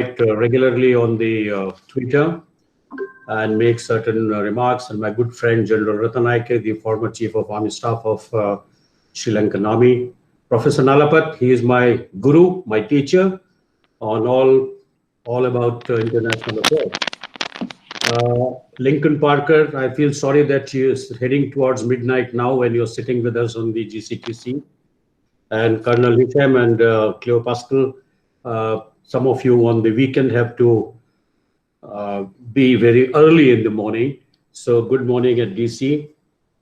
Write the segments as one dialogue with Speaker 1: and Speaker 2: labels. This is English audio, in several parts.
Speaker 1: regularly on the Twitter and make certain remarks. And my good friend, General Ratnayake, the former Chief of Army Staff of Sri Lankan Army. Professor Nalapat, he is my guru, my teacher on all about international affairs. Lincoln Parker, I feel sorry that he is heading towards midnight now when you're sitting with us on the GCTC. And Colonel Newsham and Cleo Paskal, some of you on the weekend have to be very early in the morning. So good morning at DC.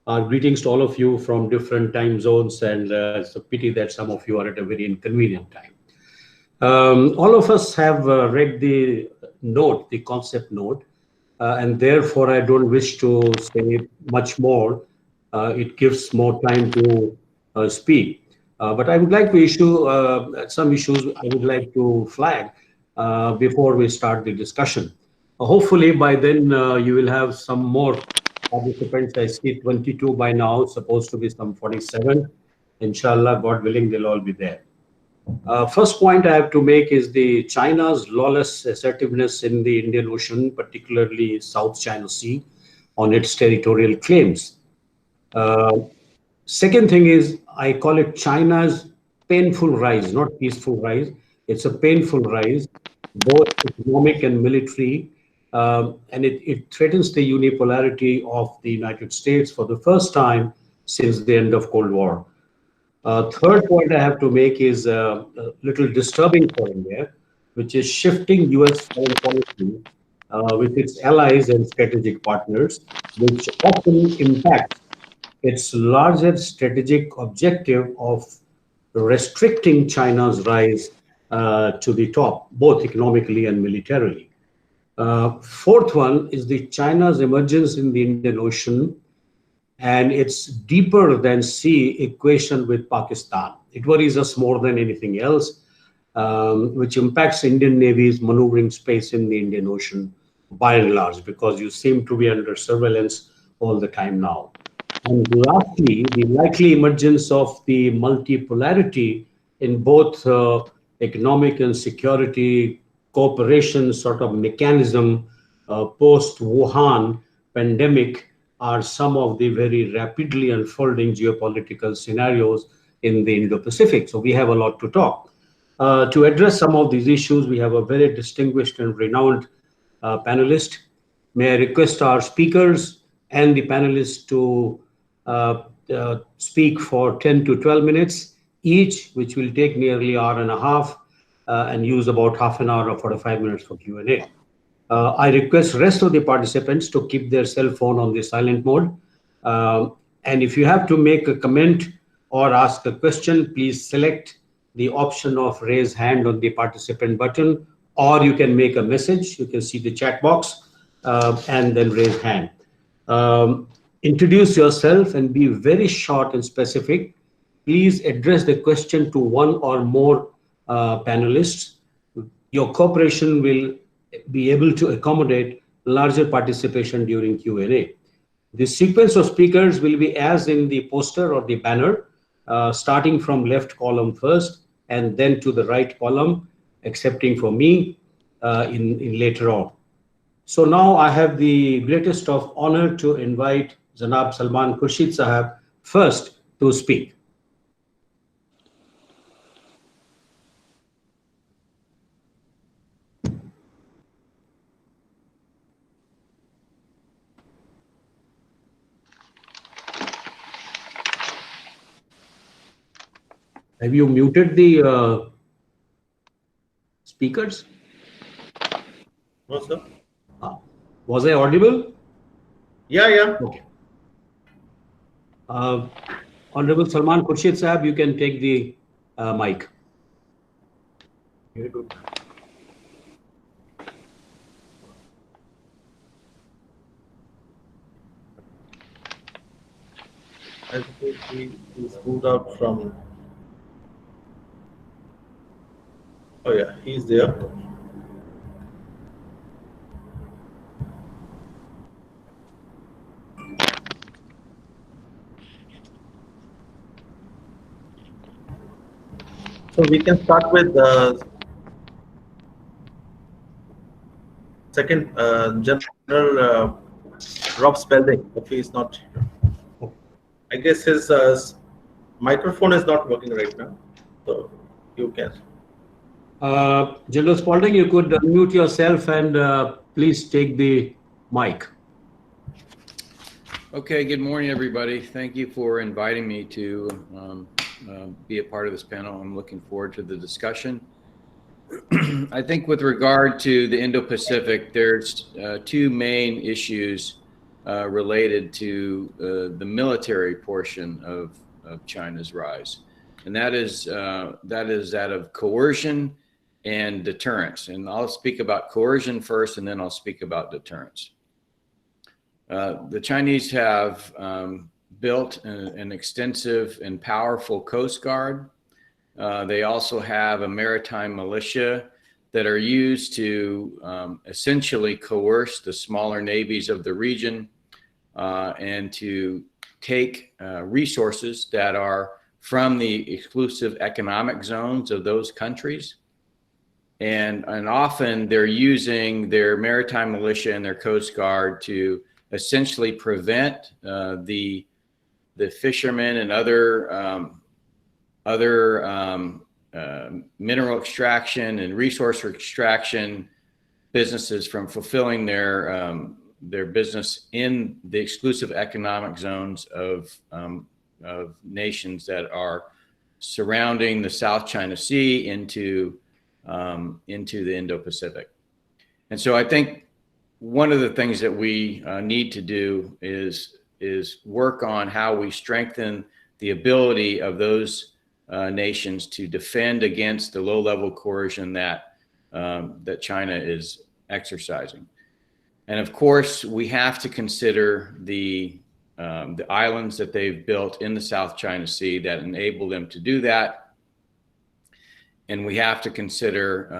Speaker 1: Greetings to all of you from different time zones, and it's a pity that some of you are at a very inconvenient time. All of us have read the note, the concept note, and therefore I don't wish to say much more. It gives more time to speak. But I would like to issue some issues I would like to flag before we start the discussion. Hopefully by then you will have some more participants. I see 22 by now, supposed to be some 47. Inshallah, God willing, they'll all be there. First point I have to make is the China's lawless assertiveness in the Indian Ocean, particularly South China Sea, on its territorial claims. Second thing is, I call it China's painful rise, not peaceful rise. It's a painful rise, both economic and military, and it threatens the unipolarity of the United States for the first time since the end of Cold War. Third point I have to make is a little disturbing for India, which is shifting US foreign policy with its allies and strategic partners, which often impacts its larger strategic objective of restricting China's rise to the top, both economically and militarily. Fourth one is the China's emergence in the Indian Ocean and its deeper than sea equation with Pakistan. It worries us more than anything else, which impacts Indian Navy's maneuvering space in the Indian Ocean by and large, because you seem to be under surveillance all the time now. And lastly, the likely emergence of the multipolarity in both economic and security cooperation sort of mechanism post-Wuhan pandemic are some of the very rapidly unfolding geopolitical scenarios in the Indo-Pacific. So we have a lot to talk. To address some of these issues, we have a very distinguished and renowned panelist. May I request our speakers and the panelists to speak for 10 to 12 minutes each, which will take nearly an hour and a half, and use about half an hour or 45 minutes for Q&A. I request rest of the participants to keep their cell phone on the silent mode. And if you have to make a comment or ask a question, please select the option of raise hand on the participant button, or you can make a message. You can see the chat box and then raise hand. Introduce yourself and be very short and specific. Please address the question to one or more panelists. Your cooperation will be able to accommodate larger participation during Q&A. The sequence of speakers will be as in the poster or the banner, starting from left column first and then to the right column, excepting for me in later on. So now I have the greatest of honor to invite Janab Salman Khurshid Sahab first to speak. Have you muted the speakers?
Speaker 2: No, sir.
Speaker 1: Was I audible?
Speaker 2: Yeah.
Speaker 1: Okay. Honorable Salman Khurshid Sahab, you can take the mic.
Speaker 2: Very good. I suppose he is moved out from. Oh yeah, he's there. So we can start with Second, General Rob Spalding, if he is not, I guess his microphone is not working right now, so you can.
Speaker 1: General Spalding, you could unmute yourself and please take the mic.
Speaker 3: Okay, good morning, everybody. Thank you for inviting me to be a part of this panel. I'm looking forward to the discussion. I think with regard to the Indo-Pacific, there's two main issues related to the military portion of China's rise. And that is that of coercion and deterrence. And I'll speak about coercion first, and then I'll speak about deterrence. The Chinese have built an extensive and powerful coast guard. They also have a maritime militia that are used to essentially coerce the smaller navies of the region and to take resources that are from the exclusive economic zones of those countries. And often they're using their maritime militia and their coast guard to essentially prevent the fishermen and other mineral extraction and resource extraction businesses from fulfilling their business in the exclusive economic zones of nations that are surrounding the South China Sea into the Indo-Pacific. And so I think one of the things that we need to do is work on how we strengthen the ability of those nations to defend against the low-level coercion that China is exercising. And of course, we have to consider the islands that they've built in the South China Sea that enable them to do that. And we have to consider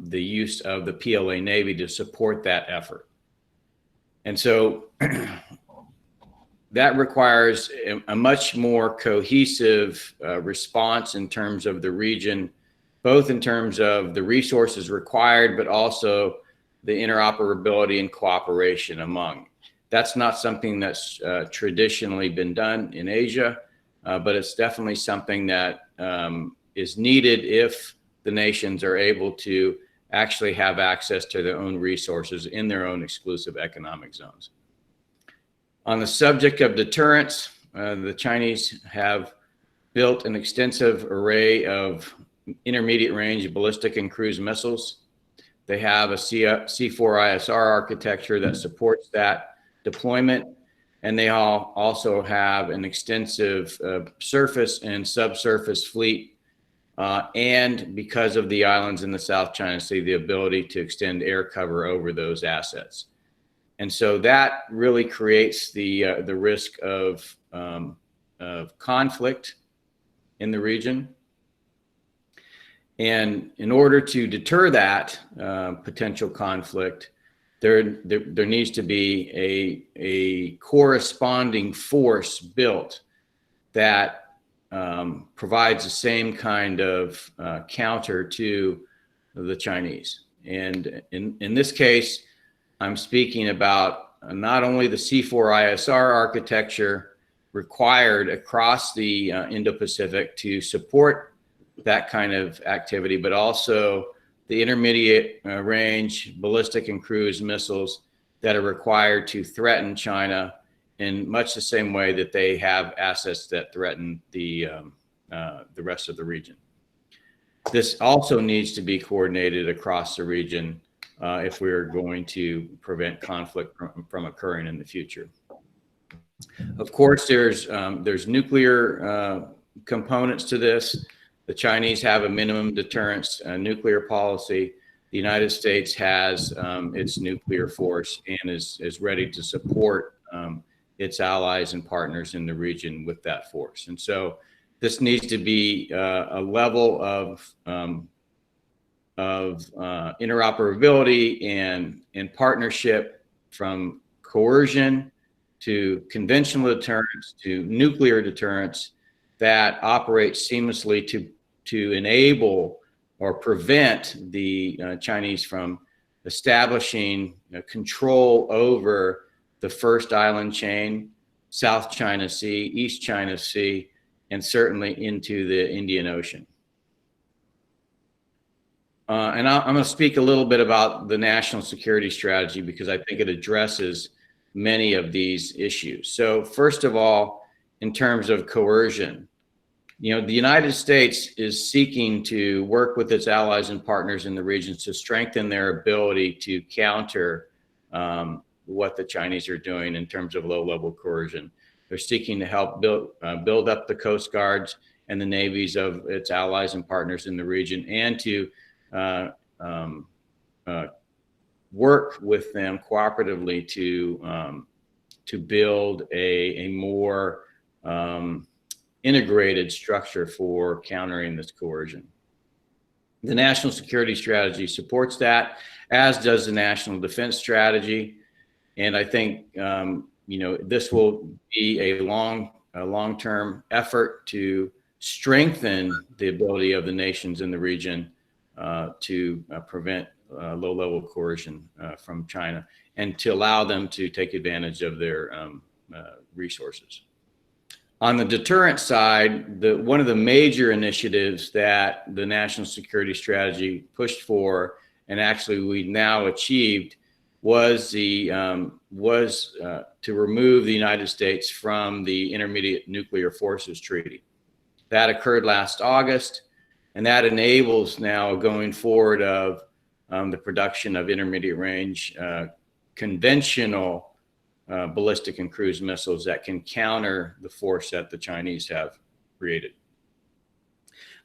Speaker 3: the use of the PLA Navy to support that effort. And so that requires a much more cohesive response in terms of the region, both in terms of the resources required, but also the interoperability and cooperation among. That's not something that's traditionally been done in Asia, but it's definitely something that is needed if the nations are able to actually have access to their own resources in their own exclusive economic zones. On the subject of deterrence, the Chinese have built an extensive array of intermediate range ballistic and cruise missiles. They have a C4ISR architecture that supports that deployment. And they also have an extensive surface and subsurface fleet. And because of the islands in the South China Sea, the ability to extend air cover over those assets. And so that really creates the risk of conflict in the region. And in order to deter that potential conflict, there needs to be a corresponding force built that provides the same kind of counter to the Chinese. And in this case, I'm speaking about not only the C4ISR architecture required across the Indo-Pacific to support that kind of activity, but also the intermediate range ballistic and cruise missiles that are required to threaten China in much the same way that they have assets that threaten the rest of the region. This also needs to be coordinated across the region if we're going to prevent conflict from occurring in the future. Of course, there's nuclear components to this. The Chinese have a minimum deterrence nuclear policy. The United States has its nuclear force and is ready to support its allies and partners in the region with that force. And so this needs to be a level of interoperability and partnership, from coercion to conventional deterrence to nuclear deterrence, that operates seamlessly to enable or prevent the Chinese from establishing control over the first island chain, South China Sea, East China Sea, and certainly into the Indian Ocean. And I'm going to speak a little bit about the national security strategy because I think it addresses many of these issues. So first of all, in terms of coercion, the United States is seeking to work with its allies and partners in the region to strengthen their ability to counter what the Chinese are doing in terms of low-level coercion. They're seeking to help build up the coast guards and the navies of its allies and partners in the region, and to work with them cooperatively to build a more integrated structure for countering this coercion. The national security strategy supports that, as does the national defense strategy. And I think this will be a long-term effort to strengthen the ability of the nations in the region to prevent low-level coercion from China, and to allow them to take advantage of their resources. On the deterrent side, one of the major initiatives that the national security strategy pushed for, and actually we now achieved, was to remove the United States from the Intermediate Nuclear Forces Treaty. That occurred last August, and that enables now going forward of the production of intermediate range conventional ballistic and cruise missiles that can counter the force that the Chinese have created.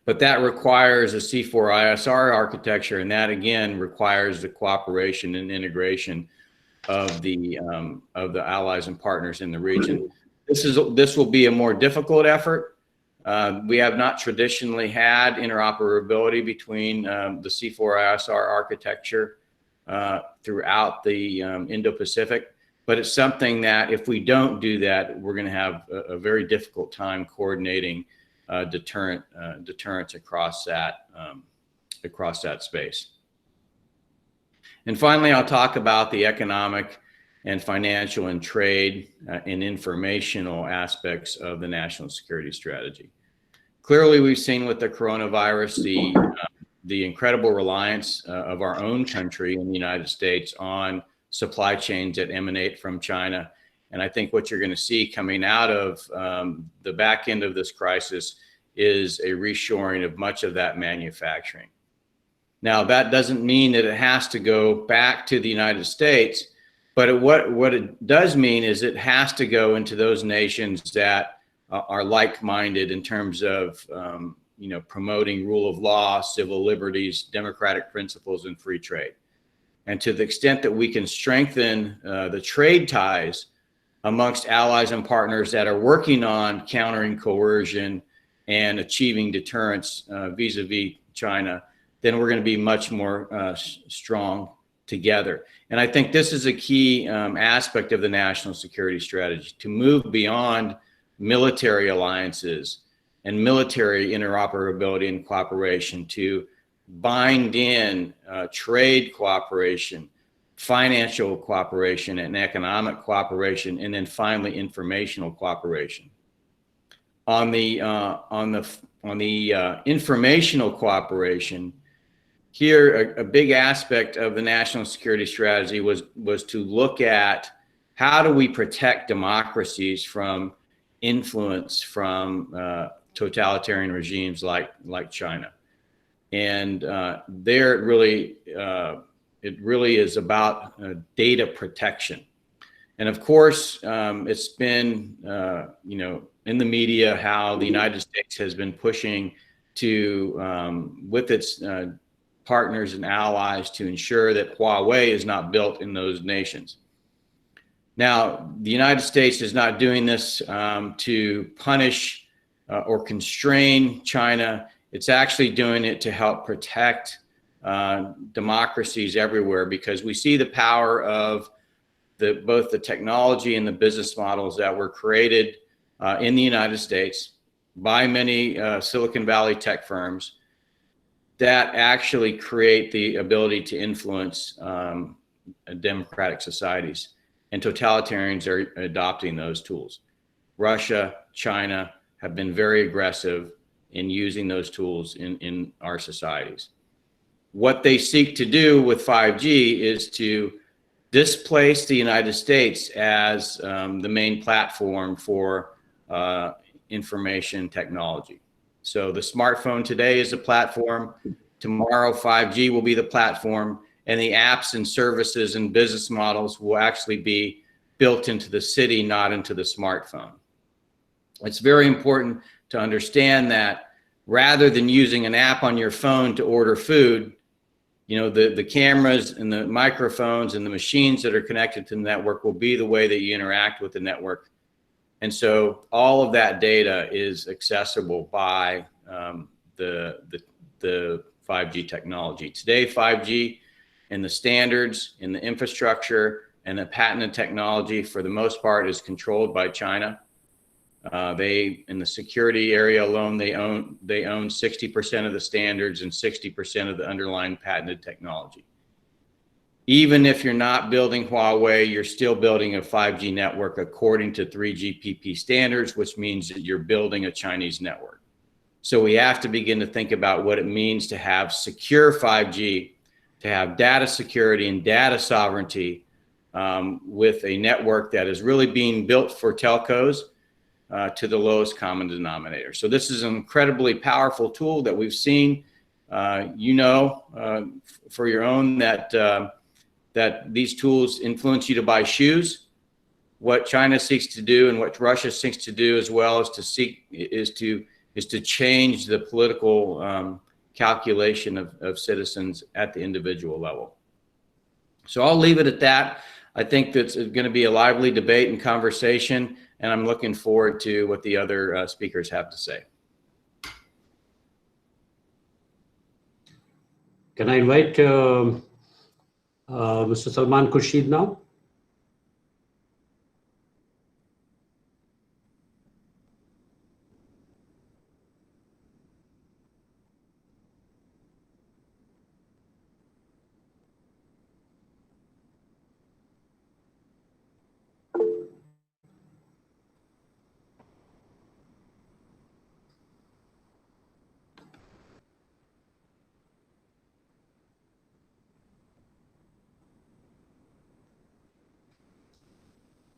Speaker 3: But that requires a C4ISR architecture, and that again requires the cooperation and integration of the allies and partners in the region. This will be a more difficult effort. We have not traditionally had interoperability between the C4ISR architecture throughout the Indo-Pacific, but it's something that if we don't do that, we're going to have a very difficult time coordinating deterrence across that space. And finally, I'll talk about the economic and financial and trade and informational aspects of the national security strategy. Clearly, we've seen with the coronavirus the incredible reliance of our own country in the United States on supply chains that emanate from China. And I think what you're going to see coming out of the back end of this crisis is a reshoring of much of that manufacturing. Now, that doesn't mean that it has to go back to the United States, but what it does mean is it has to go into those nations that are like-minded in terms of promoting rule of law, civil liberties, democratic principles, and free trade. And to the extent that we can strengthen the trade ties amongst allies and partners that are working on countering coercion and achieving deterrence vis-a-vis China, then we're going to be much more strong together. And I think this is a key aspect of the national security strategy, to move beyond military alliances and military interoperability and cooperation to bind in trade cooperation, financial cooperation, and economic cooperation, and then finally informational cooperation. On the informational cooperation, here a big aspect of the national security strategy was to look at how do we protect democracies from influence from totalitarian regimes like China. And there it really is about data protection. And of course, it's been in the media how the United States has been pushing to with its partners and allies to ensure that Huawei is not built in those nations. Now, the United States is not doing this to punish or constrain China. It's actually doing it to help protect democracies everywhere, because we see the power of both the technology and the business models that were created in the United States by many Silicon Valley tech firms that actually create the ability to influence democratic societies. And totalitarians are adopting those tools. Russia, China have been very aggressive in using those tools in our societies. What they seek to do with 5G is to displace the United States as the main platform for information technology. So the smartphone today is a platform. Tomorrow, 5G will be the platform, and the apps and services and business models will actually be built into the city, not into the smartphone. It's very important to understand that rather than using an app on your phone to order food, you know, the cameras and the microphones and the machines that are connected to the network will be the way that you interact with the network. And so all of that data is accessible by the 5G technology. Today, 5G and the standards and the infrastructure and the patented technology, for the most part, is controlled by China. They, in the security area alone, they own 60% of the standards and 60% of the underlying patented technology. Even if you're not building Huawei, you're still building a 5G network according to 3GPP standards, which means that you're building a Chinese network. So we have to begin to think about what it means to have secure 5G, to have data security and data sovereignty with a network that is really being built for telcos to the lowest common denominator. So this is an incredibly powerful tool that we've seen. You know, for your own that these tools influence you to buy shoes. What China seeks to do and what Russia seeks to do as well is to change the political calculation of citizens at the individual level. So I'll leave it at that. I think that's going to be a lively debate and conversation, and I'm looking forward to what the other speakers have to say.
Speaker 1: Can I invite Mr. Salman Khurshid now?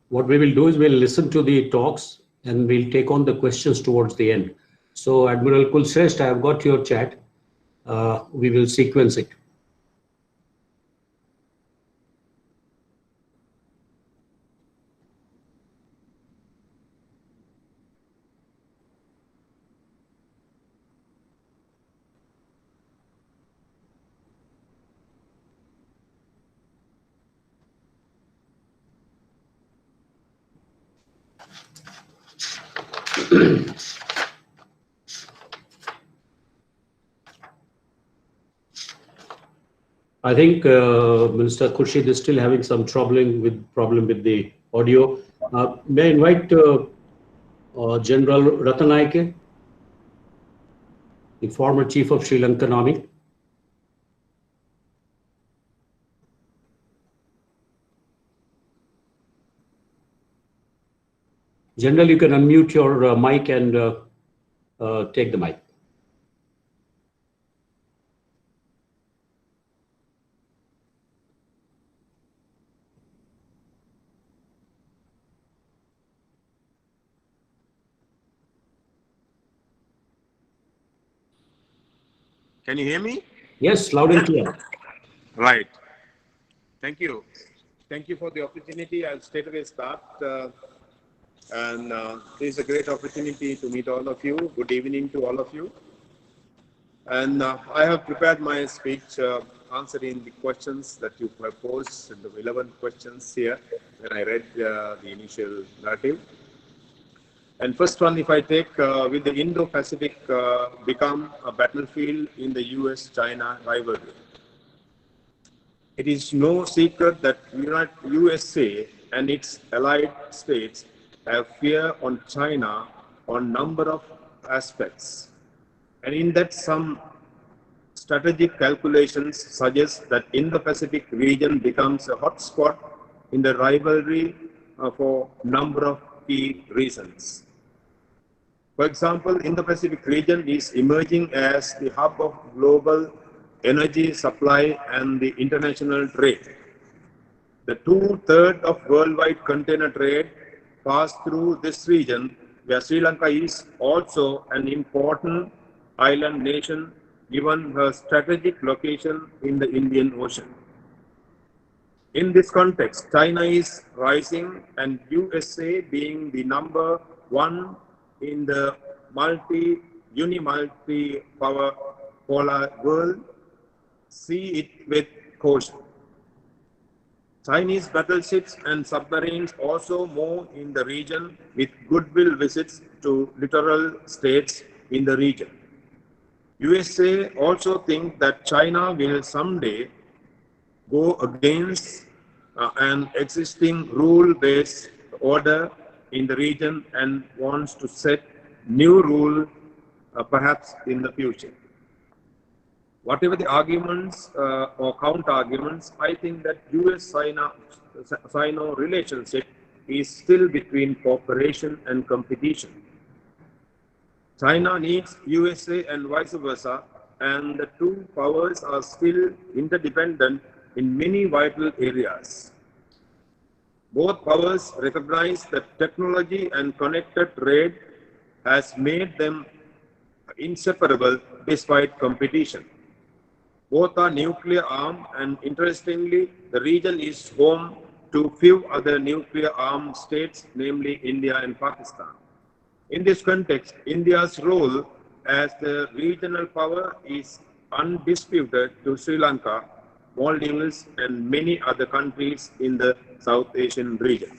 Speaker 1: What we will do is we'll listen to the talks and we'll take on the questions towards the end. So Admiral Kulshrestha, I have got your chat. We will sequence it. I think Minister Khurshid is still having some problem with the audio. May I invite General Ratnayake, the former Chief of Sri Lankan Army. General, you can unmute your mic and take the mic.
Speaker 4: Can you hear me?
Speaker 1: Yes, loud and clear.
Speaker 4: Right. Thank you. Thank you for the opportunity. I'll straight away start. This is a great opportunity to meet all of you. Good evening to all of you. And I have prepared my speech answering the questions that you have posed, and the relevant questions here when I read the initial narrative. And first one, if I take, will the Indo-Pacific become a battlefield in the US-China rivalry? It is no secret that USA and its allied states have fear on China on number of aspects. And in that, some strategic calculations suggest that Indo-Pacific region becomes a hotspot in the rivalry for a number of key reasons. For example, Indo-Pacific region is emerging as the hub of global energy supply and the international trade. The 2/3 of worldwide container trade pass through this region, where Sri Lanka is also an important island nation given her strategic location in the Indian Ocean. In this context, China is rising, and USA, being the number one in the multi-power polar world, see it with caution. Chinese battleships and submarines also move in the region, with goodwill visits to littoral states in the region. USA also think that China will someday go against an existing rule-based order in the region and wants to set new rule perhaps in the future. Whatever the arguments or counter-arguments, I think that US-Sino relationship is still between cooperation and competition. China needs USA and vice versa, and the two powers are still interdependent in many vital areas. Both powers recognize that technology and connected trade has made them inseparable despite competition. Both are nuclear armed, and interestingly, the region is home to few other nuclear armed states, namely India and Pakistan. In this context, India's role as the regional power is undisputed to Sri Lanka, Maldives, and many other countries in the South Asian region.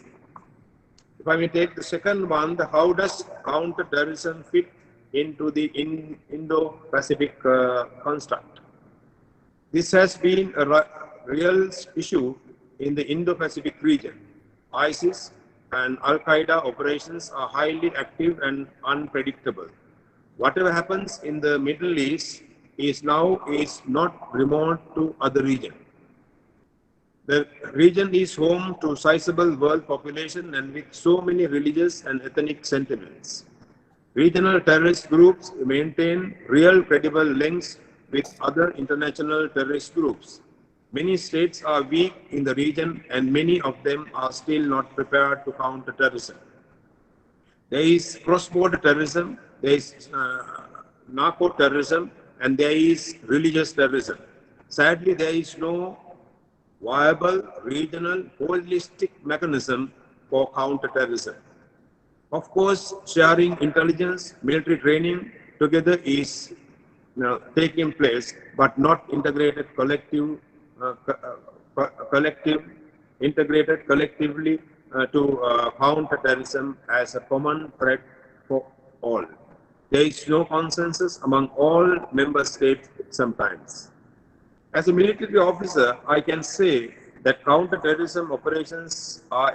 Speaker 4: If I may take the second one, how does counter-terrorism fit into the Indo-Pacific construct? This has been a real issue in the Indo-Pacific region. ISIS and Al-Qaeda operations are highly active and unpredictable. Whatever happens in the Middle East is not remote to other regions. The region is home to sizable world population and with so many religious and ethnic sentiments. Regional terrorist groups maintain real credible links with other international terrorist groups. Many states are weak in the region, and many of them are still not prepared to counter terrorism. There is cross-border terrorism, there is narco-terrorism, and there is religious terrorism. Sadly, there is no viable regional holistic mechanism for counter-terrorism. Of course, sharing intelligence, military training together is taking place, but not integrated collectively to counter terrorism as a common threat for all. There is no consensus among all member states sometimes. As a military officer, I can say that counter-terrorism operations are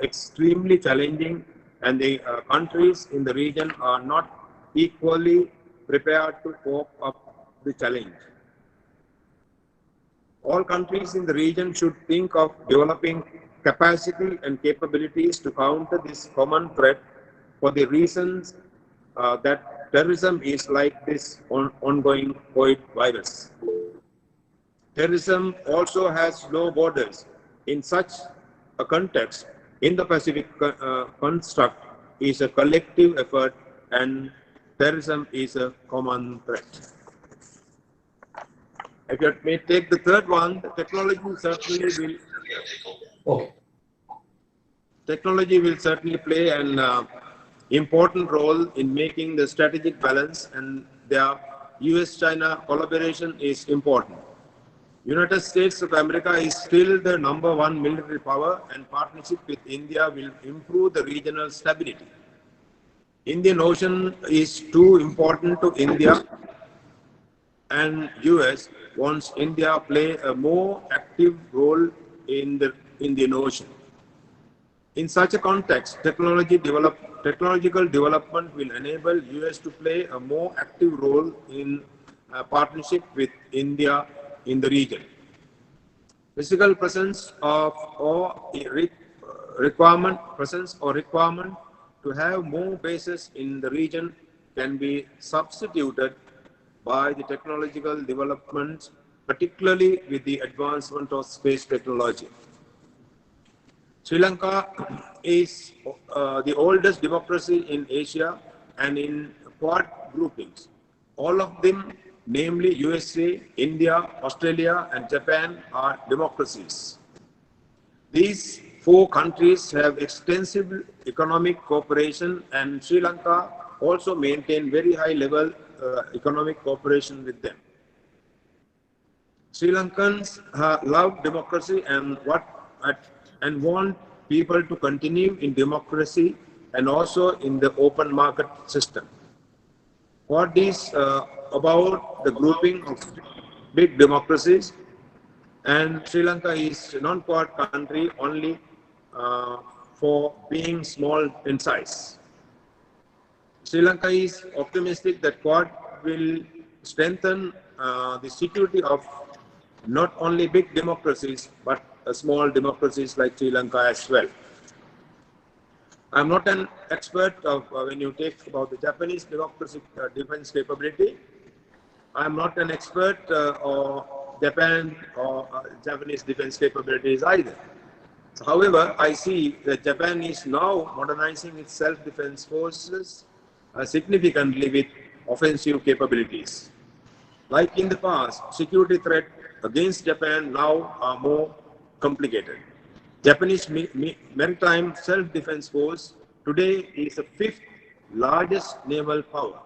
Speaker 4: extremely challenging, and the countries in the region are not equally prepared to cope up the challenge. All countries in the region should think of developing capacity and capabilities to counter this common threat, for the reasons that terrorism is like this ongoing COVID virus. Terrorism also has no borders. In such a context, Indo-Pacific construct is a collective effort, and terrorism is a common threat. If you may take the third one, the technology certainly play an important role in making the strategic balance, and their US-China collaboration is important. United States of America is still the #1 military power, and partnership with India will improve the regional stability. Indian Ocean is too important to India, and US wants India play a more active role in the Indian Ocean. In such a context, technological development will enable US to play a more active role in partnership with India in the region. Physical presence or requirement to have more bases in the region can be substituted by the technological development, particularly with the advancement of space technology. Sri Lanka is the oldest democracy in Asia and in Quad groupings. All of them, namely USA, India, Australia, and Japan, are democracies. These 4 countries have extensive economic cooperation, and Sri Lanka also maintain very high level economic cooperation with them. Sri Lankans love democracy and want people to continue in democracy and also in the open market system. What is about the grouping of big democracies, and Sri Lanka is a non-Quad country only for being small in size. Sri Lanka is optimistic that Quad will strengthen the security of not only big democracies, but small democracies like Sri Lanka as well. I'm not an expert of when you take about the Japanese democracy defense capability. I'm not an expert of Japan or Japanese defense capabilities either. However, I see that Japan is now modernizing its self-defense forces significantly with offensive capabilities. Like in the past, security threat against Japan now are more complicated. Japanese maritime self-defense force today is the 5th largest naval power.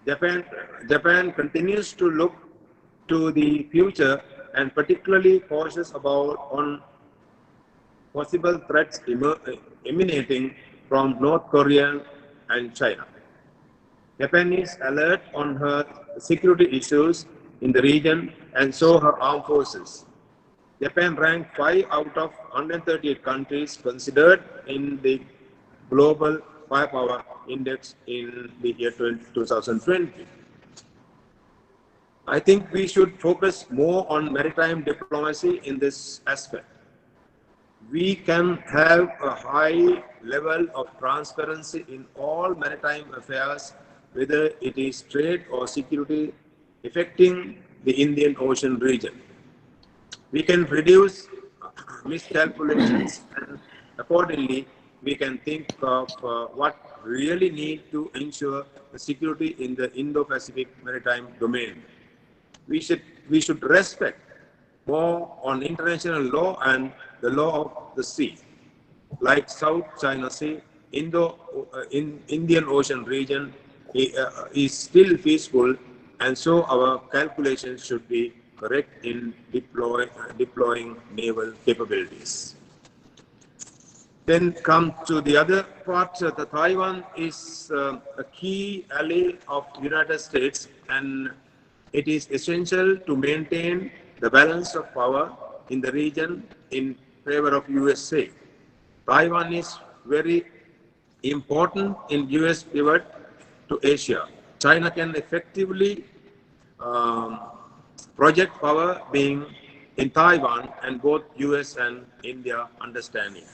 Speaker 4: Japan continues to look to the future and particularly cautious about possible threats emanating from North Korea and China. Japan is alert on her security issues in the region and so her armed forces. Japan ranked 5 out of 138 countries considered in the Global Firepower Index in the year 2020. I think we should focus more on maritime diplomacy in this aspect. We can have a high level of transparency in all maritime affairs, whether it is trade or security affecting the Indian Ocean region. We can reduce miscalculations and accordingly we can think of what really need to ensure the security in the Indo-Pacific maritime domain. We should respect more on international law and the law of the sea, like South China Sea, Indian Ocean region is still peaceful, and so our calculations should be correct in deploying naval capabilities. Then come to the other part. The Taiwan is a key ally of the United States, and it is essential to maintain the balance of power in the region in favor of USA. Taiwan is very important in US pivot to Asia. China can effectively project power being in Taiwan and both US and India understanding.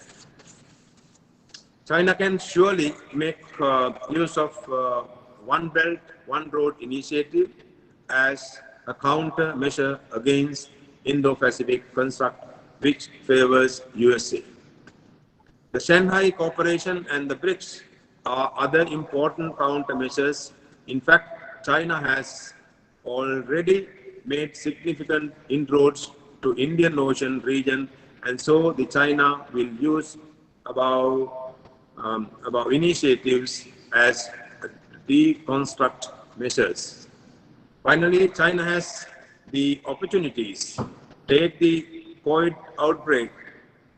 Speaker 4: China can surely make use of One Belt, One Road initiative as a countermeasure against Indo-Pacific construct which favors USA. The Shanghai Cooperation and the BRICS are other important countermeasures. In fact, China has already made significant inroads to Indian Ocean region, and so the China will use about initiatives as deconstruct measures. Finally, China has the opportunities. Take the COVID outbreak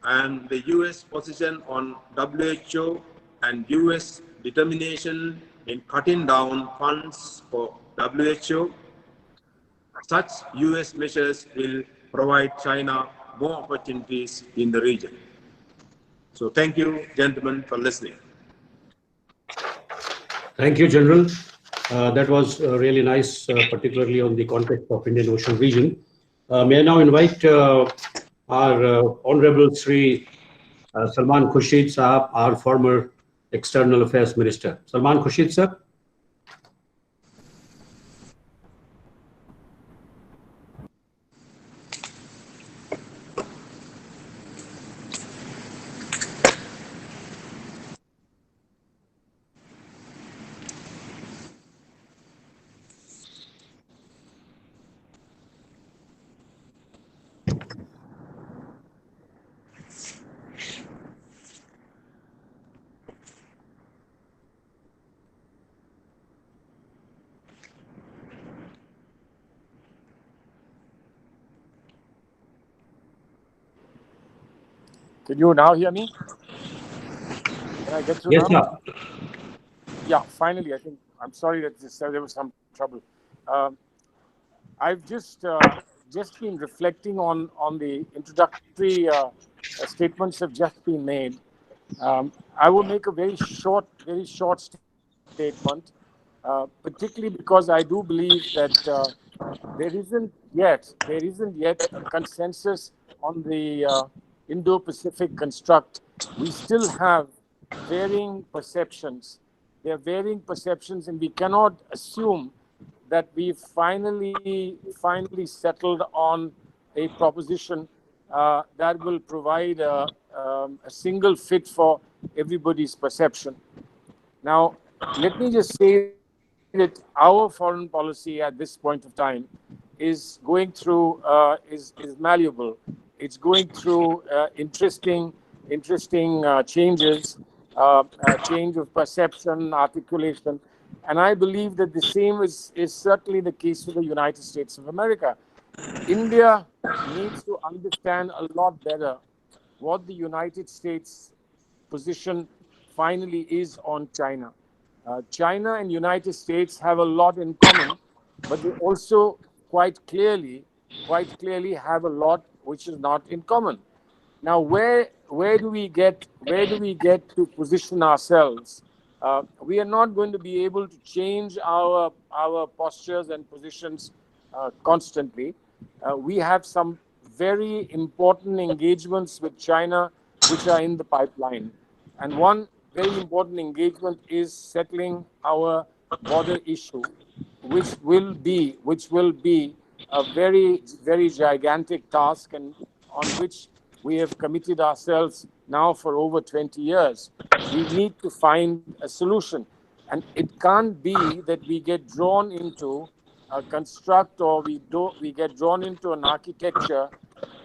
Speaker 4: and the US position on WHO and US determination in cutting down funds for WHO. Such US measures will provide China more opportunities in the region. So thank you, gentlemen, for listening.
Speaker 1: Thank you, General. That was really nice, particularly on the context of Indian Ocean region. May I now invite our Honorable Sri Salman Khurshid Sahab, our former External Affairs Minister. Salman Khurshid, sir.
Speaker 5: Can you now hear me? Can I get through
Speaker 1: Yes,
Speaker 5: now?
Speaker 1: sir.
Speaker 5: Yeah, finally, I think. I'm sorry that there was some trouble. I've just been reflecting on the introductory statements have just been made. I will make a very short statement, particularly because I do believe that there isn't yet a consensus on the Indo-Pacific construct. We still have varying perceptions. There are varying perceptions, and we cannot assume that we've finally settled on a proposition that will provide a single fit for everybody's perception. Now, let me just say that our foreign policy at this point of time is going through is malleable. It's going through interesting changes, change of perception, articulation, and I believe that the same is certainly the case for the United States of America. India needs to understand a lot better what the United States position finally is on China. China and United States have a lot in common, but they also quite clearly have a lot which is not in common. Now, where do we get to position ourselves? We are not going to be able to change our postures and positions constantly. We have some very important engagements with China which are in the pipeline, and one very important engagement is settling our border issue, which will be a very gigantic task, and on which we have committed ourselves now for over 20 years. We need to find a solution, and it can't be that we get drawn into a construct, or we get drawn into an architecture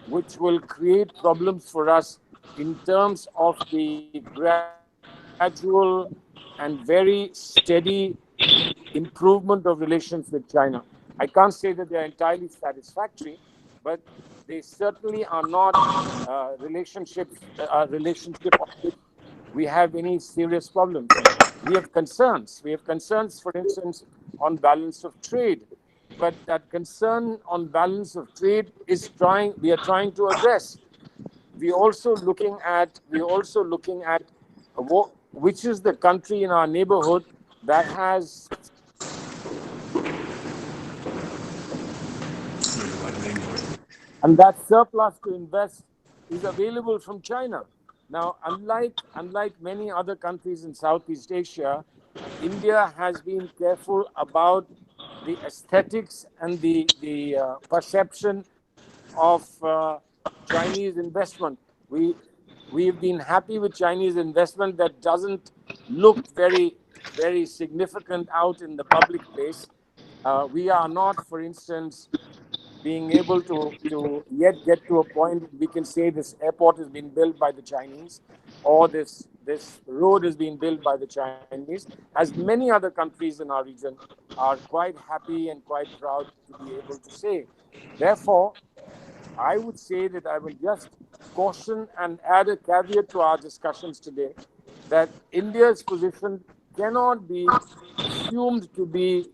Speaker 5: which will create problems for us in terms of the gradual and very steady improvement of relations with China. I can't say that they're entirely satisfactory, but they certainly are not relationships on which we have any serious problems. We have concerns. We have concerns, for instance, on balance of trade. But that concern on balance of trade we are trying to address. We're also looking at which is the country in our neighborhood that has and that surplus to invest is available from China. Now, unlike many other countries in Southeast Asia, India has been careful about the aesthetics and the perception of Chinese investment. We've been happy with Chinese investment that doesn't look very significant out in the public place. We are not, for instance, being able to yet get to a point we can say this airport has been built by the Chinese, or this road has been built by the Chinese, as many other countries in our region are quite happy and quite proud to be able to say. Therefore, I would say that I will just caution and add a caveat to our discussions today, that India's position cannot be assumed to be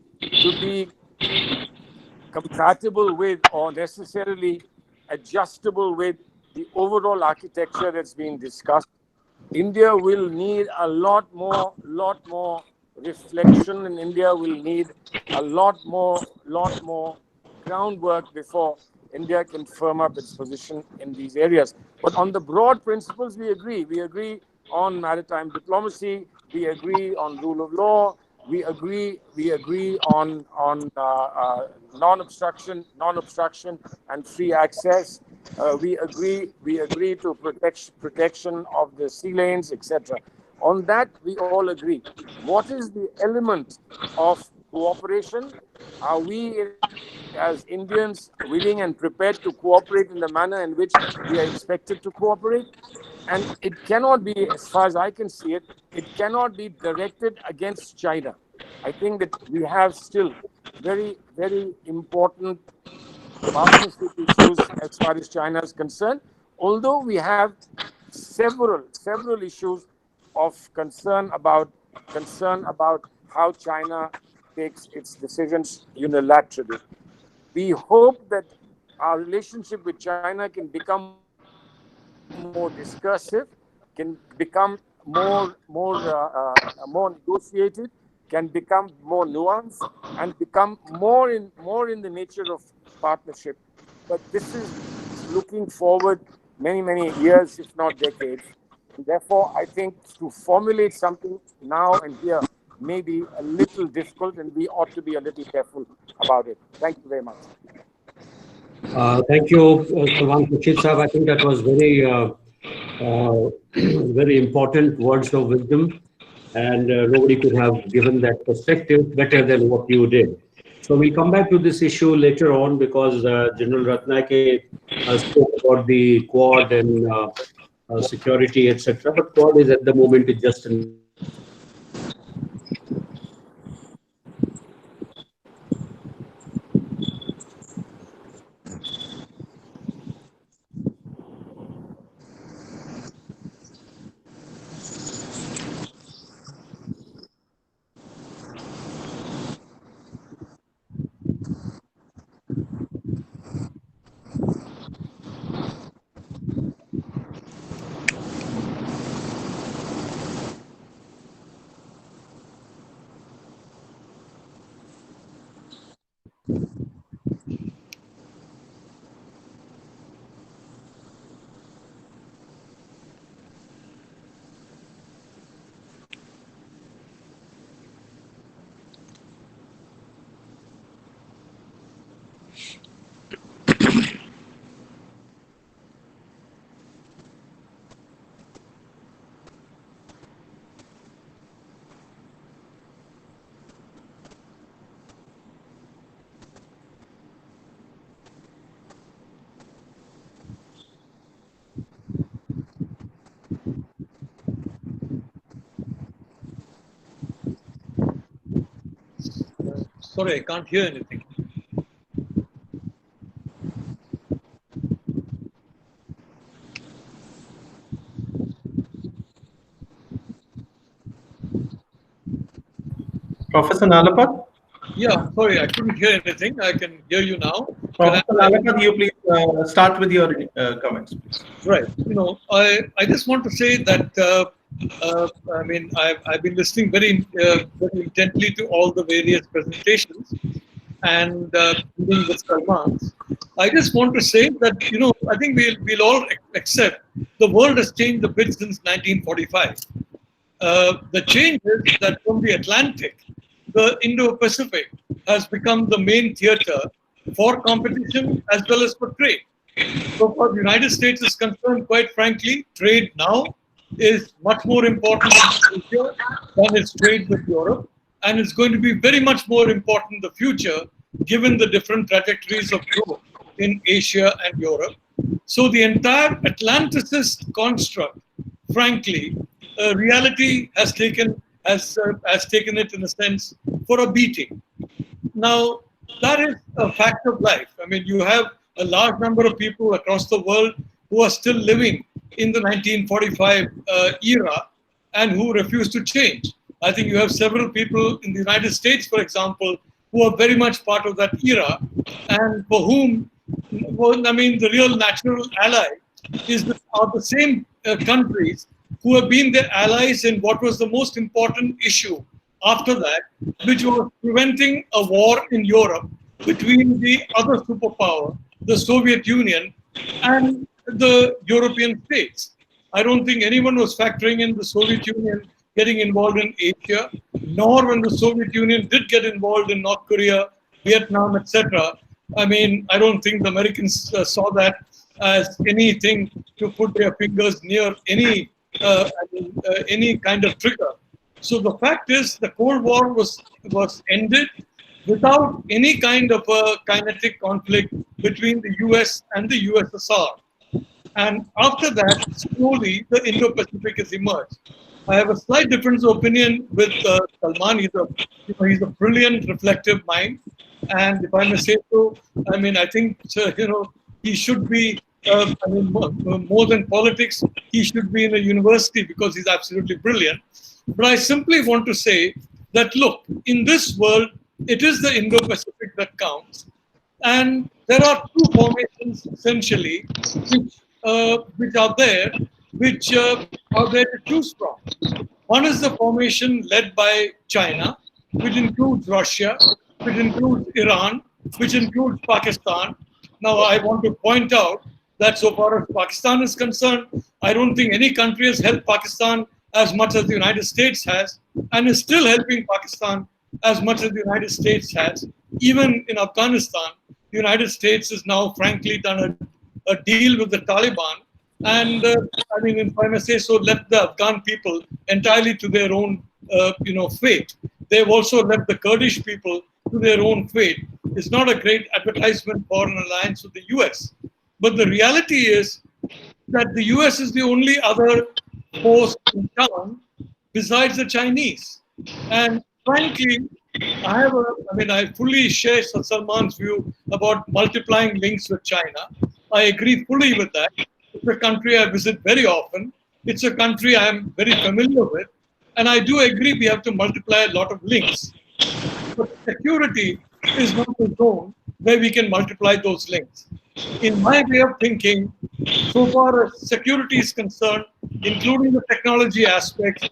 Speaker 5: compatible with or necessarily adjustable with the overall architecture that's being discussed. India will need a lot more reflection in India will need a lot more groundwork before India can firm up its position in these areas. But on the broad principles, we agree. We agree on maritime diplomacy. We agree on rule of law. We agree on non-obstruction and free access. We agree to protection of the sea lanes, etc. On that, we all agree. What is the element of cooperation? Are we, as Indians, willing and prepared to cooperate in the manner in which we are expected to cooperate? And it cannot be, as far as I can see it, it cannot be directed against China. I think that we have still very, very important partnership issues as far as China is concerned, although we have several issues of concern about how China takes its decisions unilaterally. We hope that our relationship with China can become more discursive, can become more negotiated, can become more nuanced, and become more in the nature of partnership. But this is looking forward many years, if not decades. And therefore, I think to formulate something now and here may be a little difficult, and we ought to be a little careful about it. Thank you very much.
Speaker 1: Thank you, Salman Khurshid Sahab. I think that was very important words of wisdom, and nobody could have given that perspective better than what you did. So we'll come back to this issue later on, because General Ratnayake spoke about the Quad and security, etc. But Quad is at the moment just an
Speaker 6: Sorry, I can't hear anything.
Speaker 2: Professor Nalapat?
Speaker 6: Yeah, sorry, I couldn't hear anything. I can hear you now.
Speaker 2: Professor Nalapat, you please start with your comments, please.
Speaker 6: Right. I just want to say that I mean, I've been listening very intently to all the various presentations, and including with Salman's. I just want to say that I think we'll all accept the world has changed a bit since 1945. The change is that from the Atlantic, the Indo-Pacific has become the main theater for competition as well as for trade. So far, the United States is concerned, quite frankly, trade now is much more important in Asia than its trade with Europe, and it's going to be very much more important in the future, given the different trajectories of growth in Asia and Europe. So the entire Atlanticist construct, frankly, reality has taken it in a sense for a beating. Now, that is a fact of life. I mean, you have a large number of people across the world who are still living in the 1945 era and who refuse to change. I think you have several people in the United States, for example, who are very much part of that era, and for whom, I mean, the real natural ally are the same countries who have been their allies in what was the most important issue after that, which was preventing a war in Europe between the other superpower, the Soviet Union, and the European states. I don't think anyone was factoring in the Soviet Union getting involved in Asia, nor when the Soviet Union did get involved in North Korea, Vietnam, etc. I mean, I don't think the Americans saw that as anything to put their fingers near any kind of trigger. So the fact is, the Cold War was ended without any kind of a kinetic conflict between the US and the USSR. And after that, slowly, the Indo-Pacific has emerged. I have a slight difference of opinion with Salman. He's a brilliant, reflective mind. And if I may say so, I mean, I think, he should be, more than politics, he should be in a university because he's absolutely brilliant. But I simply want to say that, look, in this world, it is the Indo-Pacific that counts. And there are two formations, essentially, which are there to choose from. One is the formation led by China, which includes Russia, which includes Iran, which includes Pakistan. Now, I want to point out that so far as Pakistan is concerned, I don't think any country has helped Pakistan as much as the United States has, and is still helping Pakistan as much as the United States has. Even in Afghanistan, the United States has now, frankly, done a deal with the Taliban, and if I may say so, left the Afghan people entirely to their own, fate. They've also left the Kurdish people to their own fate. It's not a great advertisement for an alliance with the US. But the reality is that the US is the only other force in town besides the Chinese. And frankly, I fully share Salman's view about multiplying links with China. I agree fully with that. It's a country I visit very often. It's a country I'm very familiar with. And I do agree we have to multiply a lot of links. But security is not a zone where we can multiply those links. In my way of thinking, so far as security is concerned, including the technology aspects,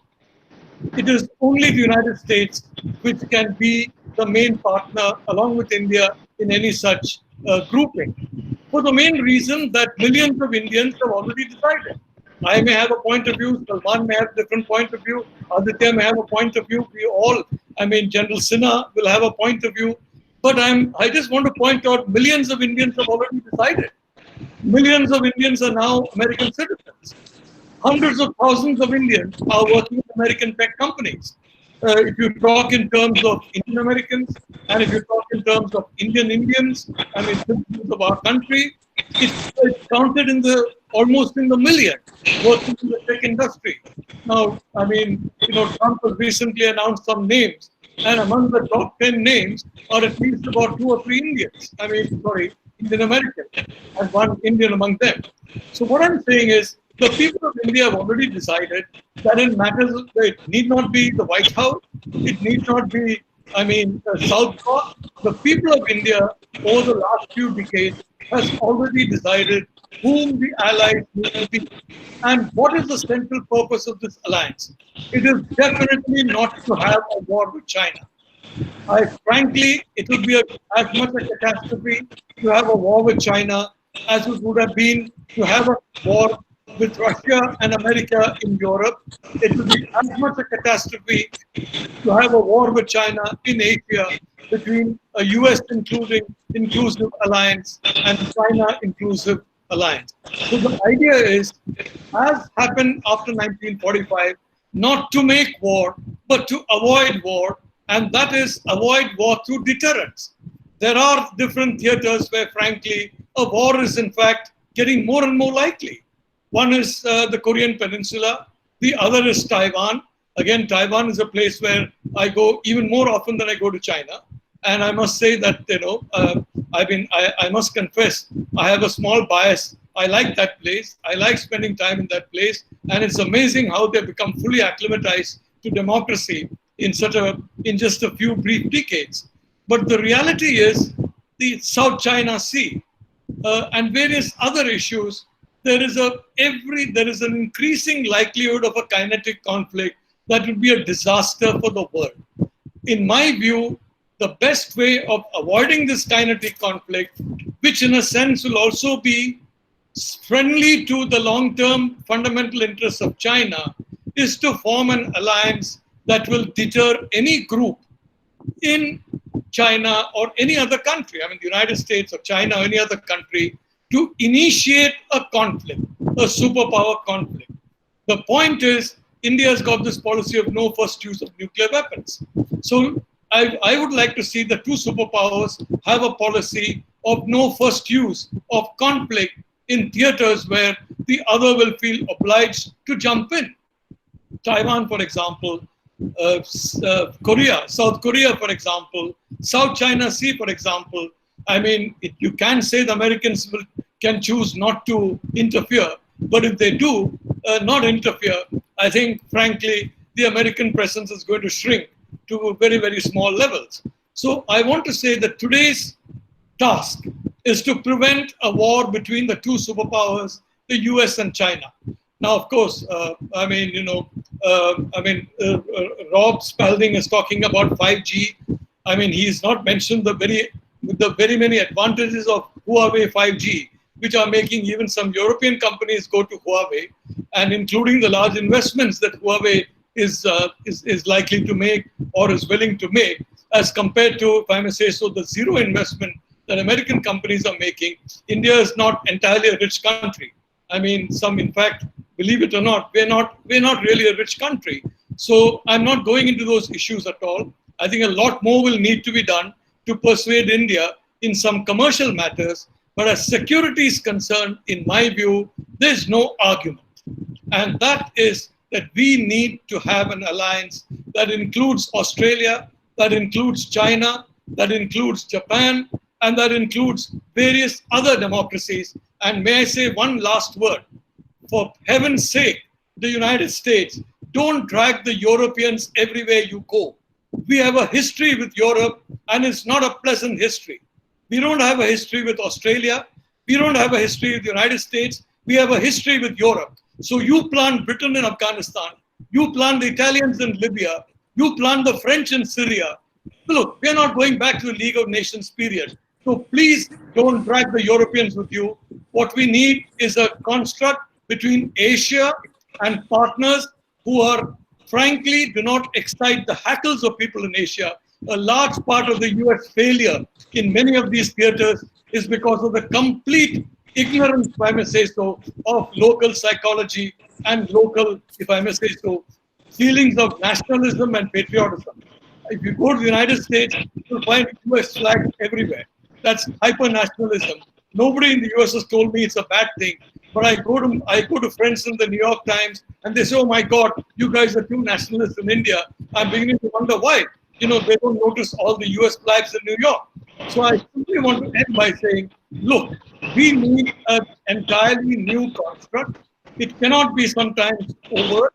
Speaker 6: it is only the United States which can be the main partner along with India in any such grouping. For the main reason that millions of Indians have already decided. I may have a point of view, Salman may have a different point of view, Aditya may have a point of view, we all, General Sinha will have a point of view. But I just want to point out millions of Indians have already decided. Millions of Indians are now American citizens. Hundreds of thousands of Indians are working in American tech companies. If you talk in terms of Indian Americans, and if you talk in terms of Indian Indians, citizens of our country, it's counted in almost in the million working in the tech industry. Now, Trump has recently announced some names, and among the top 10 names are at least about 2 or 3 Indians. Indian Americans, and one Indian among them. So what I'm saying is, the people of India have already decided that in matters, it need not be the White House, it need not be, South Bloc. The people of India over the last few decades has already decided whom the allies need to be. And what is the central purpose of this alliance? It is definitely not to have a war with China. Frankly, it would be as much a catastrophe to have a war with China as it would have been to have a war with Russia and America in Europe. It would be as much a catastrophe to have a war with China in Asia between a US inclusive alliance and China inclusive alliance. So the idea is, as happened after 1945, not to make war, but to avoid war, and that is avoid war through deterrence. There are different theaters where, frankly, a war is in fact getting more and more likely. One is the Korean Peninsula. The other is Taiwan. Again, Taiwan is a place where I go even more often than I go to China. And I must say that, I must confess, I have a small bias. I like that place. I like spending time in that place. And it's amazing how they've become fully acclimatized to democracy in just a few brief decades. But the reality is the South China Sea and various other issues, there is an increasing likelihood of a kinetic conflict that would be a disaster for the world. In my view, the best way of avoiding this kinetic conflict, which in a sense will also be friendly to the long-term fundamental interests of China, is to form an alliance that will deter any group in China or any other country, I mean the United States or China or any other country, to initiate a conflict, a superpower conflict. The point is, India has got this policy of no first use of nuclear weapons. So I would like to see the two superpowers have a policy of no first use of conflict in theaters where the other will feel obliged to jump in. Taiwan, for example, Korea, South Korea, for example, South China Sea, for example. I mean, you can say the Americans can choose not to interfere, but if they do not interfere, I think, frankly, the American presence is going to shrink to very, very small levels. So I want to say that today's task is to prevent a war between the two superpowers, the US and China. Now, of course, Rob Spalding is talking about 5G. I mean, he's not mentioned the very many advantages of Huawei 5G, which are making even some European companies go to Huawei, and including the large investments that Huawei is likely to make or is willing to make, as compared to, if I may say so, the zero investment that American companies are making. India is not entirely a rich country. I mean, some, in fact, believe it or not, we're not really a rich country. So I'm not going into those issues at all. I think a lot more will need to be done to persuade India in some commercial matters. But as security is concerned, in my view, there's no argument. And that is that we need to have an alliance that includes Australia, that includes China, that includes Japan, and that includes various other democracies. And may I say one last word? For heaven's sake, the United States, don't drag the Europeans everywhere you go. We have a history with Europe, and it's not a pleasant history. We don't have a history with Australia. We don't have a history with the United States. We have a history with Europe. So you plant Britain in Afghanistan. You plant the Italians in Libya. You plant the French in Syria. Look, we're not going back to the League of Nations period. So please don't drag the Europeans with you. What we need is a construct between Asia and partners who are, frankly, do not excite the hackles of people in Asia. A large part of the US failure in many of these theaters is because of the complete ignorance, if I may say so, of local psychology and local, if I may say so, feelings of nationalism and patriotism. If you go to the United States, you'll find US flags everywhere. That's hyper-nationalism. Nobody in the US has told me it's a bad thing. But I go to friends in the New York Times and they say, oh my God, you guys are too nationalist in India. I'm beginning to wonder why. You know, they don't notice all the US flags in New York. So I simply want to end by saying, look, we need an entirely new construct. It cannot be sometimes overt.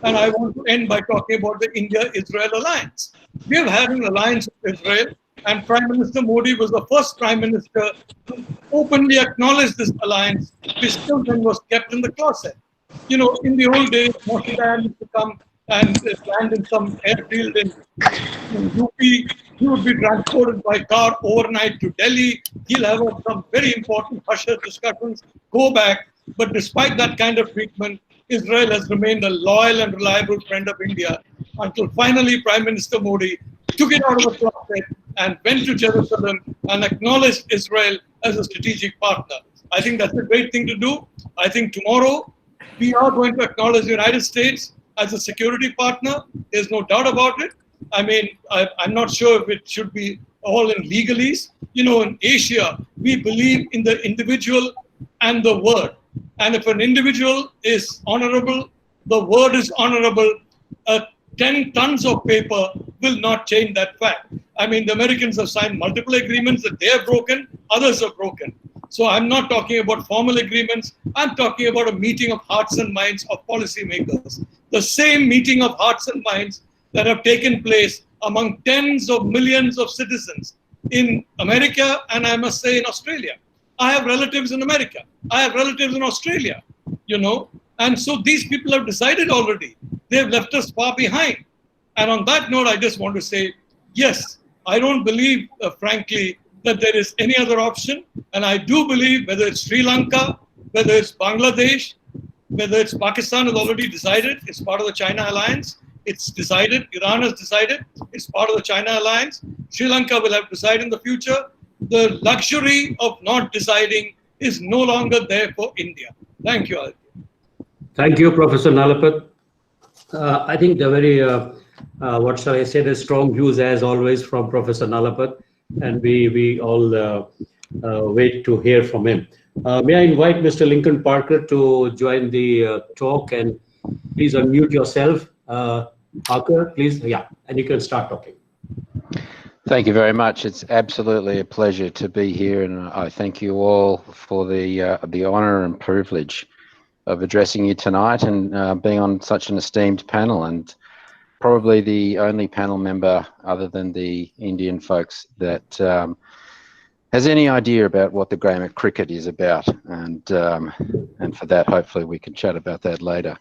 Speaker 6: And I want to end by talking about the India-Israel alliance. We have had an alliance with Israel, and Prime Minister Modi was the first Prime Minister to openly acknowledge this alliance, which still then was kept in the closet. You know, in the old days, Modi used to come and land in some airfield in UP. He would be transported by car overnight to Delhi. He'll have some very important hush-hush discussions, go back. But despite that kind of treatment, Israel has remained a loyal and reliable friend of India until finally Prime Minister Modi took it out of the closet and went to Jerusalem and acknowledged Israel as a strategic partner. I think that's a great thing to do. I think tomorrow we are going to acknowledge the United States as a security partner. There's no doubt about it. I mean, I'm not sure if it should be all in legalese. You know, in Asia, we believe in the individual and the word. And if an individual is honorable, the word is honorable, 10 tons of paper will not change that fact. I mean, the Americans have signed multiple agreements that they have broken, others have broken. So I'm not talking about formal agreements. I'm talking about a meeting of hearts and minds of policymakers. The same meeting of hearts and minds that have taken place among tens of millions of citizens in America, and I must say in Australia. I have relatives in America. I have relatives in Australia, you know. And so these people have decided already. they've left us far behind. And on that note, I just want to say, yes, I don't believe, frankly, that there is any other option. And I do believe, whether it's Sri Lanka, whether it's Bangladesh, whether it's Pakistan has already decided, it's part of the China alliance. It's decided, Iran has decided, it's part of the China alliance. Sri Lanka will have to decide in the future. The luxury of not deciding is no longer there for India. Thank you, Aditya.
Speaker 1: Thank you, Professor Nalapat. I think the very, what shall I say, the strong views as always from Professor Nalapat, and we all wait to hear from him. May I invite Mr. Lincoln Parker to join the talk, and please unmute yourself. Parker, please, yeah, and you can start talking.
Speaker 7: Thank you very much. It's absolutely a pleasure to be here, and I thank you all for the honour and privilege of addressing you tonight and being on such an esteemed panel, and probably the only panel member other than the Indian folks that has any idea about what the game of cricket is about, and for that, hopefully we can chat about that later.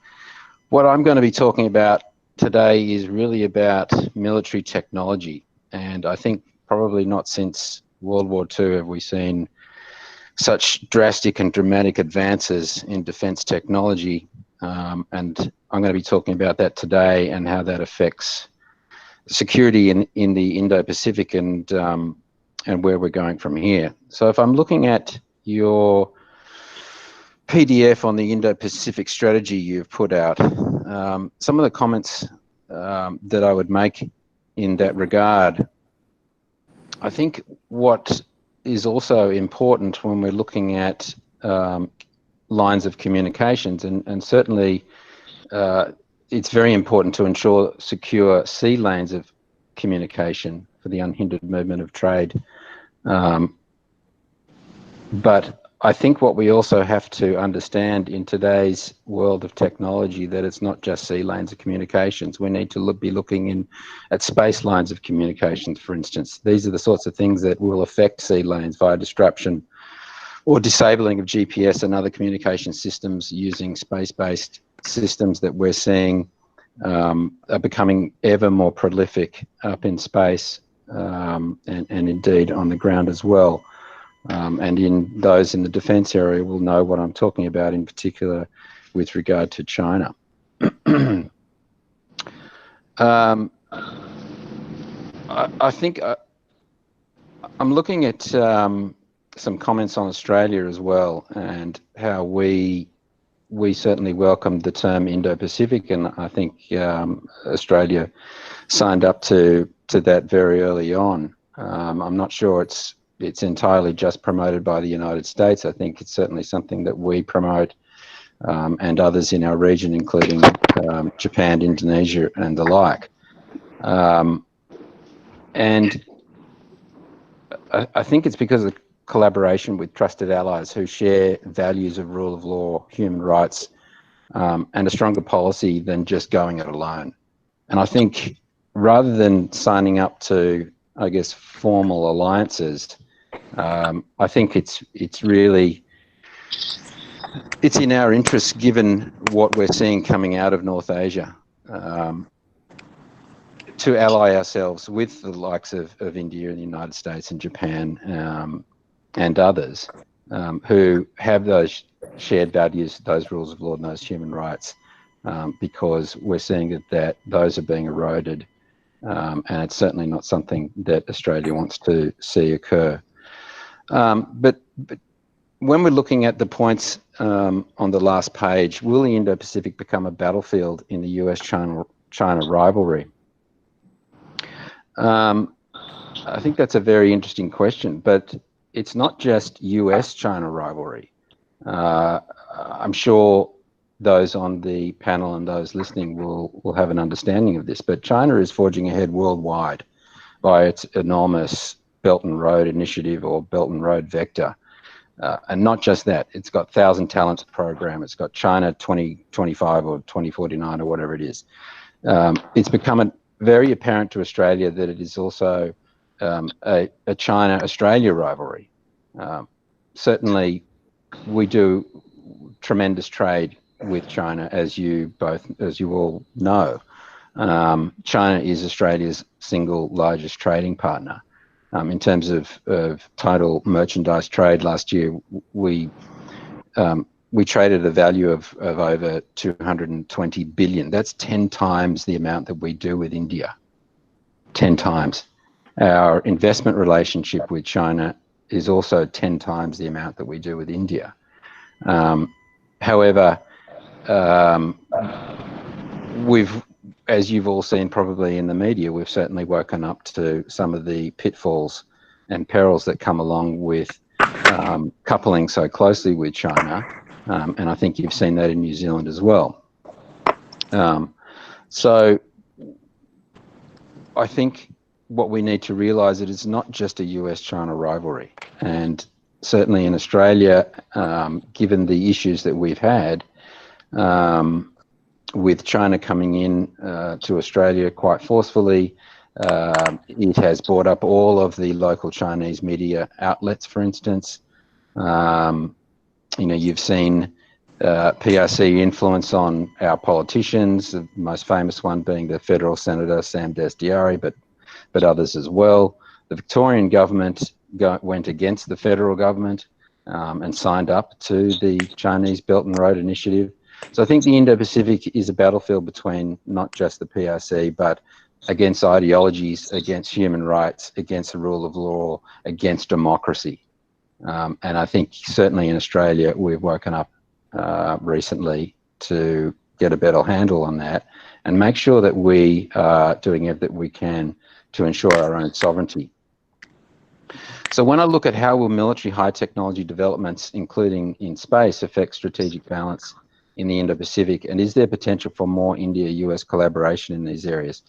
Speaker 7: What I'm going to be talking about today is really about military technology, and I think probably not since World War II have we seen such drastic and dramatic advances in defence technology, and I'm going to be talking about that today and how that affects security in the Indo-Pacific and where we're going from here. So if I'm looking at your PDF on the Indo-Pacific strategy you've put out, some of the comments that I would make in that regard, I think what is also important when we're looking at lines of communications, and certainly it's very important to ensure secure sea lanes of communication for the unhindered movement of trade. But I think what we also have to understand in today's world of technology, that it's not just sea lanes of communications. We need to be looking at space lines of communications, for instance. These are the sorts of things that will affect sea lanes via disruption or disabling of GPS and other communication systems using space-based systems that we're seeing are becoming ever more prolific up in space and indeed on the ground as well. And in those in the defence area will know what I'm talking about, in particular with regard to China. I think I'm looking at some comments on Australia as well, and how we certainly welcome the term Indo-Pacific, and I think Australia signed up to that very early on. I'm not sure it's entirely just promoted by the United States. I think it's certainly something that we promote, and others in our region, including Japan, Indonesia, and the like. And I think it's because of the collaboration with trusted allies who share values of rule of law, human rights, and a stronger policy than just going it alone. And I think rather than signing up to, I guess, formal alliances, I think it's in our interest, given what we're seeing coming out of North Asia, to ally ourselves with the likes of India and the United States and Japan and others who have those shared values, those rules of law and those human rights, because we're seeing that those are being eroded, and it's certainly not something that Australia wants to see occur. But when we're looking at the points on the last page, will the Indo-Pacific become a battlefield in the US-China rivalry? I think that's a very interesting question, but it's not just US-China rivalry. I'm sure those on the panel and those listening will have an understanding of this, but China is forging ahead worldwide by its enormous Belt and Road Initiative or Belt and Road Vector. And not just that, it's got 1,000 Talents program, it's got China 2025 or 2049 or whatever it is. It's become very apparent to Australia that it is also a China-Australia rivalry. Certainly we do tremendous trade with China, as you all know. China is Australia's single largest trading partner. In terms of total merchandise trade last year, we traded a value of over 220 billion. That's 10 times the amount that we do with India. 10 times. Our investment relationship with China is also 10 times the amount that we do with India. However, as you've all seen probably in the media, we've certainly woken up to some of the pitfalls and perils that come along with coupling so closely with China. And I think you've seen that in New Zealand as well. So I think what we need to realise is it's not just a US-China rivalry. And certainly in Australia, given the issues that we've had, with China coming in to Australia quite forcefully, it has brought up all of the local Chinese media outlets, for instance. You've seen PRC influence on our politicians, the most famous one being the federal senator Sam Dastyari, but others as well. The Victorian government went against the federal government and signed up to the Chinese Belt and Road Initiative. So I think the Indo-Pacific is a battlefield between not just the PRC, but against ideologies, against human rights, against the rule of law, against democracy. And I think certainly in Australia, we've woken up recently to get a better handle on that and make sure that we are doing everything we can to ensure our own sovereignty. So when I look at how will military high technology developments, including in space, affect strategic balance in the Indo-Pacific, and is there potential for more India-US collaboration in these areas?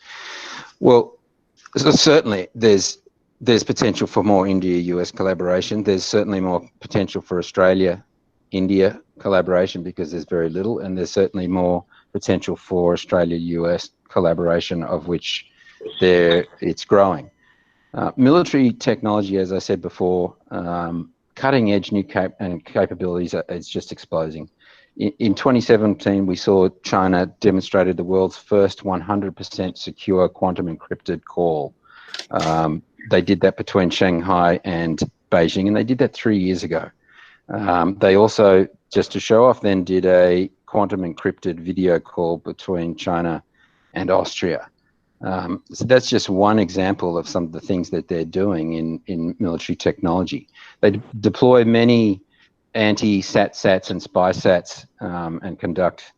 Speaker 7: Well, so certainly there's potential for more India-US collaboration. There's certainly more potential for Australia-India collaboration because there's very little, and there's certainly more potential for Australia-US collaboration, of which it's growing. Military technology, as I said before, cutting edge new capabilities is just exploding. In 2017, we saw China demonstrated the world's first 100% secure quantum encrypted call. They did that between Shanghai and Beijing, and they did that 3 years ago. They also, just to show off, then did a quantum encrypted video call between China and Austria. So that's just one example of some of the things that they're doing in military technology. They deploy many anti-sats and spy-sats and conduct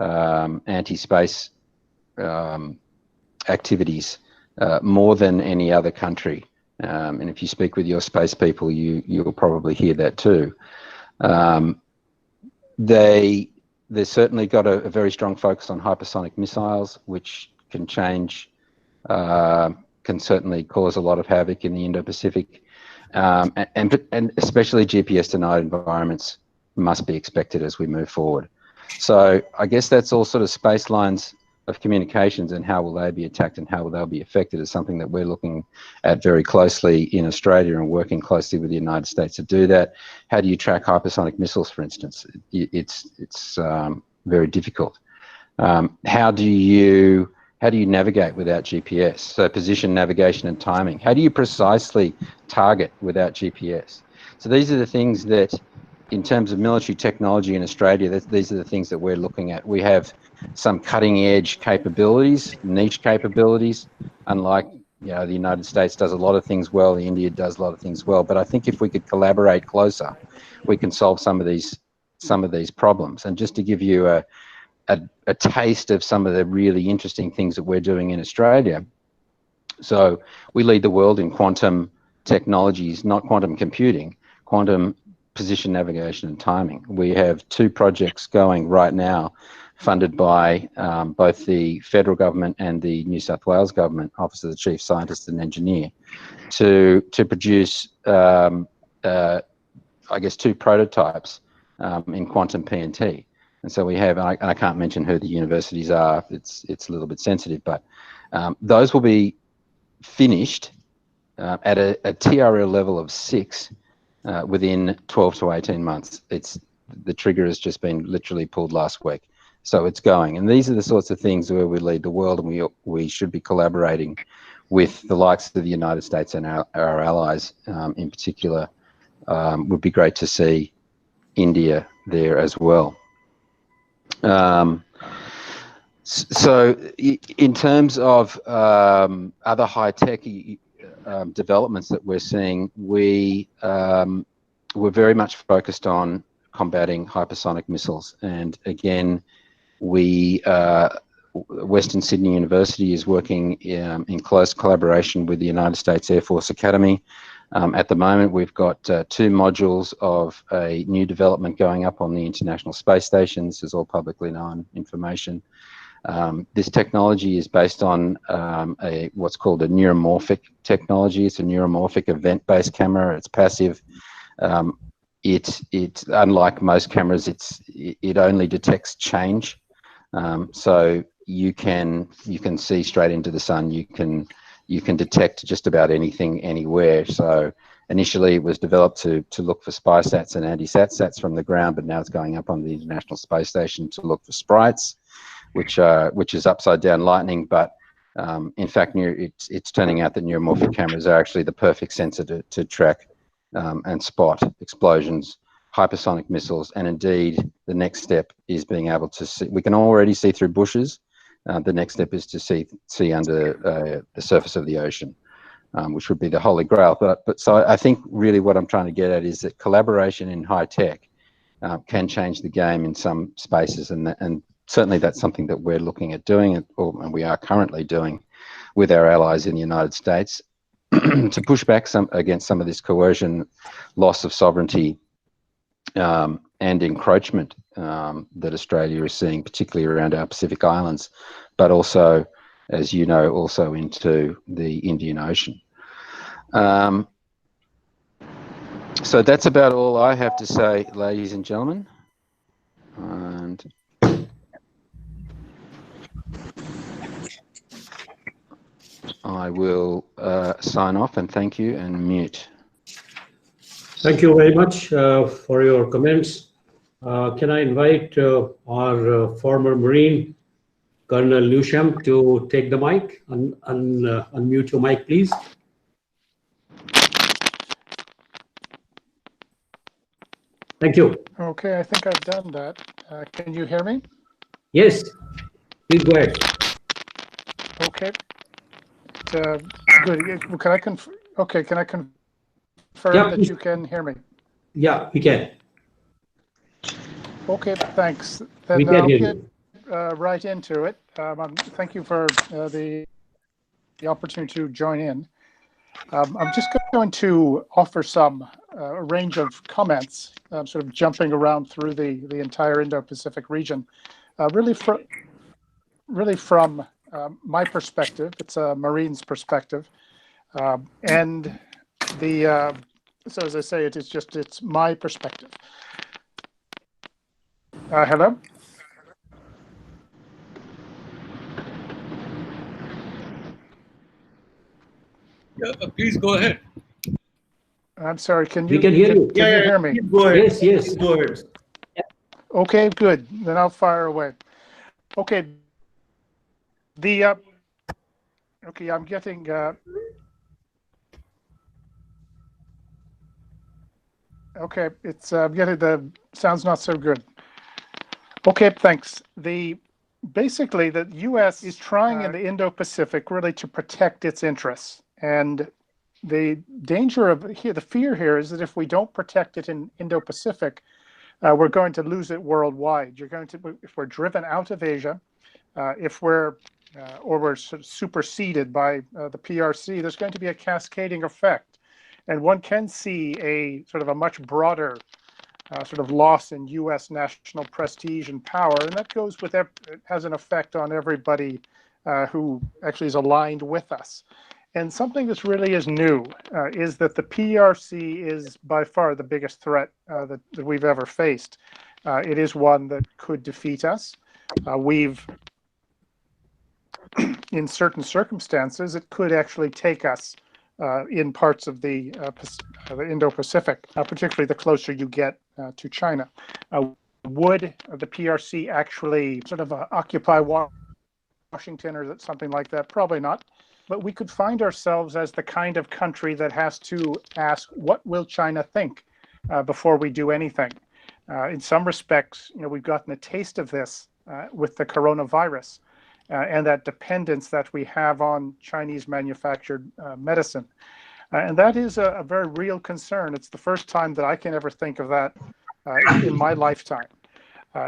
Speaker 7: anti-space activities more than any other country. And if you speak with your space people, you'll probably hear that too. They've certainly got a very strong focus on hypersonic missiles, which can certainly cause a lot of havoc in the Indo-Pacific. And especially GPS-denied environments must be expected as we move forward. So I guess that's all sort of space lines of communications, and how will they be attacked and how will they be affected is something that we're looking at very closely in Australia and working closely with the United States to do that. How do you track hypersonic missiles, for instance? It's very difficult. How do you navigate without GPS? So position, navigation, and timing. How do you precisely target without GPS? So these are the things that, in terms of military technology in Australia, these are the things that we're looking at. We have some cutting edge capabilities, niche capabilities, unlike the United States does a lot of things well, India does a lot of things well. But I think if we could collaborate closer, we can solve some of these problems. And just to give you a taste of some of the really interesting things that we're doing in Australia. So we lead the world in quantum technologies, not quantum computing, quantum position, navigation, and timing. We have 2 projects going right now, funded by both the federal government and the New South Wales government, Office of the Chief Scientist and Engineer, to produce, I guess, 2 prototypes in quantum PNT. And so we have, and I can't mention who the universities are, it's a little bit sensitive, but those will be finished at a TRL level of 6 within 12 to 18 months. the trigger has just been literally pulled last week. So it's going. And these are the sorts of things where we lead the world, and we should be collaborating with the likes of the United States and our allies in particular. Would be great to see India there as well. So in terms of other high-tech developments that we're seeing, we're very much focused on combating hypersonic missiles. And again, Western Sydney University is working in close collaboration with the United States Air Force Academy. At the moment, we've got 2 modules of a new development going up on the International Space Station. This is all publicly known information. This technology is based on what's called a neuromorphic technology. It's a neuromorphic event-based camera. It's passive. It's unlike most cameras. It only detects change. So you can see straight into the sun. You can detect just about anything anywhere. So initially it was developed to look for spy sats and anti-sats from the ground, but now it's going up on the International Space Station to look for sprites, which is upside down lightning. But in fact, it's turning out that neuromorphic cameras are actually the perfect sensor to track and spot explosions, hypersonic missiles, and indeed the next step is being able to see. We can already see through bushes. The next step is to see under the surface of the ocean, which would be the holy grail. But so I think really what I'm trying to get at is that collaboration in high tech can change the game in some spaces, and certainly that's something that we're looking at doing, and we are currently doing with our allies in the United States to push back against some of this coercion, loss of sovereignty, and encroachment that Australia is seeing, particularly around our Pacific Islands, but also, as you know, also into the Indian Ocean. So that's about all I have to say, ladies and gentlemen. And I will sign off and thank you and mute.
Speaker 1: Thank you very much for your comments. Can I invite our former Marine, Colonel Newsham, to take the mic? Unmute your mic, please. Thank you.
Speaker 8: Okay, I think I've done that. Can you hear me?
Speaker 1: Yes, please go ahead.
Speaker 8: Okay. Good. Can I confirm? Okay, can I confirm that you can hear me?
Speaker 1: Yeah, we can.
Speaker 8: Okay, thanks. Then
Speaker 1: We can
Speaker 8: I'll
Speaker 1: hear
Speaker 8: get
Speaker 1: you.
Speaker 8: right into it. Thank you for the opportunity to join in. I'm just going to offer a range of comments, sort of jumping around through the entire Indo-Pacific region, really from my perspective. It's a Marine's perspective, and so as I say, it's my perspective. Hello?
Speaker 6: Yeah, please go ahead.
Speaker 8: I'm sorry, can
Speaker 1: We can hear you.
Speaker 8: Can you hear me?
Speaker 2: Go ahead.
Speaker 1: Yes, yes.
Speaker 2: Go ahead.
Speaker 8: Okay, good. Then I'll fire away. Okay. Okay, I'm getting okay, it's getting the sounds not so good. Okay, thanks. Basically the US is trying in the Indo-Pacific really to protect its interests, and the danger of the fear here is that if we don't protect it in Indo-Pacific, we're going to lose it worldwide. If we're driven out of Asia, if we're sort of superseded by the PRC, there's going to be a cascading effect, and one can see a sort of a much broader sort of loss in U.S. national prestige and power, and that goes with it has an effect on everybody who actually is aligned with us. And something that really is new is that the PRC is by far the biggest threat that we've ever faced. It is one that could defeat us. In certain circumstances, it could actually take us in parts of the Indo-Pacific, particularly the closer you get to China. Would the PRC actually sort of occupy Washington or something like that? Probably not. But we could find ourselves as the kind of country that has to ask, what will China think before we do anything? In some respects, we've gotten a taste of this with the coronavirus and that dependence that we have on Chinese manufactured medicine. And that is a very real concern. It's the first time that I can ever think of that in my lifetime.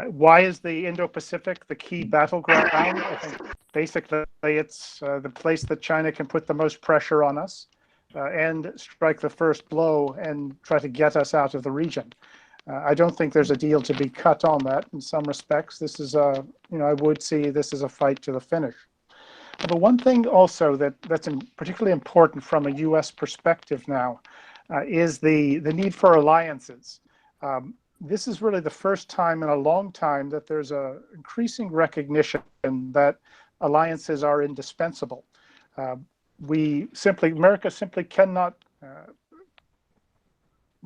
Speaker 8: Why is the Indo-Pacific the key battleground? I think basically it's the place that China can put the most pressure on us and strike the first blow and try to get us out of the region. I don't think there's a deal to be cut on that. In some respects, this is I would see this as a fight to the finish. But one thing also that's particularly important from a U.S. perspective now is the need for alliances. This is really the first time in a long time that there's a increasing recognition that alliances are indispensable. America simply cannot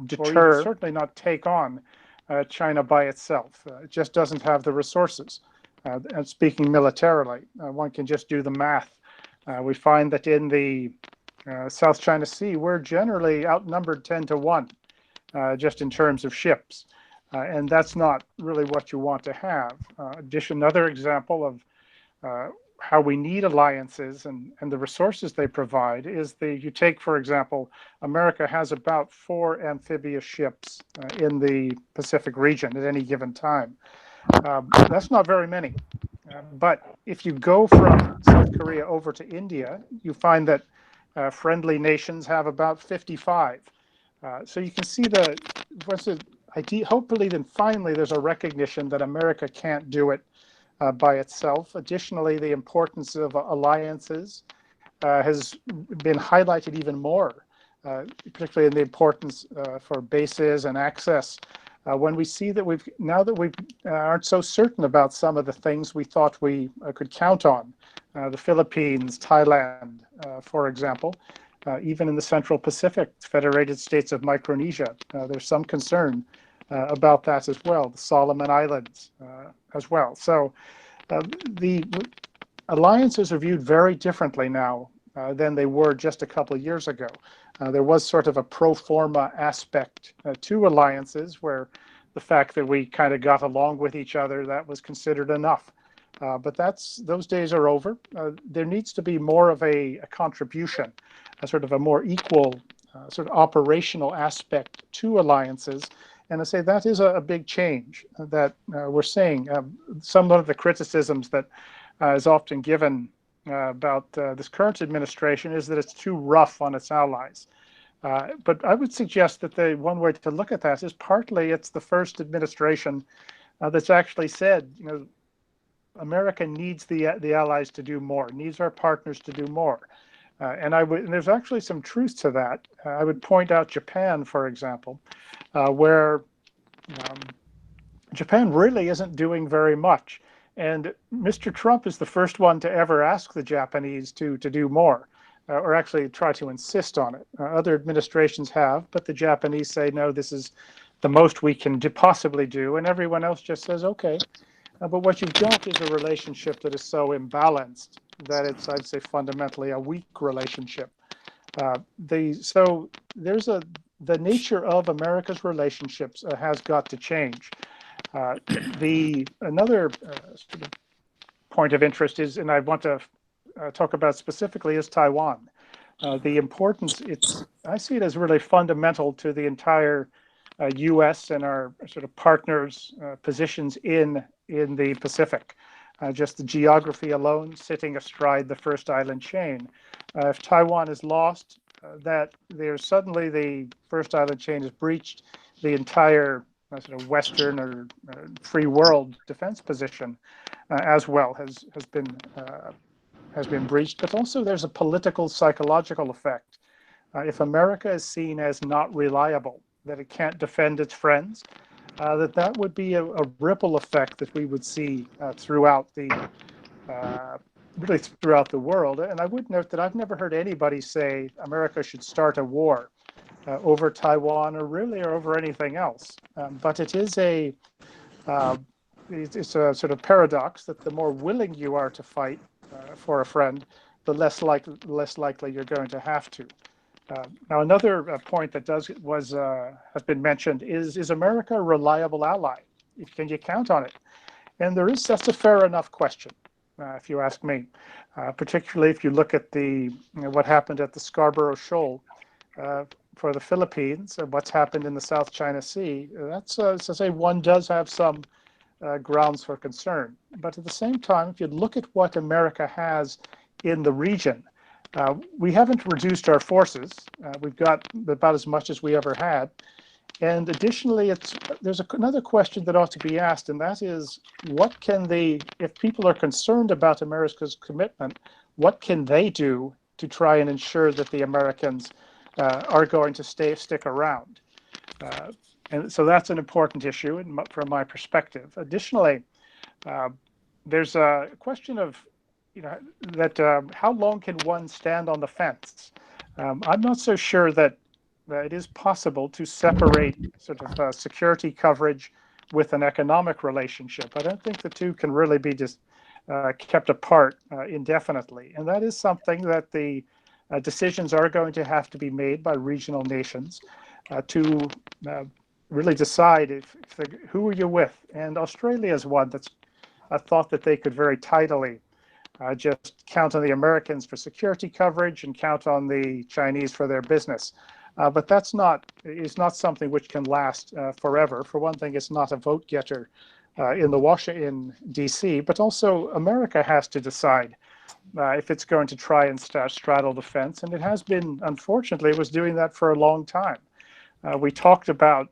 Speaker 8: deter, or certainly not take on China by itself. It just doesn't have the resources. And speaking militarily, one can just do the math. We find that in the South China Sea, we're generally outnumbered 10 to 1, just in terms of ships. And that's not really what you want to have. Another example of how we need alliances and the resources they provide is you take, for example, America has about 4 amphibious ships in the Pacific region at any given time. That's not very many. But if you go from South Korea over to India, you find that friendly nations have about 55. So you can see hopefully then finally there's a recognition that America can't do it by itself. Additionally, the importance of alliances has been highlighted even more, particularly in the importance for bases and access. When we see that we aren't so certain about some of the things we thought we could count on, the Philippines, Thailand, for example, even in the Central Pacific, Federated States of Micronesia, there's some concern about that as well, the Solomon Islands as well. So the alliances are viewed very differently now than they were just a couple of years ago. There was sort of a pro forma aspect to alliances where the fact that we kind of got along with each other, that was considered enough. But those days are over. There needs to be more of a contribution, a sort of a more equal sort of operational aspect to alliances. And I say that is a big change that we're seeing. Some of the criticisms that is often given about this current administration is that it's too rough on its allies. But I would suggest that one way to look at that is partly it's the first administration that's actually said, America needs the allies to do more, needs our partners to do more. And there's actually some truth to that. I would point out Japan, for example, where Japan really isn't doing very much. And Mr. Trump is the first one to ever ask the Japanese to do more, or actually try to insist on it. Other administrations have, but the Japanese say, no, this is the most we can possibly do. And everyone else just says, okay. But what you've got is a relationship that is so imbalanced that it's, I'd say, fundamentally a weak relationship. So there's the nature of America's relationships has got to change. Another sort of point of interest is, and I want to talk about specifically, is Taiwan. The importance, I see it as really fundamental to the entire U.S. and our sort of partners' positions in the Pacific. Just the geography alone, sitting astride the first island chain. If Taiwan is lost, that there's suddenly the first island chain is breached, the entire sort of Western or free world defense position as well has been breached. But also there's a political psychological effect. If America is seen as not reliable, that it can't defend its friends, that would be a ripple effect that we would see throughout really throughout the world. And I would note that I've never heard anybody say America should start a war over Taiwan or really over anything else. But it is it's a sort of paradox that the more willing you are to fight for a friend, the less likely you're going to have to. Now, another point that has been mentioned is America a reliable ally? Can you count on it? And that's a fair enough question, if you ask me. Particularly if you look at what happened at the Scarborough Shoal for the Philippines and what's happened in the South China Sea. That's to say, one does have some grounds for concern. But at the same time, if you look at what America has in the region, we haven't reduced our forces. We've got about as much as we ever had. And additionally, there's another question that ought to be asked, and that is, if people are concerned about America's commitment, what can they do to try and ensure that the Americans are going to stick around? And so that's an important issue from my perspective. Additionally, there's a question of, how long can one stand on the fence? I'm not so sure that it is possible to separate sort of security coverage with an economic relationship. I don't think the two can really be just kept apart indefinitely. And that is something that the decisions are going to have to be made by regional nations to really decide who are you with. And Australia is one that's thought that they could very tidily just count on the Americans for security coverage and count on the Chinese for their business. But that's is not something which can last forever. For one thing, it's not a vote getter in DC, but also America has to decide if it's going to try and straddle the fence. And it has been, unfortunately, it was doing that for a long time. We talked about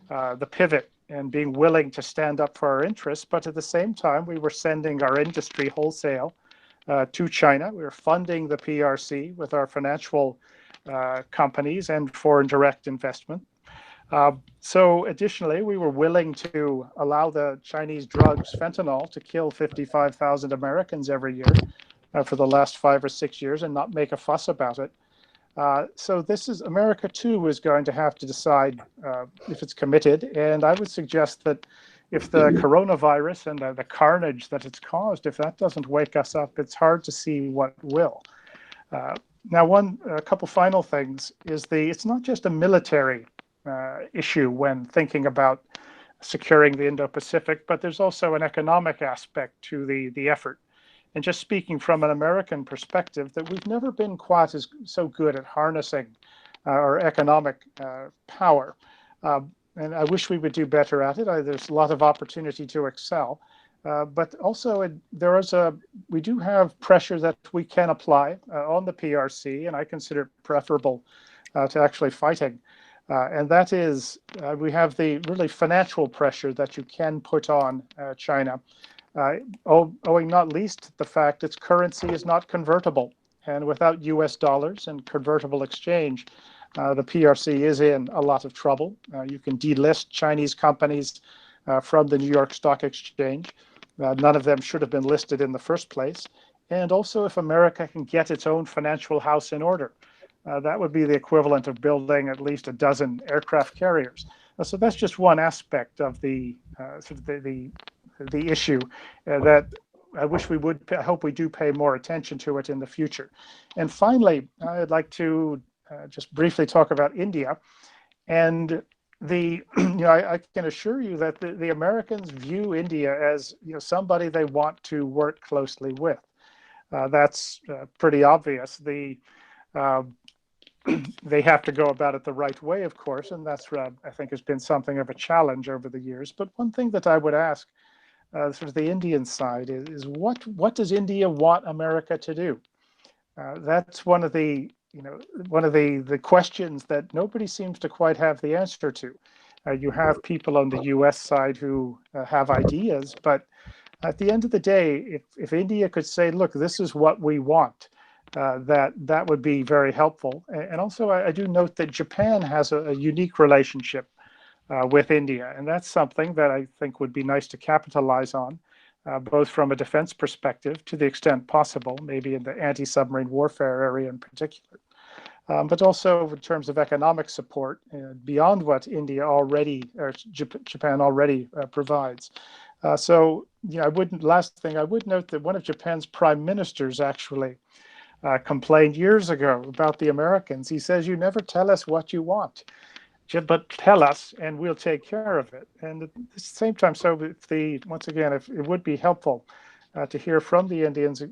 Speaker 8: the pivot and being willing to stand up for our interests, but at the same time, we were sending our industry wholesale to China. We were funding the PRC with our financial companies and foreign direct investment. So additionally, we were willing to allow the Chinese drugs, fentanyl, to kill 55,000 Americans every year for the last 5 or 6 years and not make a fuss about it. So America too is going to have to decide if it's committed. And I would suggest that if the coronavirus and the carnage that it's caused, if that doesn't wake us up, it's hard to see what will. Now, a couple final things is it's not just a military issue when thinking about securing the Indo-Pacific, but there's also an economic aspect to the effort. And just speaking from an American perspective, that we've never been quite so good at harnessing our economic power. And I wish we would do better at it. There's a lot of opportunity to excel. But also, we do have pressure that we can apply on the PRC, and I consider it preferable to actually fighting. And that is, we have the really financial pressure that you can put on China, owing not least to the fact its currency is not convertible. And without US dollars and convertible exchange, the PRC is in a lot of trouble. You can delist Chinese companies from the New York Stock Exchange. None of them should have been listed in the first place. And also, if America can get its own financial house in order, that would be the equivalent of building at least a dozen aircraft carriers. So that's just one aspect of the issue that I wish we would. I hope we do pay more attention to it in the future. And finally, I'd like to just briefly talk about India. And I can assure you that the Americans view India as somebody they want to work closely with. That's pretty obvious. They have to go about it the right way, of course, and that's I think has been something of a challenge over the years. But one thing that I would ask sort of the Indian side is what does India want America to do? That's one of the questions that nobody seems to quite have the answer to. You have people on the U.S. side who have ideas, but at the end of the day, if India could say, look, this is what we want, that would be very helpful. And also, I do note that Japan has a unique relationship with India, and that's something that I think would be nice to capitalize on, both from a defense perspective to the extent possible, maybe in the anti-submarine warfare area in particular. but also in terms of economic support beyond what India already, or Japan already provides. So, yeah, last thing, I would note that one of Japan's prime ministers actually complained years ago about the Americans. He says, "You never tell us what you want, but tell us and we'll take care of it." And at the same time, so once again, if it would be helpful to hear from the Indians,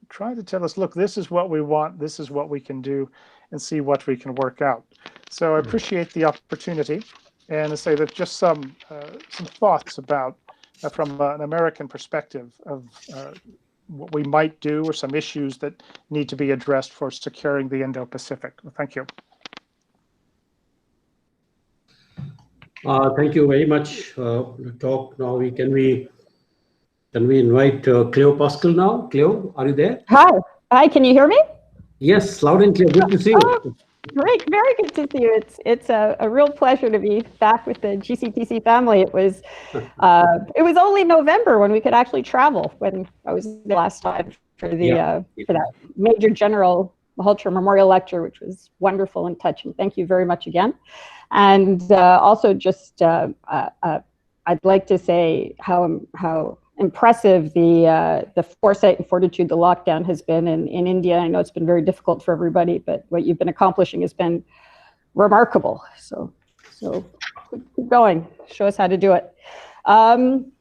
Speaker 8: trying to tell us, look, this is what we want, this is what we can do, and see what we can work out. So I appreciate the opportunity, and to say that just some thoughts about, from an American perspective, of what we might do, or some issues that need to be addressed for securing the Indo-Pacific. Thank you.
Speaker 1: Thank you very much. Talk now. Can we invite Cleo Paskal now? Cleo, are you there?
Speaker 9: Hi. Can you hear me?
Speaker 1: Yes, loud and clear. Good to see you.
Speaker 9: Oh, great. Very good to see you. It's a real pleasure to be back with the GCTC family. It was only November when we could actually travel, when I was the last time for that Major General Malhotra Memorial Lecture, which was wonderful and touching. Thank you very much again. And also just I'd like to say how impressive the foresight and fortitude the lockdown has been in India. I know it's been very difficult for everybody, but what you've been accomplishing has been remarkable. So keep going. Show us how to do it. I'm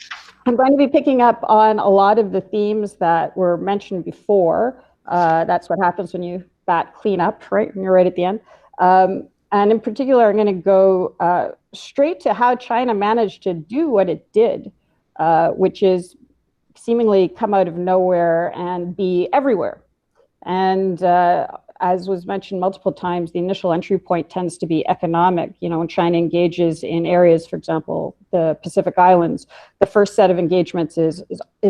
Speaker 9: going to be picking up on a lot of the themes that were mentioned before. That's what happens when you bat clean up, right? When you're right at the end. And in particular, I'm going to go straight to how China managed to do what it did, which is seemingly come out of nowhere and be everywhere. And as was mentioned multiple times, the initial entry point tends to be economic. You know, when China engages in areas, for example, the Pacific Islands, the first set of engagements is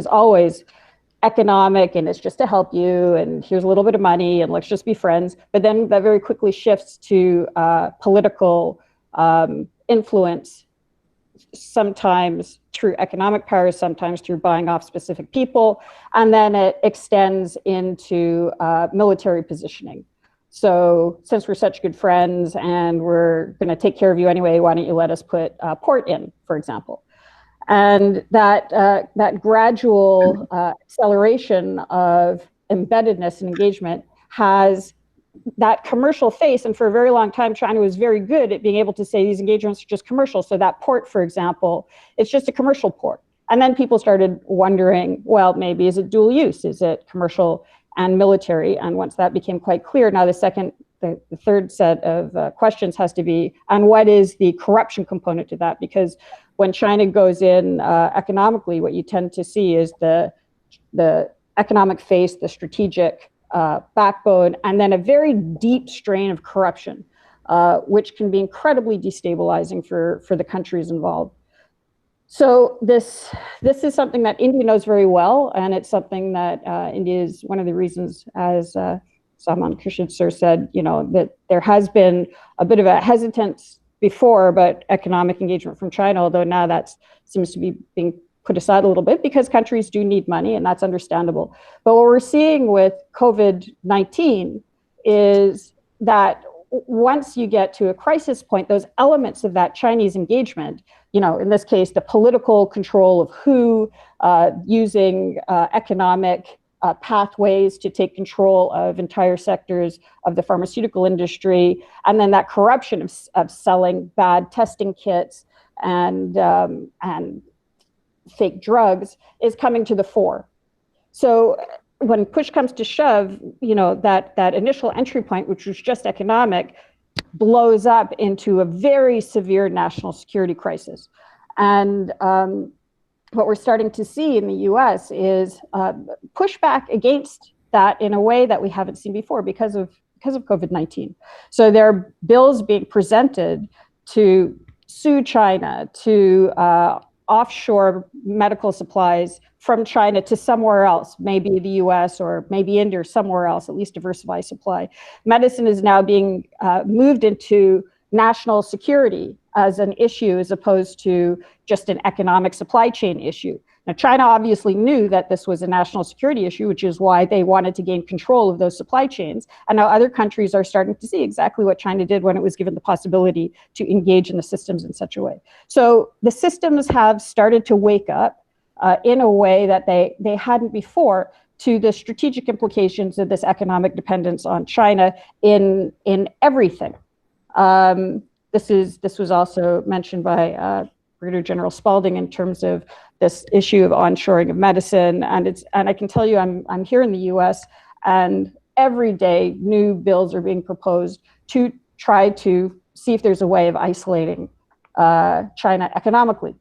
Speaker 9: always economic, and it's just to help you, and here's a little bit of money, and let's just be friends. But then that very quickly shifts to political influence, sometimes through economic power, sometimes through buying off specific people, and then it extends into military positioning. So since we're such good friends and we're going to take care of you anyway, why don't you let us put port in, for example? And that gradual acceleration of embeddedness and engagement has that commercial face. And for a very long time, China was very good at being able to say these engagements are just commercial. So that port, for example, it's just a commercial port. And then people started wondering, well, maybe is it dual use? Is it commercial and military? And once that became quite clear, now the third set of questions has to be, and what is the corruption component to that? Because when China goes in economically, what you tend to see is the economic face, the strategic backbone, and then a very deep strain of corruption, which can be incredibly destabilizing for the countries involved. So this is something that India knows very well, and it's something that India is one of the reasons, as Salman Khurshid sir said, you know, that there has been a bit of a hesitance before about economic engagement from China, although now that seems to be being put aside a little bit because countries do need money, and that's understandable. But what we're seeing with COVID-19 is that once you get to a crisis point, those elements of that Chinese engagement, you know, in this case, the political control of who, using economic pathways to take control of entire sectors of the pharmaceutical industry, and then that corruption of selling bad testing kits and fake drugs is coming to the fore. So when push comes to shove, you know, that initial entry point, which was just economic, blows up into a very severe national security crisis. And what we're starting to see in the US is pushback against that in a way that we haven't seen before because of COVID-19. So there are bills being presented to sue China, to offshore medical supplies from China to somewhere else, maybe the US or maybe India or somewhere else, at least diversify supply. Medicine is now being moved into national security as an issue as opposed to just an economic supply chain issue. Now, China obviously knew that this was a national security issue, which is why they wanted to gain control of those supply chains. And now other countries are starting to see exactly what China did when it was given the possibility to engage in the systems in such a way. So the systems have started to wake up in a way that they hadn't before to the strategic implications of this economic dependence on China in everything. This was also mentioned by Brigadier General Spalding in terms of this issue of onshoring of medicine, and I can tell you, I'm here in the U.S. and every day new bills are being proposed to try to see if there's a way of isolating China economically.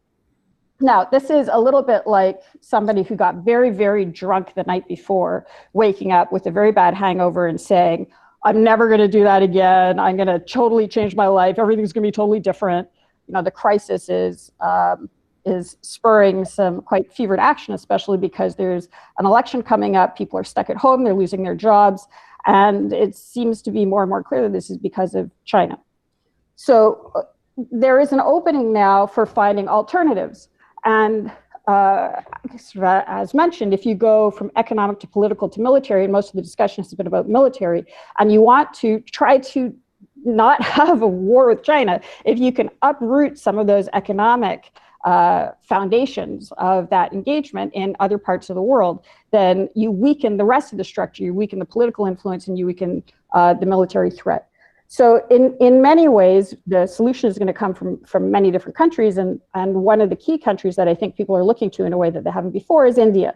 Speaker 9: Now, this is a little bit like somebody who got very, very drunk the night before, waking up with a very bad hangover and saying, I'm never going to do that again. I'm going to totally change my life. Everything's going to be totally different. You know, the crisis is spurring some quite fevered action, especially because there's an election coming up. People are stuck at home. They're losing their jobs. And it seems to be more and more clear that this is because of China. So there is an opening now for finding alternatives. And as mentioned, if you go from economic to political to military, and most of the discussion has been about military, and you want to try to not have a war with China, if you can uproot some of those economic foundations of that engagement in other parts of the world, then you weaken the rest of the structure, you weaken the political influence, and you weaken the military threat. So in many ways, the solution is going to come from many different countries. And one of the key countries that I think people are looking to in a way that they haven't before is India.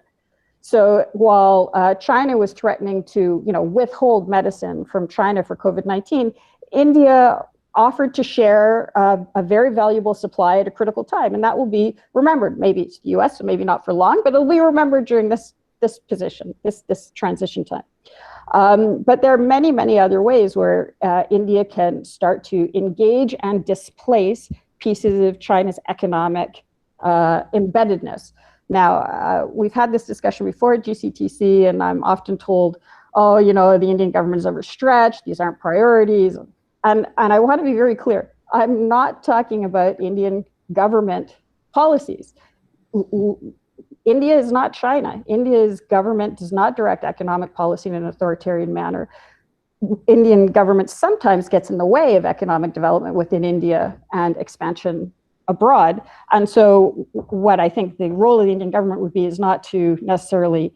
Speaker 9: So while China was threatening to withhold medicine from China for COVID-19, India offered to share a very valuable supply at a critical time. And that will be remembered. Maybe it's the US, so maybe not for long, but it'll be remembered during this transition time. But there are many, many other ways where India can start to engage and displace pieces of China's economic embeddedness. Now, we've had this discussion before at GCTC, and I'm often told, oh, the Indian government is overstretched, these aren't priorities. And I want to be very clear. I'm not talking about Indian government policies. India is not China. India's government does not direct economic policy in an authoritarian manner. Indian government sometimes gets in the way of economic development within India and expansion abroad. And so what I think the role of the Indian government would be is not to necessarily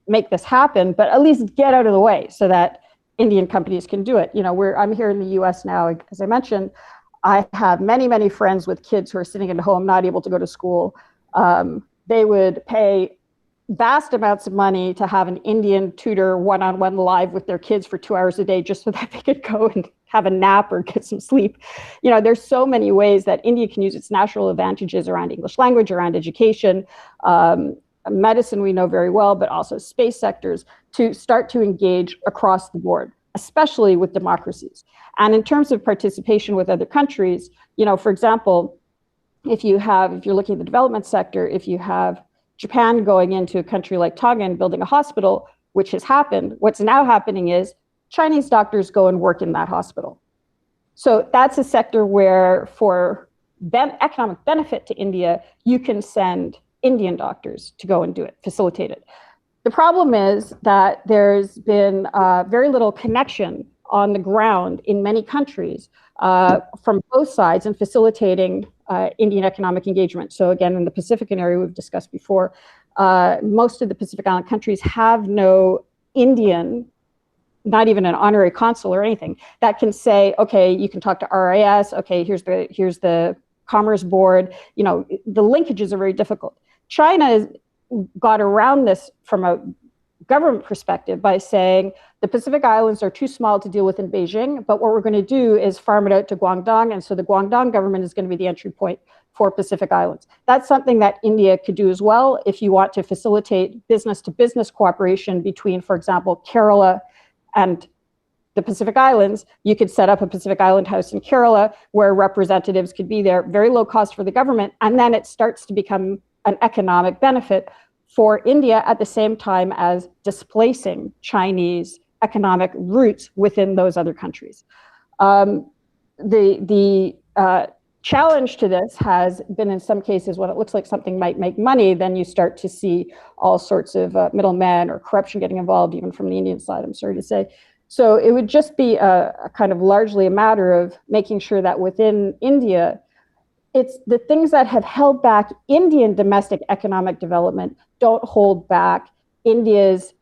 Speaker 9: make this happen, but at least get out of the way so that Indian companies can do it. I'm here in the US now, as I mentioned. I have many, many friends with kids who are sitting at home, not able to go to school. They would pay vast amounts of money to have an Indian tutor one-on-one live with their kids for 2 hours a day just so that they could go and have a nap or get some sleep. There's so many ways that India can use its natural advantages around English language, around education, medicine we know very well, but also space sectors to start to engage across the board, especially with democracies. And in terms of participation with other countries, for example, if you're looking at the development sector, if you have Japan going into a country like Tonga and building a hospital, which has happened, what's now happening is Chinese doctors go and work in that hospital. So that's a sector where for economic benefit to India, you can send Indian doctors to go and do it, facilitate it. The problem is that there's been very little connection on the ground in many countries from both sides in facilitating Indian economic engagement. So again, in the Pacific area we've discussed before, most of the Pacific Island countries have no Indian, not even an honorary consul or anything, that can say, okay, you can talk to RIS, okay, here's the Commerce Board. The linkages are very difficult. China has got around this from a government perspective by saying the Pacific Islands are too small to deal with in Beijing, but what we're going to do is farm it out to Guangdong, and so the Guangdong government is going to be the entry point for Pacific Islands. That's something that India could do as well if you want to facilitate business-to-business cooperation between, for example, Kerala and the Pacific Islands. You could set up a Pacific Island house in Kerala where representatives could be there, very low cost for the government, and then it starts to become an economic benefit for India at the same time as displacing Chinese economic roots within those other countries. challenge to this has been in some cases when it looks like something might make money, then you start to see all sorts of middlemen or corruption getting involved, even from the Indian side, I'm sorry to say. So it would just be a kind of largely a matter of making sure that within India, it's the things that have held back Indian domestic economic development don't hold back India's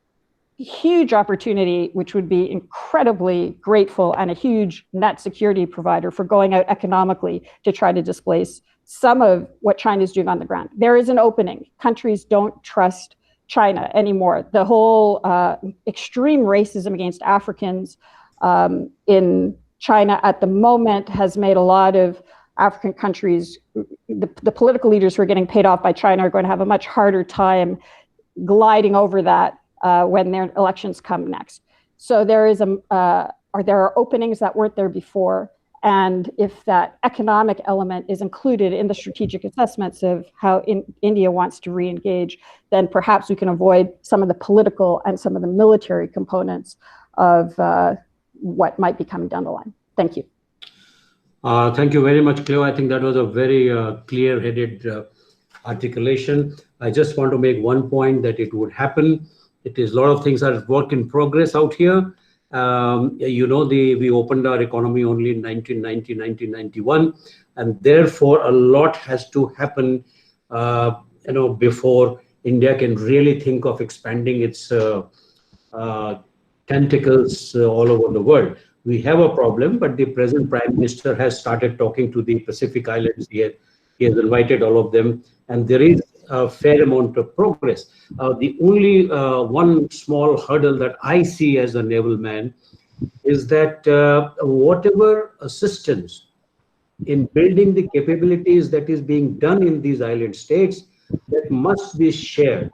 Speaker 9: huge opportunity, which would be incredibly grateful and a huge net security provider for going out economically to try to displace some of what China is doing on the ground. There is an opening. Countries don't trust China anymore. The whole extreme racism against Africans in China at the moment has made a lot of African countries, the political leaders who are getting paid off by China are going to have a much harder time gliding over that when their elections come next. So there is there are openings that weren't there before. And if that economic element is included in the strategic assessments of how India wants to re-engage, then perhaps we can avoid some of the political and some of the military components of what might be coming down the line. Thank you.
Speaker 1: Thank you very much, Cleo. I think that was a very clear-headed articulation. I just want to make one point that it would happen. It is a lot of things are work in progress out here. You know, we opened our economy only in 1990, 1991, and therefore a lot has to happen, you know, before India can really think of expanding its tentacles all over the world. We have a problem, but the present Prime Minister has started talking to the Pacific Islands. He has invited all of them, and there is a fair amount of progress. The only one small hurdle that I see as a naval man is that whatever assistance in building the capabilities that is being done in these island states, that must be shared.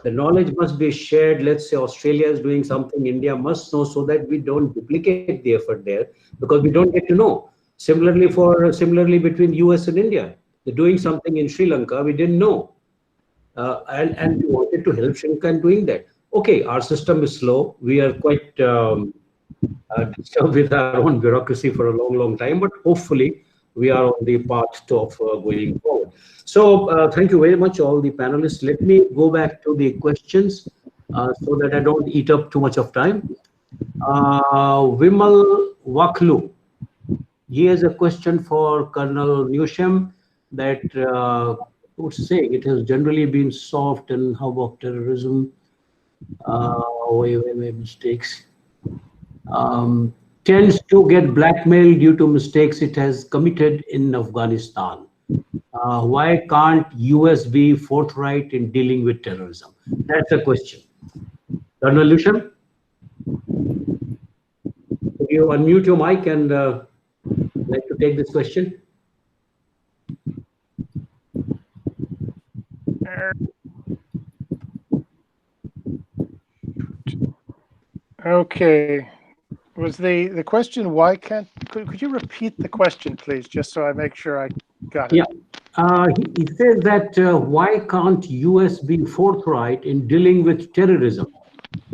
Speaker 1: The knowledge must be shared. Let's say Australia is doing something, India must know, so that we don't duplicate the effort there, because we don't get to know. Similarly between US and India. They're doing something in Sri Lanka, we didn't know. And we wanted to help Sri Lanka in doing that. Okay, our system is slow. We are quite disturbed with our own bureaucracy for a long, long time, but hopefully we are on the path of going forward. So thank you very much, all the panelists. Let me go back to the questions so that I don't eat up too much of time. Vimal Waklu, he has a question for Colonel Newsham that what's saying it has generally been soft and how about terrorism? Mistakes. Tends to get blackmailed due to mistakes it has committed in Afghanistan. Why can't US be forthright in dealing with terrorism? That's a question. Colonel Newsham, could you unmute your mic and like to take this question?
Speaker 8: Okay. Was the question why can't, could you repeat the question, please, just so I make sure I got it?
Speaker 1: Yeah. He says that why can't US be forthright in dealing with terrorism?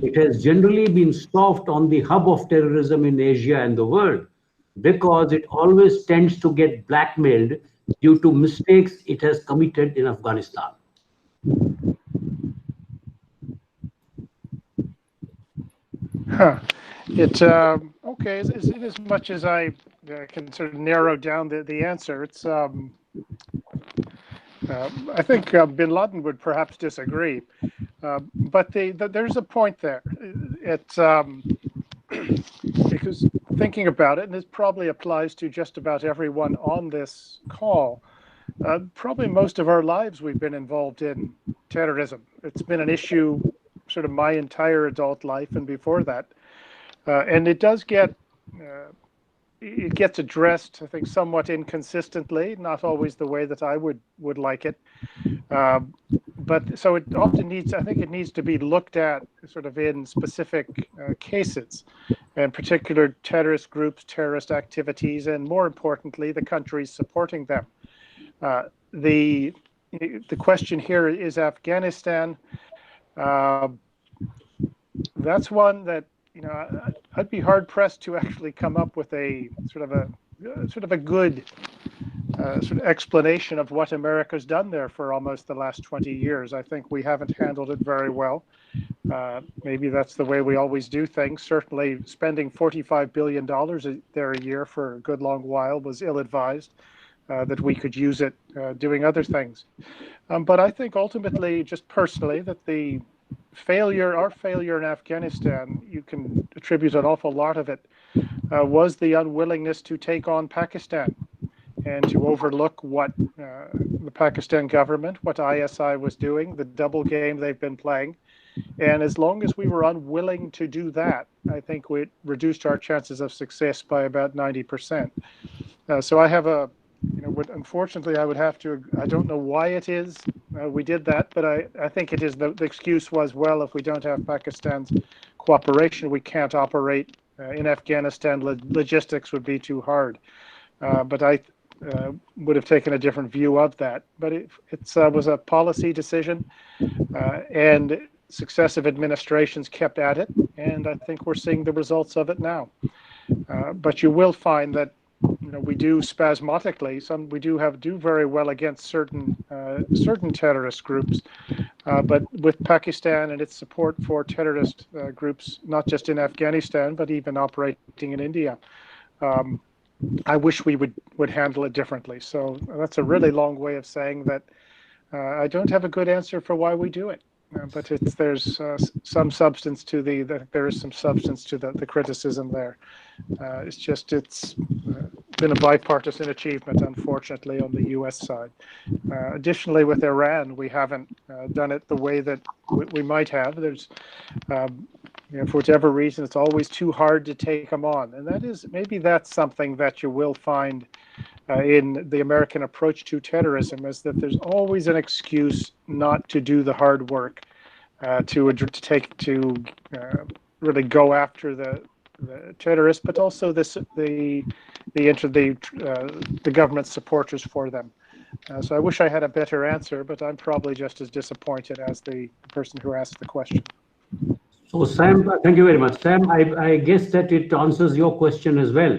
Speaker 1: It has generally been soft on the hub of terrorism in Asia and the world because it always tends to get blackmailed due to mistakes it has committed in Afghanistan.
Speaker 8: Huh. It's okay. In as much as I can sort of narrow down the answer, it's I think Bin Laden would perhaps disagree, but there's a point there. It's because thinking about it, and this probably applies to just about everyone on this call. Probably most of our lives we've been involved in terrorism. It's been an issue sort of my entire adult life and before that. And it does get, it gets addressed, I think, somewhat inconsistently, not always the way that I would like it. But so it often needs, I think it needs to be looked at sort of in specific cases, in particular terrorist groups, terrorist activities, and more importantly, the countries supporting them. The question here is Afghanistan. That's one that, you know, I'd be hard pressed to actually come up with a sort of sort of a good sort of explanation of what America's done there for almost the last 20 years. I think we haven't handled it very well. Maybe that's the way we always do things. Certainly spending $45 billion there a year for a good long while was ill-advised, that we could use it doing other things. But I think ultimately, just personally, that our failure in Afghanistan, you can attribute an awful lot of it, was the unwillingness to take on Pakistan and to overlook what the Pakistan government, what ISI was doing, the double game they've been playing. And as long as we were unwilling to do that, I think we reduced our chances of success by about 90%. So I have unfortunately, I would have to, I don't know why it is we did that, but I think it is the excuse was, well, if we don't have Pakistan's cooperation, we can't operate in Afghanistan. Logistics would be too hard. But I would have taken a different view of that. But it was a policy decision, and successive administrations kept at it, and I think we're seeing the results of it now. But you will find that we do spasmodically. We do very well against certain terrorist groups, but with Pakistan and its support for terrorist groups, not just in Afghanistan but even operating in India, I wish we would handle it differently. So that's a really long way of saying that I don't have a good answer for why we do it. But there's some substance to there is some substance to the criticism there. It's been a bipartisan achievement, unfortunately, on the U.S. side. Additionally, with Iran, we haven't done it the way that we might have. There's, for whatever reason, it's always too hard to take them on, and maybe that's something that you will find in the American approach to terrorism, is that there's always an excuse not to do the hard work, to really go after the terrorists, but also the government supporters for them. So I wish I had a better answer, but I'm probably just as disappointed as the person who asked the question.
Speaker 1: So Sam, thank you very much. Sam, I guess that it answers your question as well.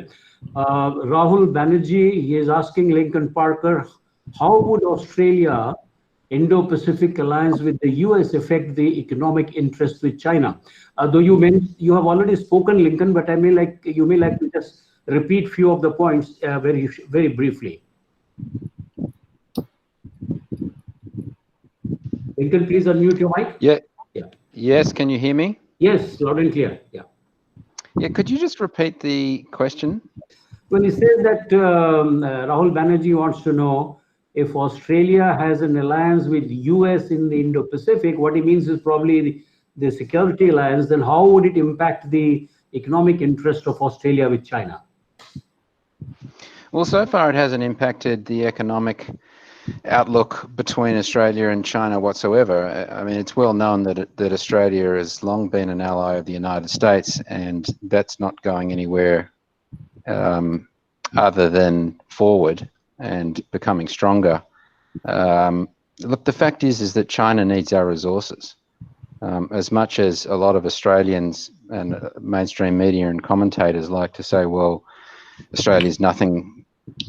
Speaker 1: Rahul Banerjee, he is asking Lincoln Parker, how would Australia Indo-Pacific alliance with the US affect the economic interest with China? Though you have already spoken, Lincoln, but you may like to just repeat few of the points very, very briefly. Lincoln, please unmute your mic.
Speaker 7: Yeah. Yes, can you hear me?
Speaker 1: Yes, loud and clear. Yeah.
Speaker 7: Yeah, could you just repeat the question?
Speaker 1: Well, he says that Rahul Banerjee wants to know if Australia has an alliance with US in the Indo-Pacific. What he means is probably the security alliance. Then how would it impact the economic interest of Australia with China?
Speaker 7: Well, so far it hasn't impacted the economic outlook between Australia and China whatsoever. I mean, it's well known that Australia has long been an ally of the United States, and that's not going anywhere other than forward and becoming stronger. Look, the fact is that China needs our resources. As much as a lot of Australians and mainstream media and commentators like to say, well, Australia's nothing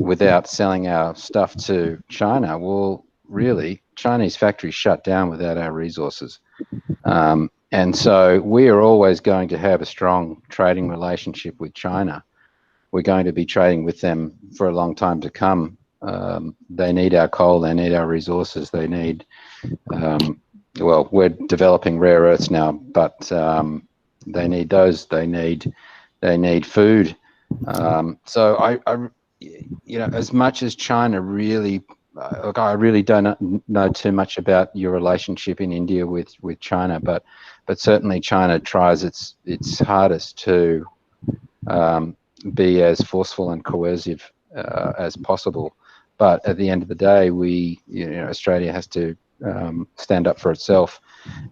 Speaker 7: without selling our stuff to China. Well, really, Chinese factories shut down without our resources. And so we are always going to have a strong trading relationship with China. We're going to be trading with them for a long time to come. They need our coal, they need our resources, they need, well, we're developing rare earths now, but they need those, they need food. So as much as China really, look, I really don't know too much about your relationship in India with China, but certainly China tries its hardest to be as forceful and coercive as possible. But at the end of the day, Australia has to stand up for itself.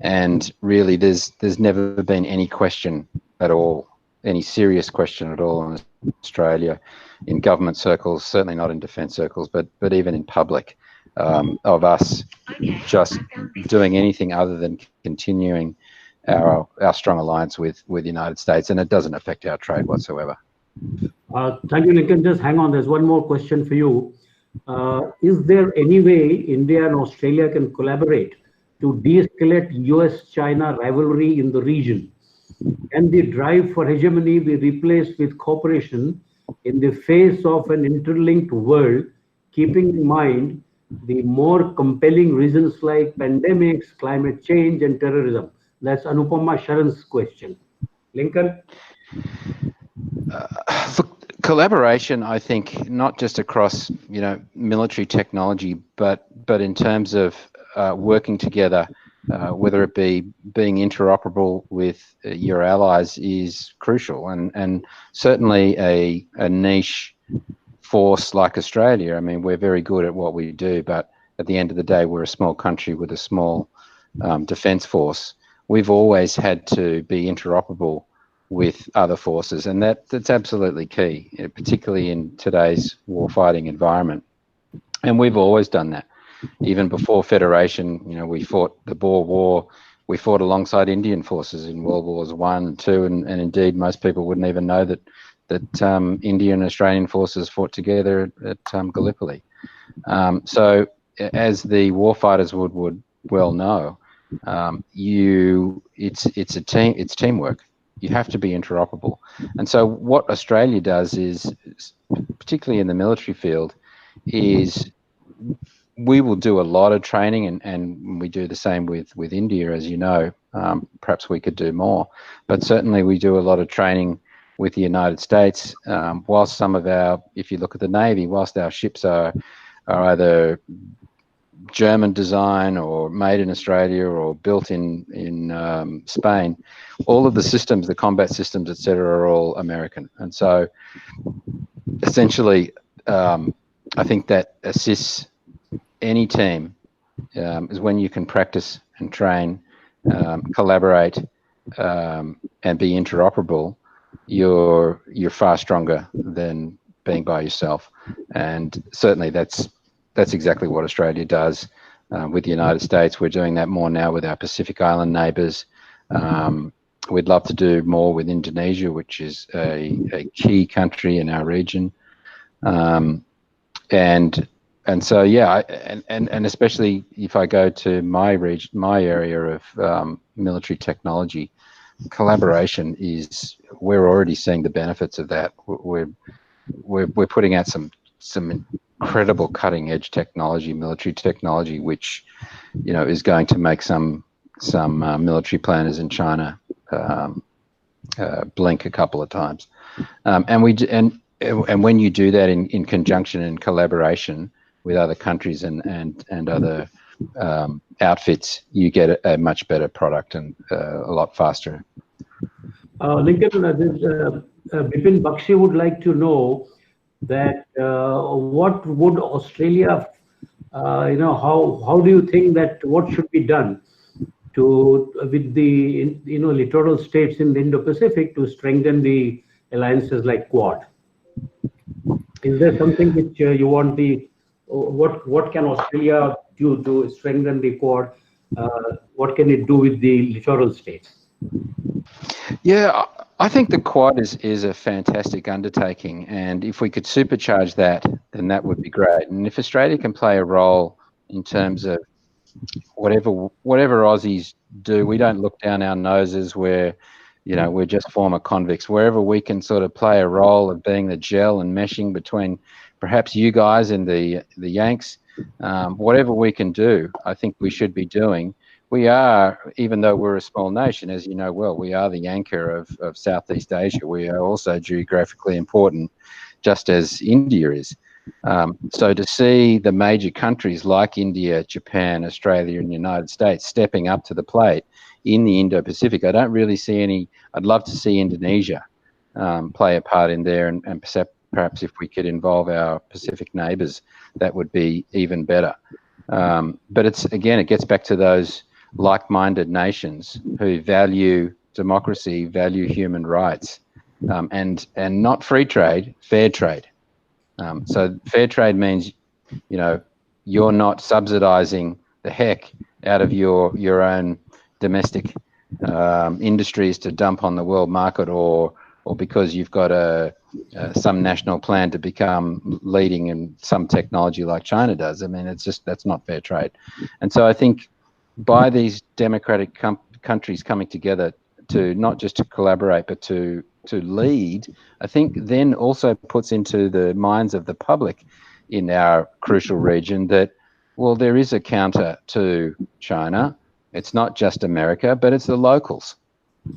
Speaker 7: And really, there's never been any question at all, any serious question at all in Australia, in government circles, certainly not in defence circles, but even in public, of us just doing anything other than continuing our strong alliance with the United States, and it doesn't affect our trade whatsoever.
Speaker 1: Thank you, Lincoln. Just hang on. There's one more question for you. Is there any way India and Australia can collaborate to de-escalate US-China rivalry in the region? Can the drive for hegemony be replaced with cooperation in the face of an interlinked world, keeping in mind the more compelling reasons like pandemics, climate change, and terrorism? That's Anupama Sharan's question. Lincoln?
Speaker 7: Look, collaboration, I think, not just across military technology, but in terms of working together, whether it be being interoperable with your allies, is crucial. And certainly a niche force like Australia, I mean, we're very good at what we do, but at the end of the day, we're a small country with a small defence force. We've always had to be interoperable with other forces, and that's absolutely key, particularly in today's warfighting environment. And we've always done that. Even before Federation, we fought the Boer War. We fought alongside Indian forces in World Wars I and II, and indeed most people wouldn't even know that Indian and Australian forces fought together at Gallipoli. So, as the warfighters would well know, it's teamwork. You have to be interoperable. And so what Australia does is, particularly in the military field, is we will do a lot of training, and we do the same with India, as you know. Perhaps we could do more, but certainly we do a lot of training with the United States. Whilst some of our, if you look at the Navy, whilst our ships are either German design or made in Australia or built in Spain, all of the systems, the combat systems, etc., are all American. And so essentially, I think that assists any team is when you can practice and train, collaborate, and be interoperable. You're far stronger than being by yourself. And certainly that's exactly what Australia does with the United States. We're doing that more now with our Pacific Island neighbours. We'd love to do more with Indonesia, which is a key country in our region. And so, yeah, and especially if I go to my region, my area of military technology, collaboration is, we're already seeing the benefits of that. We're putting out some incredible cutting edge technology, military technology, which is going to make some military planners in China blink a couple of times. And when you do that in conjunction and collaboration with other countries and other outfits, you get a much better product and a lot faster.
Speaker 1: Lincoln, Bipin Bakshi would like to know that what would Australia, how do you think that what should be done with the littoral states in the Indo-Pacific to strengthen the alliances like Quad? Is there something which you want what can Australia do to strengthen the Quad? What can it do with the littoral states?
Speaker 7: Yeah, I think the Quad is a fantastic undertaking, and if we could supercharge that, then that would be great. And if Australia can play a role in terms of whatever Aussies do, we don't look down our noses where we're just former convicts. Wherever we can sort of play a role of being the gel and meshing between perhaps you guys and the Yanks, whatever we can do, I think we should be doing. We are, even though we're a small nation, as you know well, we are the anchor of Southeast Asia. We are also geographically important, just as India is. So to see the major countries like India, Japan, Australia, and the United States stepping up to the plate in the Indo-Pacific, I don't really see any. I'd love to see Indonesia play a part in there, and perhaps if we could involve our Pacific neighbours, that would be even better. But it gets back to those like-minded nations who value democracy, value human rights, and not free trade, fair trade. So fair trade means, you're not subsidizing the heck out of your own domestic industries to dump on the world market, or or because you've got some national plan to become leading in some technology like China does. I mean, that's not fair trade. And so I think by these democratic countries coming together to not just to collaborate, but to lead, I think then also puts into the minds of the public in our crucial region that, well, there is a counter to China. It's not just America, but it's the locals.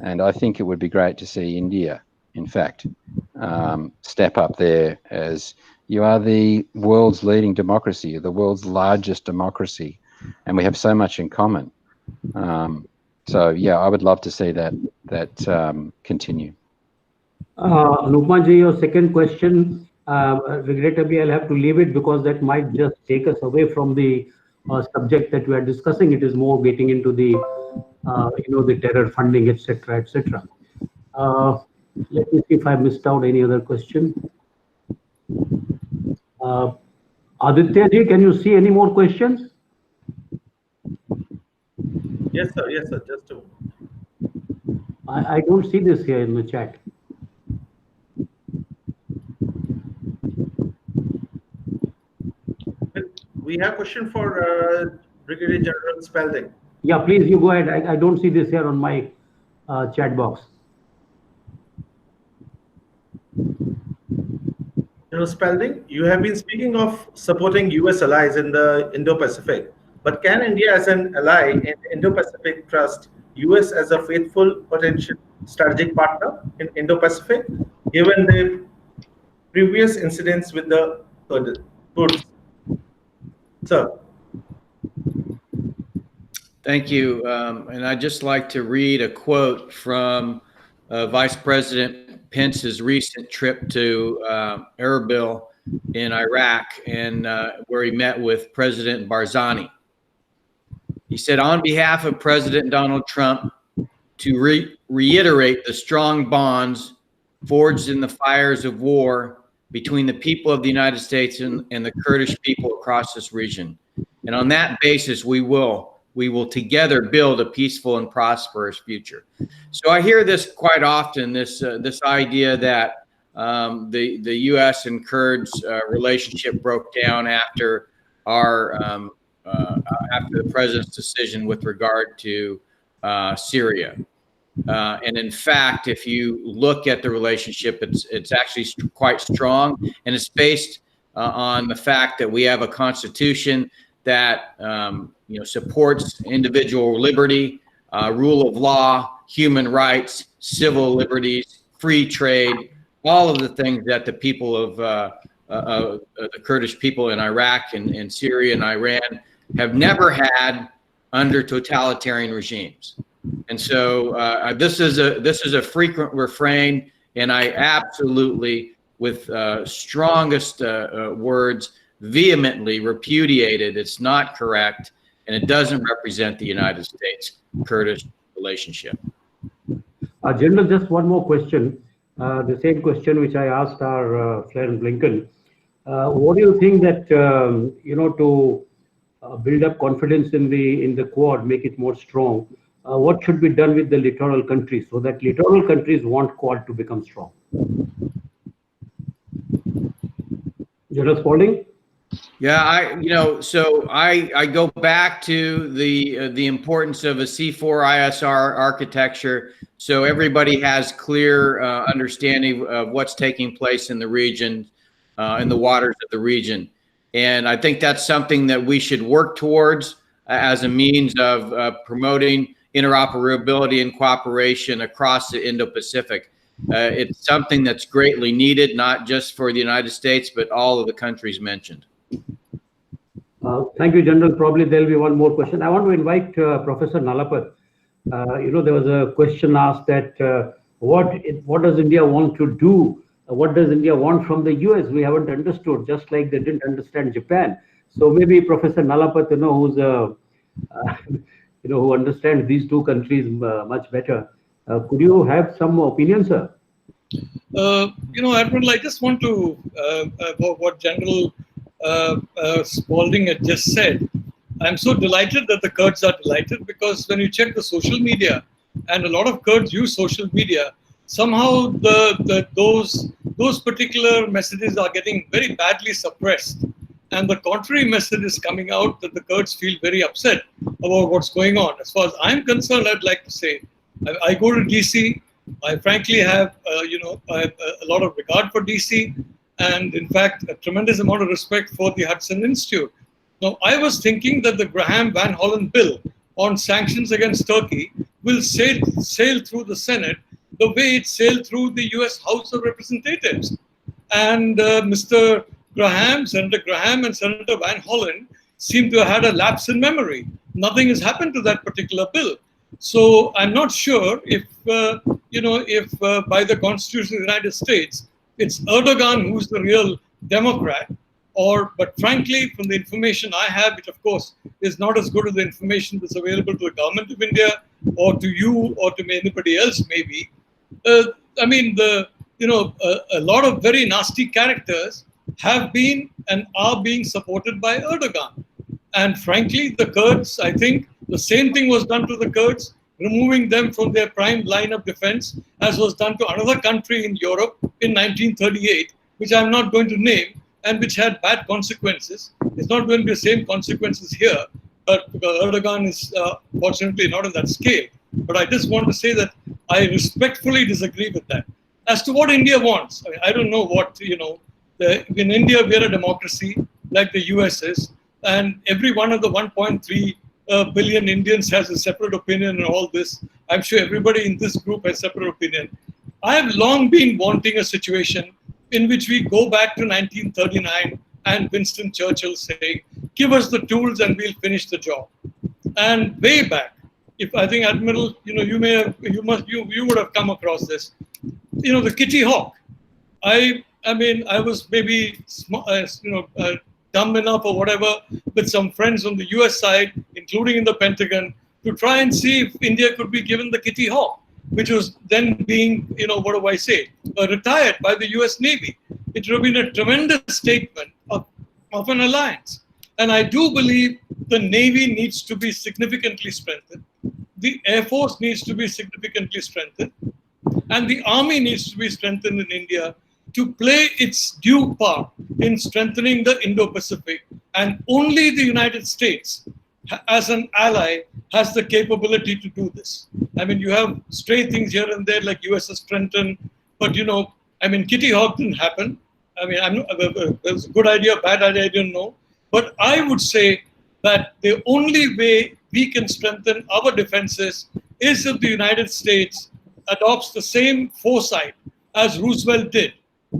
Speaker 7: And I think it would be great to see India, in fact, step up there, as you are the world's leading democracy, the world's largest democracy, and we have so much in common. So yeah, I would love to see that continue.
Speaker 1: Nupmanji, your second question, regrettably, I'll have to leave it because that might just take us away from the subject that we are discussing. It is more getting into the, the terror funding, etc., etc. Let me see if I missed out any other question. Aditya ji, can you see any more questions?
Speaker 2: Yes, sir. Yes, sir. Just a moment.
Speaker 1: I don't see this here in the chat.
Speaker 2: We have a question for Brigadier General Spalding.
Speaker 1: Yeah, please, you go ahead. I don't see this here on my chat box.
Speaker 2: General Spalding, you have been speaking of supporting US allies in the Indo-Pacific, but can India as an ally in Indo-Pacific trust US as a faithful potential strategic partner in Indo-Pacific, given the previous incidents with the Kurds? Sir.
Speaker 3: Thank you. And I'd just like to read a quote from Vice President Pence's recent trip to Erbil in Iraq, and where he met with President Barzani. He said, on behalf of President Donald Trump, to reiterate the strong bonds forged in the fires of war between the people of the United States and the Kurdish people across this region. And on that basis, we will together build a peaceful and prosperous future. So I hear this quite often, this idea that the U.S. and Kurds relationship broke down after after the president's decision with regard to Syria. And in fact, if you look at the relationship, it's actually quite strong, and it's based on the fact that we have a constitution that supports individual liberty, rule of law, human rights, civil liberties, free trade, all of the things that the people of the Kurdish people in Iraq and Syria and Iran have never had under totalitarian regimes. And so this is a frequent refrain, and I absolutely, with strongest words, vehemently repudiated. It's not correct, and it doesn't represent the United States-Kurdish relationship.
Speaker 1: General, just one more question. The same question which I asked our friend Blinken. What do you think that to build up confidence in the Quad, make it more strong? What should be done with the littoral countries so that littoral countries want Quad to become strong? General Spalding?
Speaker 3: Yeah, I go back to the importance of a C4ISR architecture, so everybody has clear understanding of what's taking place in the region, in the waters of the region, and I think that's something that we should work towards as a means of promoting interoperability and cooperation across the Indo-Pacific. It's something that's greatly needed, not just for the United States, but all of the countries mentioned.
Speaker 1: Thank you, General. Probably there'll be one more question. I want to invite Professor Nalapat. There was a question asked that what does India want to do? What does India want from the US? We haven't understood, just like they didn't understand Japan. So maybe Professor Nalapat, who's who understands these two countries much better. Could you have some opinion, sir?
Speaker 6: Admiral, I just want to what General Spalding had just said. I'm so delighted that the Kurds are delighted, because when you check the social media, and a lot of Kurds use social media, somehow those particular messages are getting very badly suppressed. And the contrary message is coming out that the Kurds feel very upset about what's going on. As far as I'm concerned, I'd like to say, I go to DC. I frankly have, I have a lot of regard for DC, and in fact, a tremendous amount of respect for the Hudson Institute. Now, I was thinking that the Graham-Van Hollen bill on sanctions against Turkey will sail through the Senate the way it sailed through the US House of Representatives. And Mr. Graham, Senator Graham and Senator Van Hollen seem to have had a lapse in memory. Nothing has happened to that particular bill. So I'm not sure if, by the Constitution of the United States, it's Erdogan who's the real Democrat, but frankly, from the information I have, which of course is not as good as the information that's available to the government of India or to you or to anybody else maybe, a lot of very nasty characters have been and are being supported by Erdogan. And frankly, the Kurds, I think the same thing was done to the Kurds, removing them from their prime line of defense, as was done to another country in Europe in 1938, which I'm not going to name, and which had bad consequences. It's not going to be the same consequences here, but Erdogan is fortunately not on that scale. But I just want to say that I respectfully disagree with that. As to what India wants, I don't know what, in India, we're a democracy like the US is, and every one of the 1.3 billion Indians has a separate opinion on all this. I'm sure everybody in this group has separate opinion. I have long been wanting a situation in which we go back to 1939 and Winston Churchill saying, give us the tools and we'll finish the job. And way back, if I think Admiral, you would have come across this, the Kitty Hawk. I was maybe, dumb enough or whatever with some friends on the US side, including in the Pentagon, to try and see if India could be given the Kitty Hawk, which was then being, retired by the US Navy. It would have been a tremendous statement of an alliance. And I do believe the Navy needs to be significantly strengthened. The Air Force needs to be significantly strengthened. And the Army needs to be strengthened in India to play its due part in strengthening the Indo-Pacific. And only the United States, as an ally, has the capability to do this. You have stray things here and there like USS Trenton, but Kitty Hawk didn't happen. It was a good idea, bad idea, I don't know. But I would say that the only way we can strengthen our defenses is if the United States adopts the same foresight as Roosevelt did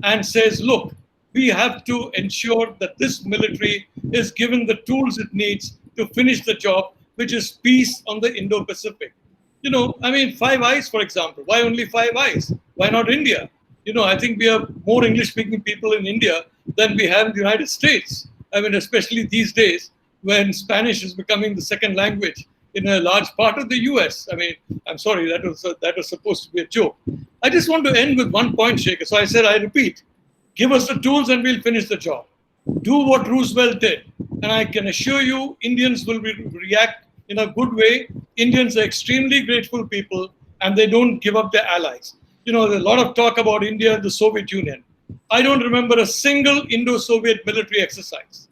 Speaker 6: and says, look, we have to ensure that this military is given the tools it needs to finish the job, which is peace on the Indo-Pacific. Five Eyes, for example. Why only Five Eyes? Why not India? I think we have more English-speaking people in India than we have in the United States. Especially these days when Spanish is becoming the second language in a large part of the US. I'm sorry, that was supposed to be a joke. I just want to end with one point, Shekhar. So I said, I repeat, give us the tools and we'll finish the job. Do what Roosevelt did. And I can assure you, Indians will react in a good way. Indians are extremely grateful people and they don't give up their allies. There's a lot of talk about India and the Soviet Union. I don't remember a single Indo-Soviet military exercise.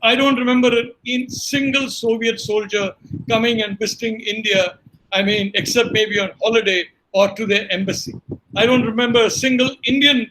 Speaker 6: I don't remember a single Soviet soldier coming and visiting India, except maybe on holiday or to their embassy. I don't remember a single Indian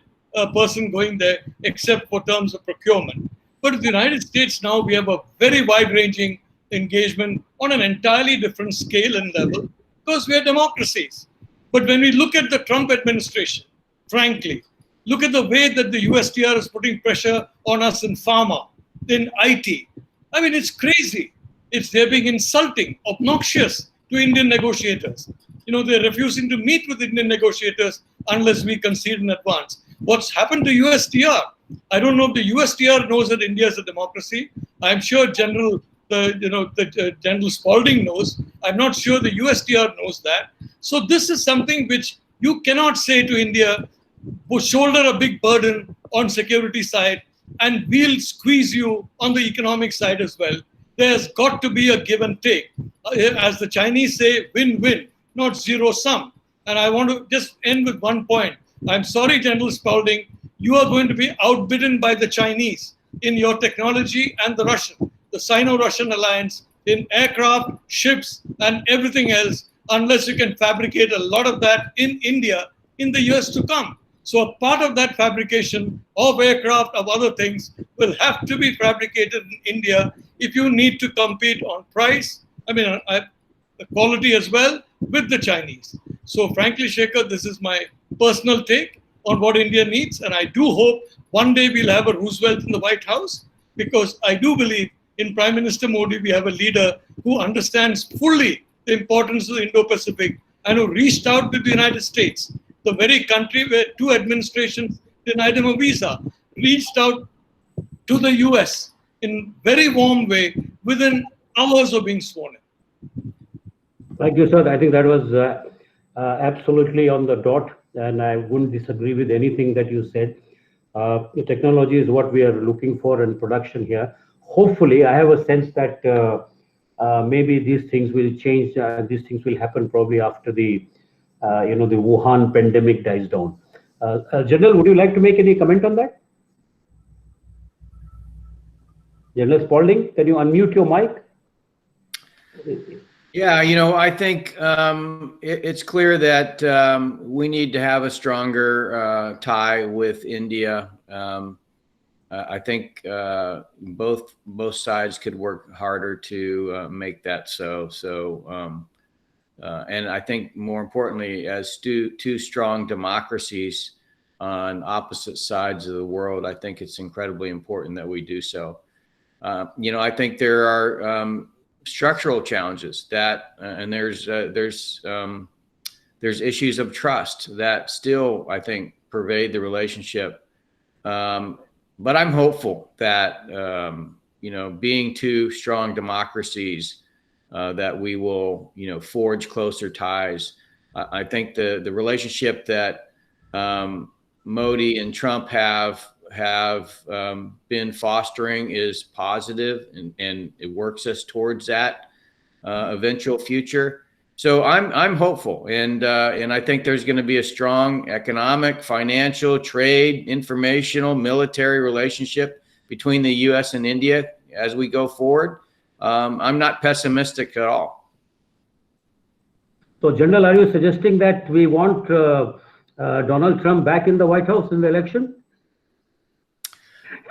Speaker 6: person going there except for terms of procurement. But in the United States now, we have a very wide-ranging engagement on an entirely different scale and level because we are democracies. But when we look at the Trump administration, frankly, look at the way that the USTR is putting pressure on us in pharma, in IT. It's crazy. They're being insulting, obnoxious to Indian negotiators. They're refusing to meet with Indian negotiators unless we concede in advance. What's happened to USTR? I don't know if the USTR knows that India is a democracy. I'm sure General Spalding knows. I'm not sure the USTR knows that. So this is something which you cannot say to India, shoulder a big burden on security side and we'll squeeze you on the economic side as well. There's got to be a give and take. As the Chinese say, win-win, not zero-sum. And I want to just end with one point. I'm sorry, General Spalding, you are going to be outbidden by the Chinese in your technology and the Sino-Russian alliance in aircraft, ships, and everything else, unless you can fabricate a lot of that in India in the years to come. So a part of that fabrication of aircraft, of other things, will have to be fabricated in India if you need to compete on price, quality as well, with the Chinese. So frankly, Shekhar, this is my personal take on what India needs. And I do hope one day we'll have a Roosevelt in the White House, because I do believe in Prime Minister Modi, we have a leader who understands fully the importance of the Indo-Pacific and who reached out to the United States, the very country where 2 administrations denied him a visa, reached out to the US in very warm way within hours of being sworn in.
Speaker 1: Thank you, sir. I think that was absolutely on the dot, and I wouldn't disagree with anything that you said. The technology is what we are looking for in production here. Hopefully, I have a sense that maybe these things will change. These things will happen probably after the Wuhan pandemic dies down. General, would you like to make any comment on that? General Spalding, can you unmute your mic?
Speaker 3: Yeah, I think it's clear that we need to have a stronger tie with India. I think both sides could work harder to make that so. And I think more importantly, as two strong democracies on opposite sides of the world, I think it's incredibly important that we do so. I think there are structural challenges that, and there's issues of trust that still, I think, pervade the relationship. But I'm hopeful that, being 2 strong democracies, that we will, forge closer ties. I think the relationship that Modi and Trump have been fostering is positive, and it works us towards that eventual future. So I'm hopeful, and I think there's going to be a strong economic, financial, trade, informational, military relationship between the U.S. and India as we go forward. I'm not pessimistic at all.
Speaker 1: So, General, are you suggesting that we want Donald Trump back in the White House in the election?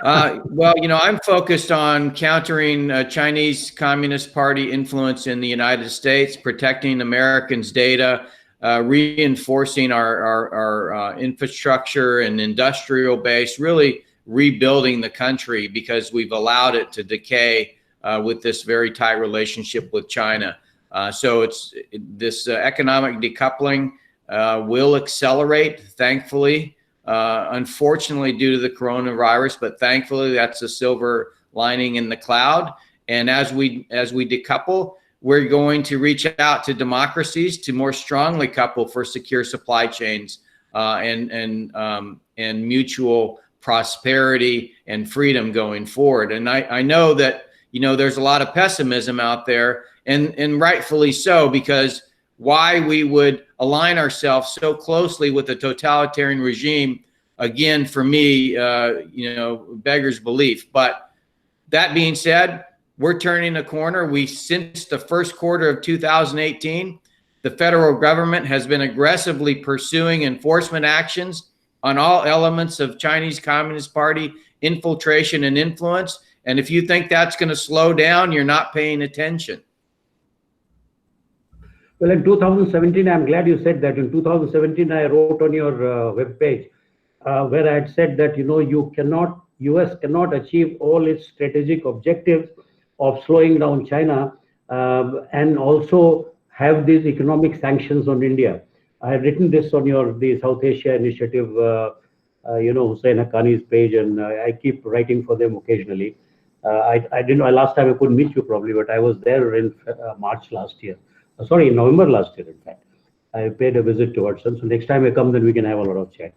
Speaker 3: Well, I'm focused on countering Chinese Communist Party influence in the United States, protecting Americans' data, reinforcing our infrastructure and industrial base, really rebuilding the country, because we've allowed it to decay with this very tight relationship with China. So this economic decoupling will accelerate, thankfully. Unfortunately, due to the coronavirus, but thankfully that's a silver lining in the cloud. And as we decouple, we're going to reach out to democracies to more strongly couple for secure supply chains and mutual prosperity and freedom going forward. And I know that there's a lot of pessimism out there, and rightfully so, because why we would align ourselves so closely with a totalitarian regime, again, for me, beggars belief. But that being said, we're turning a corner. Since the first quarter of 2018, the federal government has been aggressively pursuing enforcement actions on all elements of Chinese Communist Party infiltration and influence. And if you think that's going to slow down, you're not paying attention.
Speaker 1: Well, in 2017, I'm glad you said that. In 2017, I wrote on your webpage where I had said that, US cannot achieve all its strategic objectives of slowing down China and also have these economic sanctions on India. I had written this on the South Asia Initiative, Hussain Haqqani's page, and I keep writing for them occasionally. I didn't know, last time I couldn't meet you probably, but I was there in March last year. Sorry, in November last year, in fact. I paid a visit to Hudson. So next time I come, then we can have a lot of chat.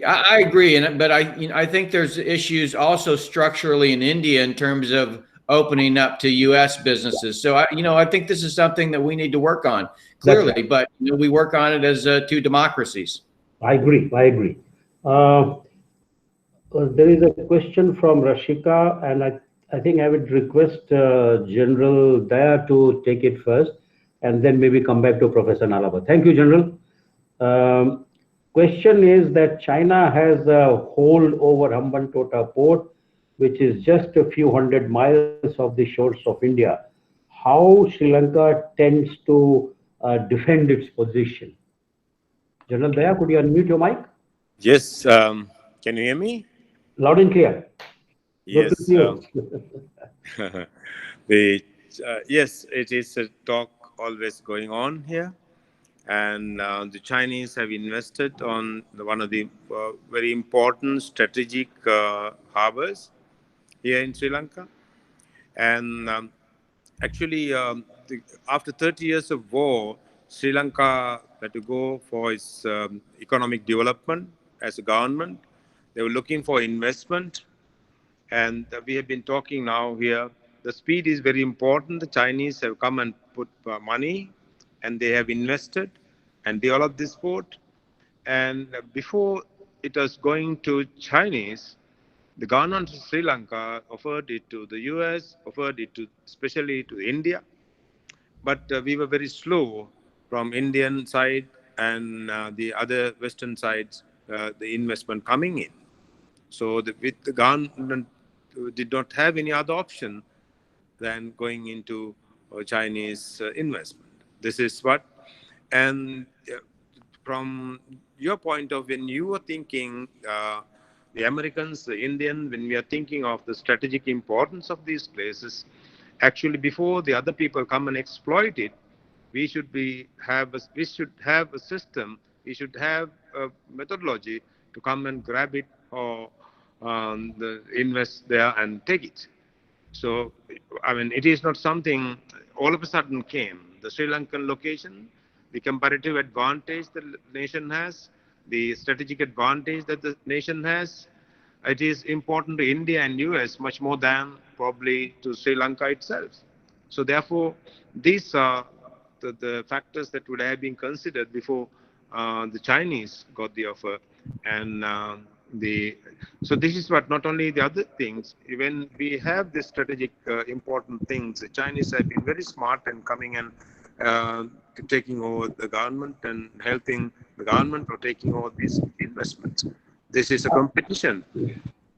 Speaker 3: I agree, but I think there's issues also structurally in India in terms of opening up to U.S. businesses. So I think this is something that we need to work on. clearly,
Speaker 1: right.
Speaker 3: but we work on it as two democracies.
Speaker 1: I agree. I agree. There is a question from Rashika, and I think I would request General Daya to take it first, and then maybe come back to Professor Nalapat. Thank you, General. Question is that China has a hold over Hambantota port, which is just a few hundred miles off the shores of India. How Sri Lanka tends to defend its position? General Daya, could you unmute your mic?
Speaker 4: Yes, can you hear me?
Speaker 1: Loud and clear. Good to
Speaker 4: Yes.
Speaker 1: see you.
Speaker 4: Yes, it is a talk always going on here, and the Chinese have invested on one of the very important strategic harbors here in Sri Lanka, and actually, after 30 years of war, Sri Lanka had to go for its economic development as a government. They were looking for investment, and we have been talking now here. The speed is very important. The Chinese have come and put money, and they have invested and developed this port. And before it was going to Chinese, the government of Sri Lanka offered it to the US, offered it to especially to India, but we were very slow from Indian side and the other Western sides, the investment coming in. So with the government did not have any other option than going into Chinese investment. This is what, and from your point of when you were thinking the Americans, the Indian, when we are thinking of the strategic importance of these places, actually before the other people come and exploit it, we should have a system, we should have a methodology to come and grab it or invest there and take it. So, I mean, it is not something all of a sudden came. The Sri Lankan location, the comparative advantage the nation has, the strategic advantage that the nation has, it is important to India and US much more than probably to Sri Lanka itself. So therefore, these are the factors that would have been considered before the Chinese got the offer. And so this is what, not only the other things, when we have this strategic important things, the Chinese have been very smart in coming and taking over the government and helping the government or taking over these investments. This is a competition.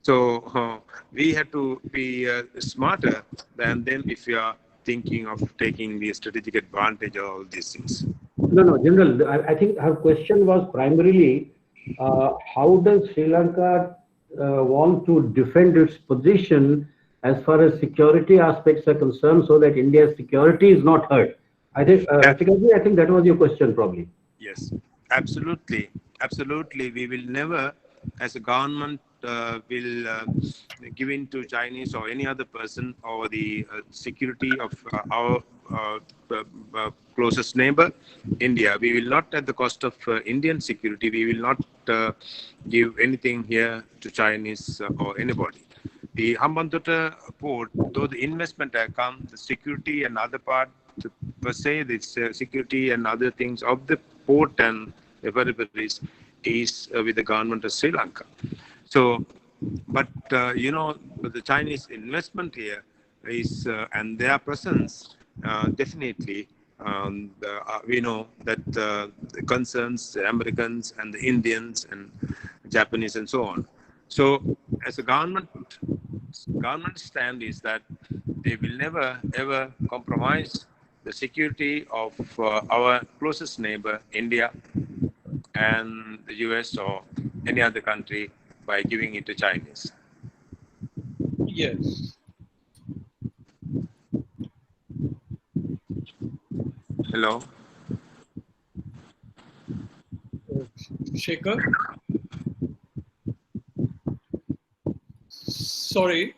Speaker 4: So we have to be smarter than them if we are thinking of taking the strategic advantage of all these things.
Speaker 1: No, General, I think her question was primarily how does Sri Lanka want to defend its position as far as security aspects are concerned so that India's security is not hurt? I think, I think that was your question probably.
Speaker 4: Yes, absolutely. Absolutely. We will never, as a government, will give in to Chinese or any other person or the security of our closest neighbor, India. We will not, at the cost of Indian security, we will not give anything here to Chinese or anybody. The Hambantota port, though the investment has come, the security and other part, per se, the security and other things of the port and wherever is with the government of Sri Lanka. So, but the Chinese investment here is and their presence definitely. We know that it concerns the Americans and the Indians and Japanese and so on. So, as a government stand is that they will never ever compromise the security of our closest neighbor, India, and the US or any other country by giving it to Chinese.
Speaker 6: Yes.
Speaker 4: Hello?
Speaker 6: Shekhar? Sorry.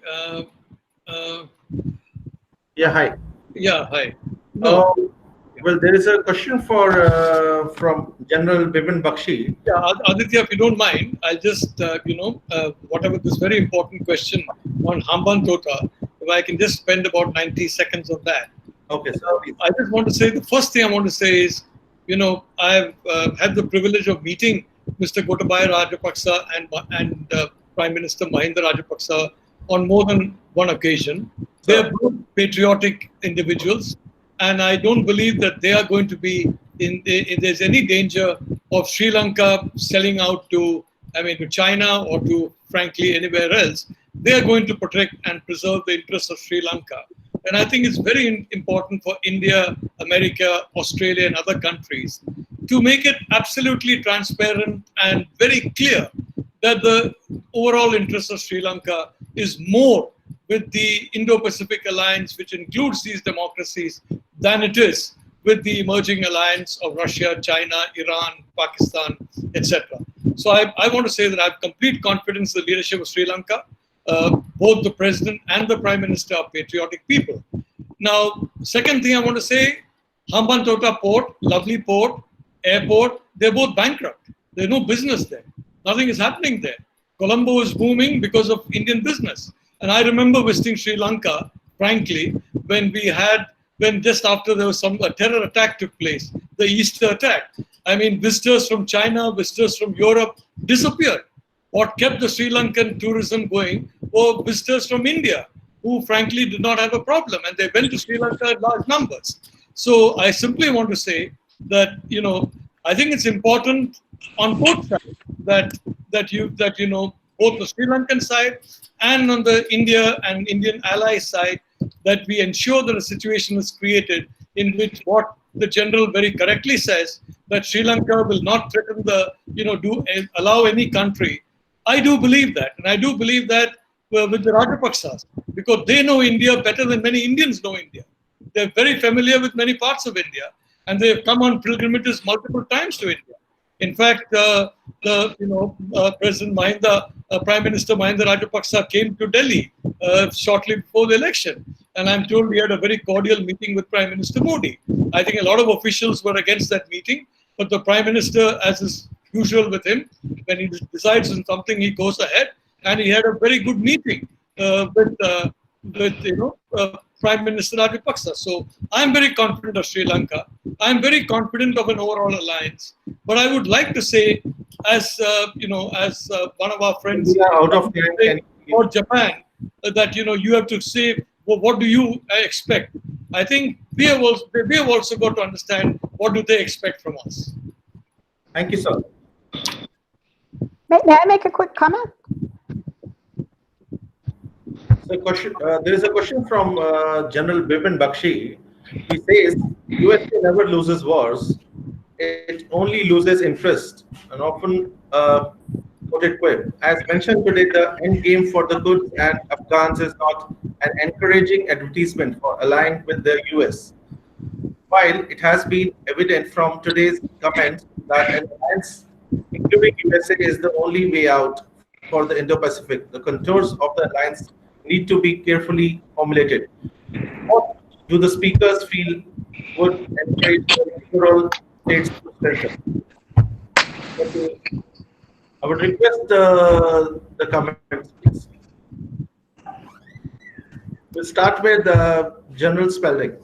Speaker 2: Yeah, hi.
Speaker 6: Yeah, hi.
Speaker 2: Well, there is a question for from General Bipin Bakshi.
Speaker 6: Yeah, Aditya, if you don't mind, I'll just, whatever this very important question on Hambantota, if I can just spend about 90 seconds on that.
Speaker 2: Okay, so
Speaker 6: I just want to say, the first thing I want to say is I've had the privilege of meeting Mr. Gotabaya Rajapaksa and Prime Minister Mahinda Rajapaksa on more than one occasion. They're both patriotic individuals, and I don't believe that they are going to be there's any danger of Sri Lanka selling out to China or to, frankly, anywhere else. They are going to protect and preserve the interests of Sri Lanka. And I think it's very important for India, America, Australia, and other countries to make it absolutely transparent and very clear that the overall interest of Sri Lanka is more with the Indo-Pacific alliance, which includes these democracies, than it is with the emerging alliance of Russia, China, Iran, Pakistan, etc. So I want to say that I have complete confidence in the leadership of Sri Lanka. Both the president and the prime minister are patriotic people. Now, second thing I want to say, Hambantota port, lovely port, airport, they're both bankrupt. There's no business there. Nothing is happening there. Colombo is booming because of Indian business. And I remember visiting Sri Lanka, frankly, when just after there was a terror attack took place, the Easter attack. Visitors from China, visitors from Europe disappeared. What kept the Sri Lankan tourism going were visitors from India, who frankly did not have a problem, and they went to Sri Lanka in large numbers. So I simply want to say that I think it's important on both sides that both the Sri Lankan side and on the India and Indian ally side, that we ensure that a situation is created in which what the general very correctly says, that Sri Lanka will not threaten allow any country. I do believe that, and I do believe that with the Rajapaksas, because they know India better than many Indians know India. They're very familiar with many parts of India, and they've come on pilgrimages multiple times to India. In fact, President Mahinda, Prime Minister Mahinda Rajapaksa came to Delhi shortly before the election, and I'm told we had a very cordial meeting with Prime Minister Modi. I think a lot of officials were against that meeting, but the Prime Minister, as is usual with him, when he decides on something, he goes ahead, and he had a very good meeting with Prime Minister Rajapaksa. So I'm very confident of Sri Lanka. I'm very confident of an overall alliance. But I would like to say, as one of our friends
Speaker 2: out of
Speaker 6: for Japan, that you have to say, well, what do you expect? I think we have also got to understand what do they expect from us.
Speaker 2: Thank you, sir.
Speaker 9: May I make a quick comment?
Speaker 2: So there is a question from General Bipin Bakshi. He says, USA never loses wars. It only loses interest, and often quoted quip. As mentioned today, the end game for the Kurds and Afghans is not an encouraging advertisement for allying with the US. While it has been evident from today's comments that an alliance, including USA, is the only way out for the Indo-Pacific, the contours of the alliance need to be carefully formulated. What do the speakers feel would encourage the liberal states to strengthen? I would request the comments, please. We'll start with General Spalding.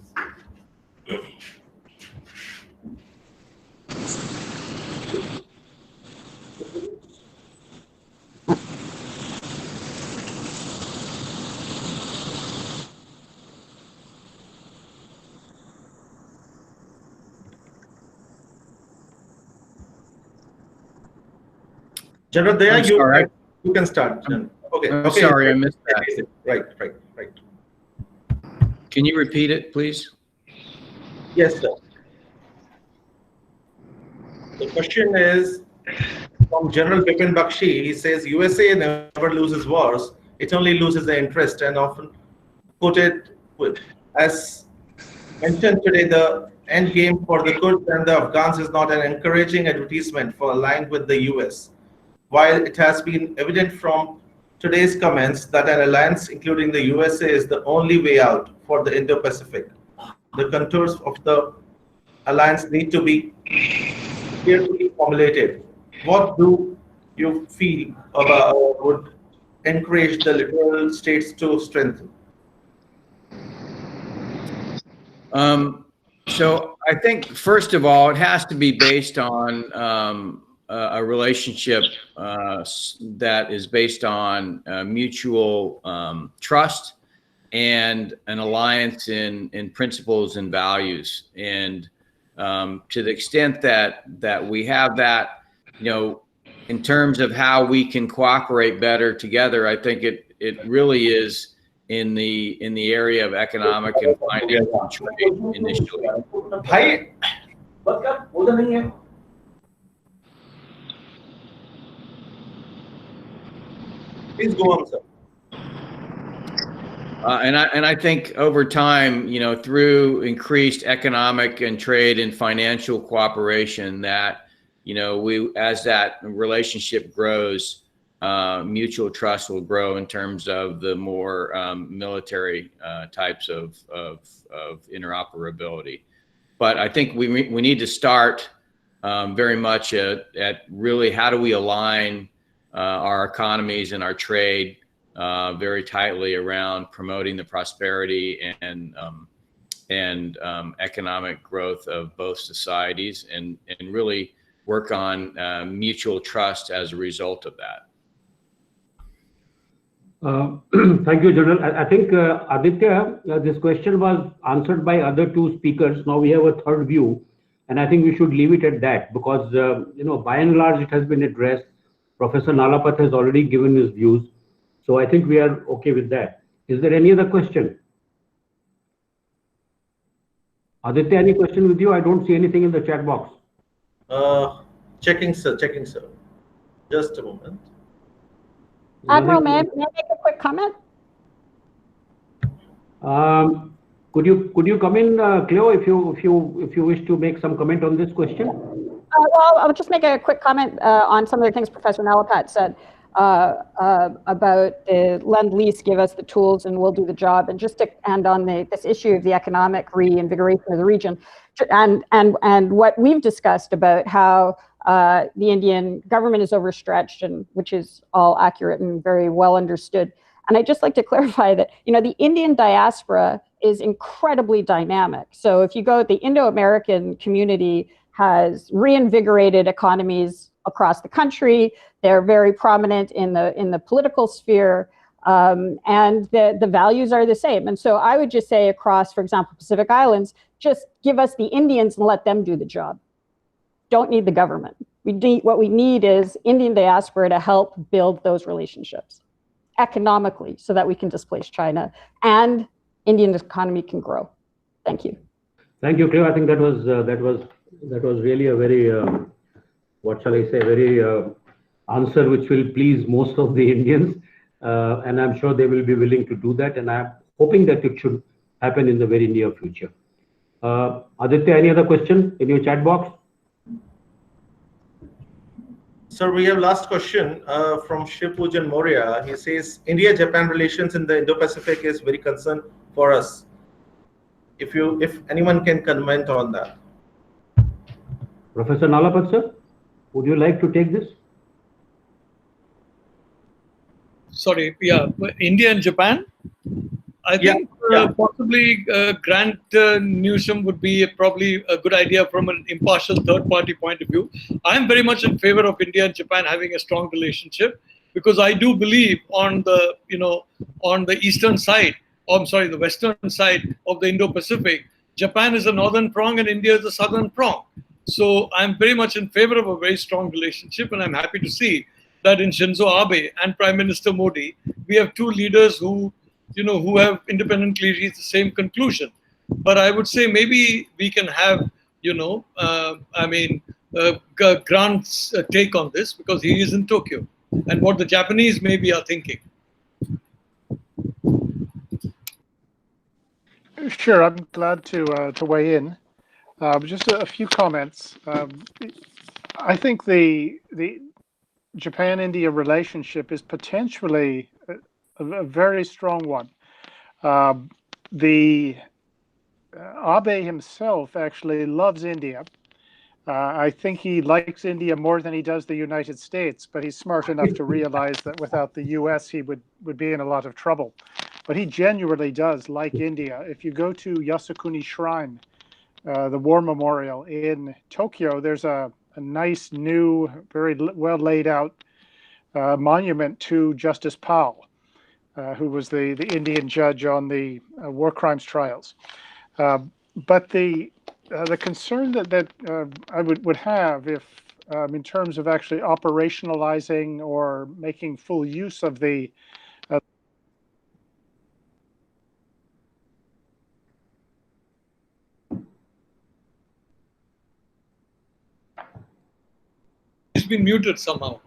Speaker 2: General Daya, you can start. Okay. Okay.
Speaker 3: Sorry, I missed that.
Speaker 2: Right.
Speaker 3: Can you repeat it, please?
Speaker 2: Yes, sir. The question is from General Bipin Bakshi. He says, USA never loses wars. It only loses the interest, and often quoted with, as mentioned today, the end game for the Kurds and the Afghans is not an encouraging advertisement for allying with the US. While it has been evident from today's comments that an alliance, including the USA, is the only way out for the Indo-Pacific, the contours of the alliance need to be carefully formulated. What do you feel about would encourage the liberal states to strengthen?
Speaker 3: So I think, first of all, it has to be based on a relationship that is based on mutual trust and an alliance in principles and values. And to the extent that we have that, in terms of how we can cooperate better together, I think it really is in the area of economic and financial trade initially.
Speaker 2: Please go on, sir.
Speaker 3: And I think over time, through increased economic and trade and financial cooperation, that as that relationship grows, mutual trust will grow in terms of the more military types of interoperability. But I think we need to start very much at really how do we align our economies and our trade very tightly around promoting the prosperity and economic growth of both societies, and really work on mutual trust as a result of that.
Speaker 1: Thank you, General. I think, Aditya, this question was answered by other two speakers. Now we have a third view, and I think we should leave it at that because, by and large, it has been addressed. Professor Nalapat has already given his views. So I think we are okay with that. Is there any other question? Aditya, any question with you? I don't see anything in the chat box.
Speaker 2: Checking, sir. Just a moment.
Speaker 9: Admiral, may I make a quick comment?
Speaker 1: Could you come in, Cleo, if you wish to make some comment on this question?
Speaker 9: Well, I'll just make a quick comment on some of the things Professor Nalapat said about the Lend-Lease, give us the tools and we'll do the job. And just to end on this issue of the economic reinvigoration of the region, and what we've discussed about how the Indian government is overstretched, and which is all accurate and very well understood. And I'd just like to clarify that, the Indian diaspora is incredibly dynamic. So if you go, the Indo-American community has reinvigorated economies across the country. They're very prominent in the political sphere, and the values are the same. And so I would just say across, for example, Pacific Islands, just give us the Indians and let them do the job. Don't need the government. What we need is Indian diaspora to help build those relationships economically so that we can displace China and Indian economy can grow. Thank you.
Speaker 1: Thank you, Cleo. I think that was really a very, what shall I say, very answer which will please most of the Indians. And I'm sure they will be willing to do that. And I'm hoping that it should happen in the very near future. Aditya, any other question in your chat box?
Speaker 2: Sir, we have last question from Shipujan Moria. He says, India-Japan relations in the Indo-Pacific is very concern for us. If anyone can comment on that.
Speaker 1: Professor Nalapat, sir, would you like to take this?
Speaker 6: Sorry, yeah, India and Japan. I think possibly Grant Newsham would be probably a good idea from an impartial third-party point of view. I'm very much in favor of India and Japan having a strong relationship, because I do believe on the on the eastern side, the western side of the Indo-Pacific, Japan is the northern prong and India is the southern prong. So I'm very much in favor of a very strong relationship, and I'm happy to see that in Shinzo Abe and Prime Minister Modi, we have two leaders who have independently reached the same conclusion. But I would say maybe we can have, Grant's take on this, because he is in Tokyo, and what the Japanese maybe are thinking.
Speaker 8: Sure, I'm glad to weigh in. Just a few comments. I think the Japan-India relationship is potentially a very strong one. Abe himself actually loves India. I think he likes India more than he does the United States, but he's smart enough to realize that without the US, he would be in a lot of trouble. But he genuinely does like India. If you go to Yasukuni Shrine, the War Memorial in Tokyo, there's a nice new, very well laid out monument to Justice Powell, who was the Indian judge on the war crimes trials. But the concern that I would have, if in terms of actually operationalizing or making full use of the
Speaker 6: He's been muted somehow.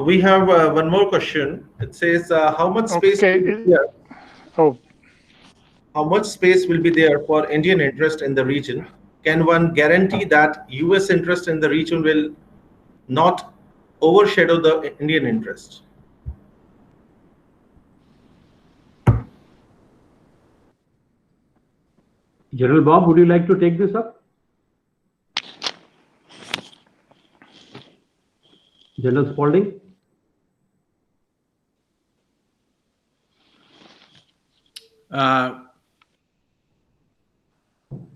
Speaker 2: We have one more question. It says, how much space? How much space will be there for Indian interest in the region? Can one guarantee that U.S. interest in the region will not overshadow the Indian interest?
Speaker 1: General Bob, would you like to take this up? General Spalding?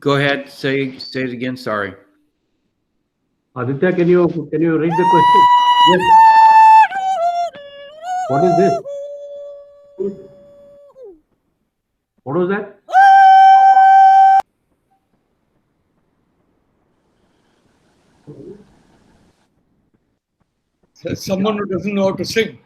Speaker 3: Go ahead. Say it again. Sorry.
Speaker 1: Aditya, can you read the question? Yes. What is this? What was that?
Speaker 6: Someone who doesn't know how to sing.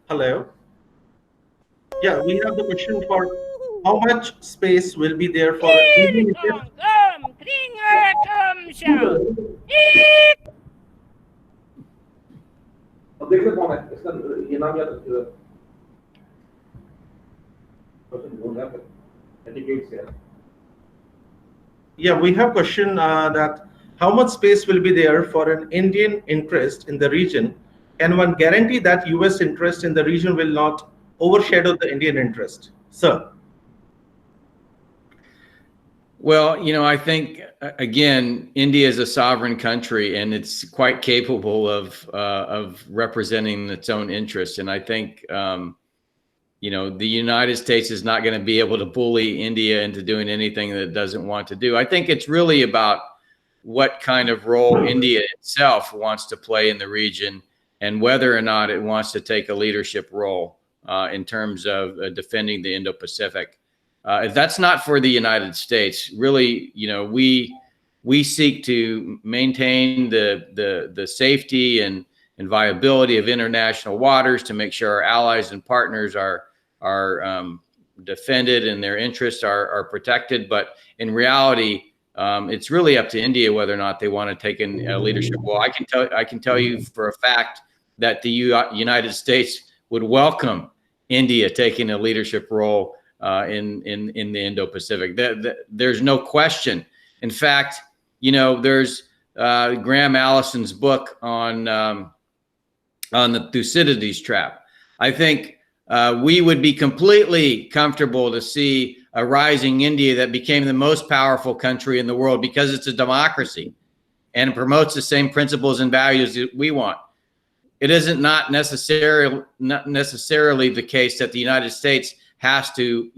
Speaker 2: Hello. Yeah, we have the question for how much space will be there for Indian interest? Yeah, we have question that how much space will be there for an Indian interest in the region? Can one guarantee that U.S. interest in the region will not overshadow the Indian interest? Sir.
Speaker 3: Well, I think, again, India is a sovereign country and it's quite capable of representing its own interests. And I think, the United States is not going to be able to bully India into doing anything that it doesn't want to do. I think it's really about what kind of role India itself wants to play in the region and whether or not it wants to take a leadership role in terms of defending the Indo-Pacific. That's not for the United States. Really, we seek to maintain the safety and viability of international waters to make sure our allies and partners are defended and their interests are protected. But in reality, it's really up to India whether or not they want to take a leadership role. I can tell you for a fact that the United States would welcome India taking a leadership role in the Indo-Pacific. There's no question. In fact, there's Graham Allison's book on the Thucydides trap. I think we would be completely comfortable to see a rising India that became the most powerful country in the world because it's a democracy and it promotes the same principles and values that we want. It isn't not necessarily the case that the United States has to,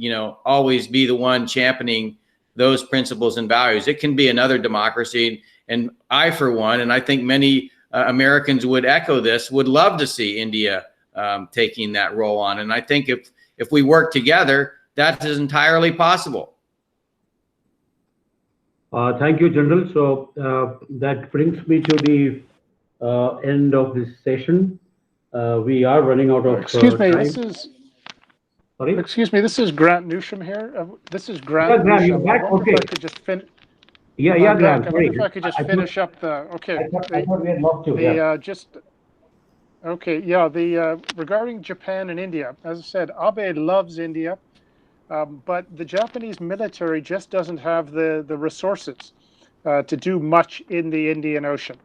Speaker 3: always be the one championing those principles and values. It can be another democracy. And I, for one, and I think many Americans would echo this, would love to see India taking that role on. And I think if we work together, that is entirely possible.
Speaker 1: Thank you, General. So that brings me to the end of this session. We are running out of
Speaker 8: Excuse me,
Speaker 1: time. Sorry?
Speaker 8: Excuse me, this is Grant Newsham here. This is Grant
Speaker 1: Yeah, Grant,
Speaker 8: Newsham.
Speaker 1: you're back?
Speaker 8: I wonder
Speaker 1: Okay.
Speaker 8: if I could just finish.
Speaker 1: Yeah, Grant.
Speaker 8: I wonder if I could just finish up the. Okay.
Speaker 1: I thought we had lost you. Yeah.
Speaker 8: Okay. Yeah. Regarding Japan and India, as I said, Abe loves India, but the Japanese military just doesn't have the resources to do much in the Indian Ocean.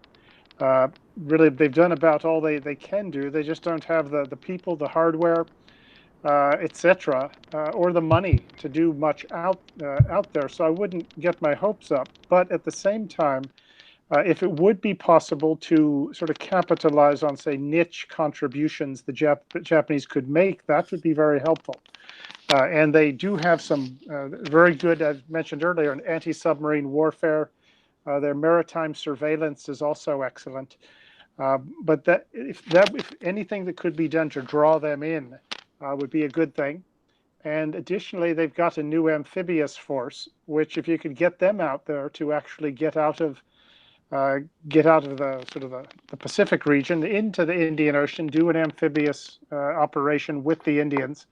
Speaker 8: really they've done about all they can do. They just don't have the people, the hardware, etc., or the money to do much out there. So I wouldn't get my hopes up. But at the same time, if it would be possible to sort of capitalize on, say, niche contributions the Japanese could make, that would be very helpful. And they do have some very good, as mentioned earlier, in anti-submarine warfare. Their maritime surveillance is also excellent. But if anything that could be done to draw them in would be a good thing. And additionally, they've got a new amphibious force, which if you could get them out there to actually get out of the sort of the Pacific region into the Indian Ocean, do an amphibious operation with the Indians,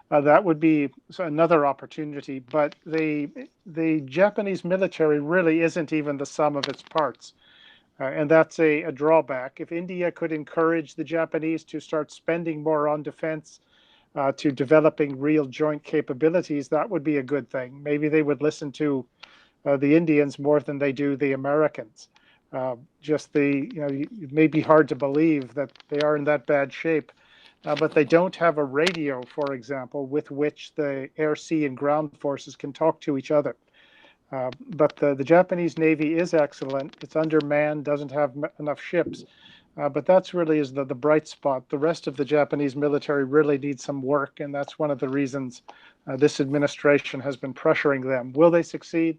Speaker 8: that would be another opportunity. But the Japanese military really isn't even the sum of its parts. And that's a drawback. If India could encourage the Japanese to start spending more on defense, to developing real joint capabilities, that would be a good thing. Maybe they would listen to the Indians more than they do the Americans. It may be hard to believe that they are in that bad shape, but they don't have a radio, for example, with which the air, sea, and ground forces can talk to each other. But the Japanese Navy is excellent. It's undermanned, doesn't have enough ships. But that's really is the bright spot. The rest of the Japanese military really needs some work, and that's one of the reasons this administration has been pressuring them. Will they succeed?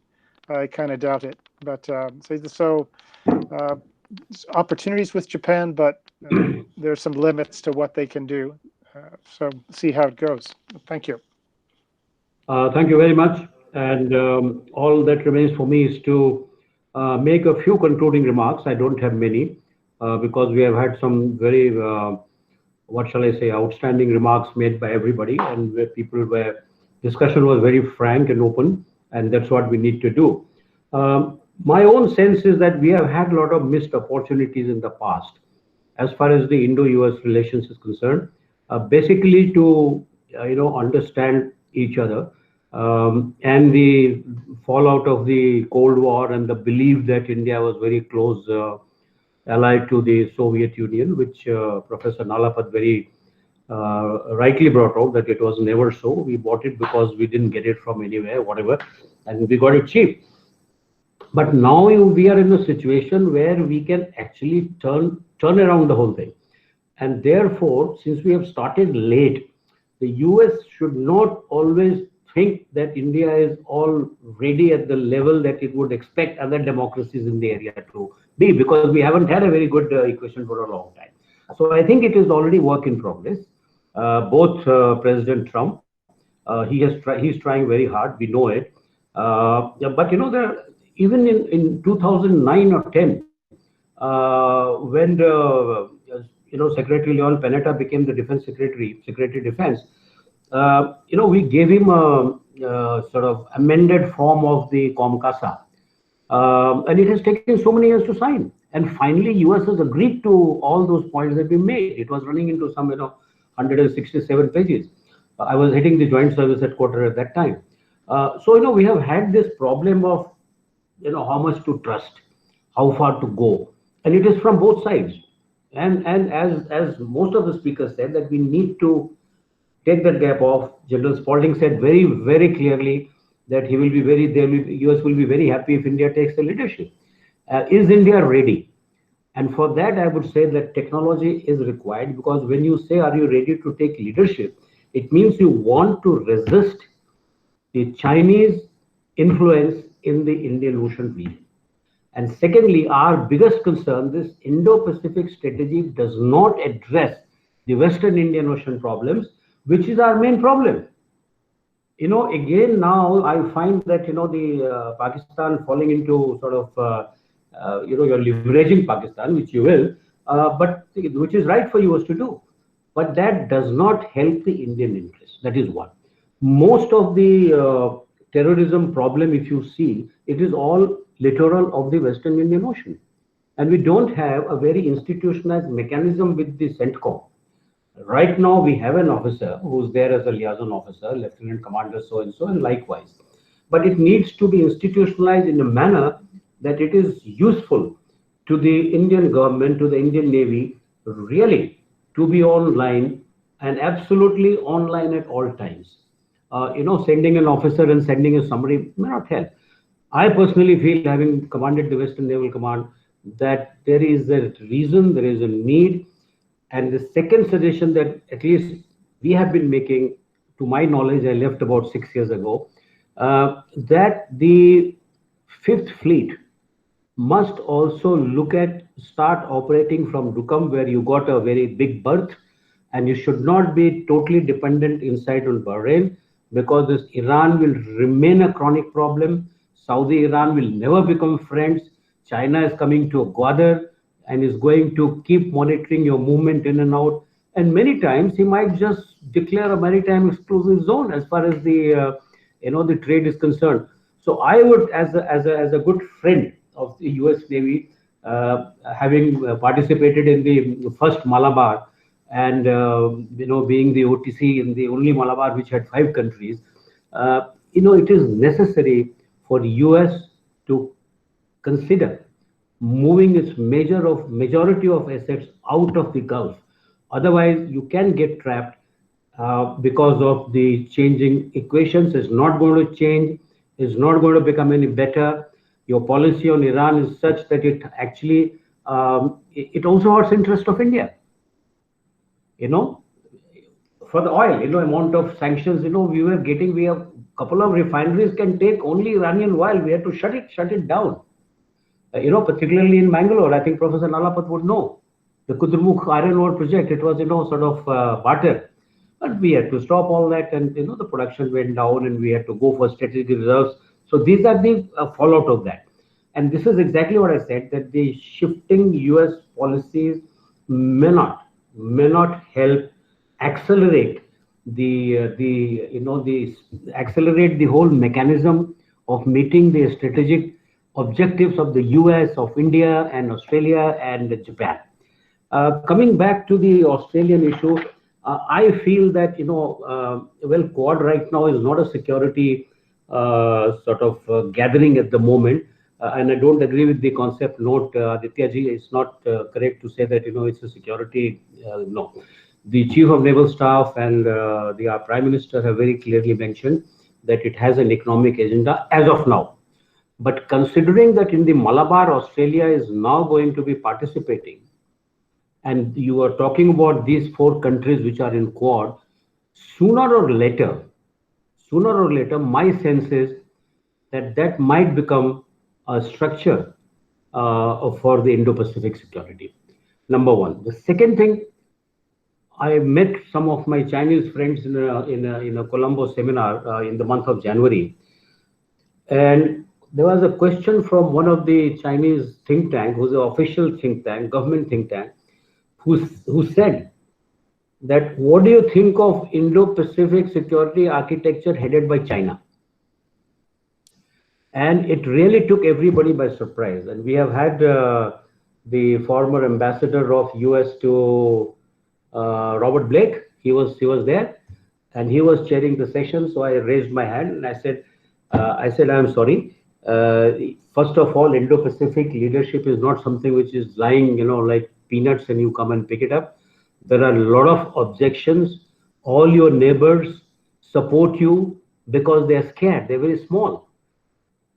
Speaker 8: I kind of doubt it. But opportunities with Japan, but there's some limits to what they can do. So see how it goes. Thank you.
Speaker 1: Thank you very much. And all that remains for me is to make a few concluding remarks. I don't have many because we have had some very, what shall I say, outstanding remarks made by everybody, and where discussion was very frank and open, and that's what we need to do. My own sense is that we have had a lot of missed opportunities in the past as far as the Indo-US relations is concerned, basically to understand each other. And the fallout of the Cold War and the belief that India was very close allied to the Soviet Union, which Professor Nalapat very rightly brought out that it was never so. We bought it because we didn't get it from anywhere, whatever, and we got it cheap. But now we are in a situation where we can actually turn around the whole thing. And therefore, since we have started late, the US should not always think that India is already at the level that it would expect other democracies in the area to be, because we haven't had a very good equation for a long time. So I think it is already work in progress. Both President Trump, he's trying very hard, we know it. But even in 2009 or 10, when Secretary Leon Panetta became the Defense Secretary Defense, we gave him a sort of amended form of the COMCASA, and it has taken so many years to sign. And finally, US has agreed to all those points that we made. It was running into some 167 pages. I was heading the Joint Service Headquarters at that time. So we have had this problem of how much to trust, how far to go, and it is from both sides. And as most of the speakers said, that we need to take that gap off. General Spalding said very, very clearly that US will be very happy if India takes the leadership. Is India ready? And for that, I would say that technology is required, because when you say, are you ready to take leadership, it means you want to resist the Chinese influence in the Indian Ocean region. And secondly, our biggest concern, this Indo-Pacific strategy does not address the Western Indian Ocean problems, which is our main problem. Again, now I find that, the Pakistan falling into sort of, you're leveraging Pakistan, which you will, but which is right for US to do. But that does not help the Indian interest. That is one. Most of the terrorism problem, if you see, it is all littoral of the Western Indian Ocean. And we don't have a very institutionalized mechanism with the CENTCOM. Right now, we have an officer who's there as a liaison officer, Lieutenant Commander so-and-so, and likewise. But it needs to be institutionalized in a manner that it is useful to the Indian government, to the Indian Navy, really to be online and absolutely online at all times. Sending an officer and sending a summary may not help. I personally feel, having commanded the Western Naval Command, that there is a reason, there is a need. And the second suggestion that at least we have been making, to my knowledge, I left about 6 years ago, that the Fifth Fleet must also start operating from Duqm, where you got a very big berth, and you should not be totally dependent inside on Bahrain, because this Iran will remain a chronic problem. Saudi Iran will never become friends. China is coming to a Gwadar and is going to keep monitoring your movement in and out. And many times he might just declare a maritime exclusive zone as far as the the trade is concerned. So I would, as a good friend of the US Navy, having participated in the first Malabar, and being the OTC in the only Malabar which had 5 countries, it is necessary for the US to consider moving its majority of assets out of the Gulf. Otherwise, you can get trapped because of the changing equations. It's not going to change. It's not going to become any better. Your policy on Iran is such that it actually it also hurts interest of India. For the oil, amount of sanctions, we have a couple of refineries can take only Iranian oil. We had to shut it down. Particularly in Bangalore, I think Professor Nalapat would know. The Kudrmukh iron ore project, it was, sort of barter. But we had to stop all that, and, the production went down, and we had to go for strategic reserves. So these are the fallout of that. And this is exactly what I said, that the shifting US policies may not help accelerate accelerate the whole mechanism of meeting the strategic objectives of the US, of India and Australia and Japan. Coming back to the Australian issue, I feel that, Quad right now is not a security gathering at the moment. And I don't agree with the concept note, Aditya ji. It's not correct to say that, it's a security, no. The Chief of Naval Staff and the Prime Minister have very clearly mentioned that it has an economic agenda as of now. But considering that in the Malabar, Australia is now going to be participating, and you are talking about these 4 countries which are in Quad, sooner or later, my sense is that might become a structure for the Indo-Pacific security. Number one. The second thing, I met some of my Chinese friends in a Colombo seminar in the month of January, and there was a question from one of the Chinese think tank, who's an official think tank, government think tank, who said that, what do you think of Indo-Pacific security architecture headed by China? And it really took everybody by surprise. And we have had the former ambassador of US to Robert Blake. He was there, and he was chairing the session. So I raised my hand and I said, I'm sorry. First of all, Indo-Pacific leadership is not something which is lying, like peanuts and you come and pick it up. There are a lot of objections. All your neighbors support you because they are scared. They're very small.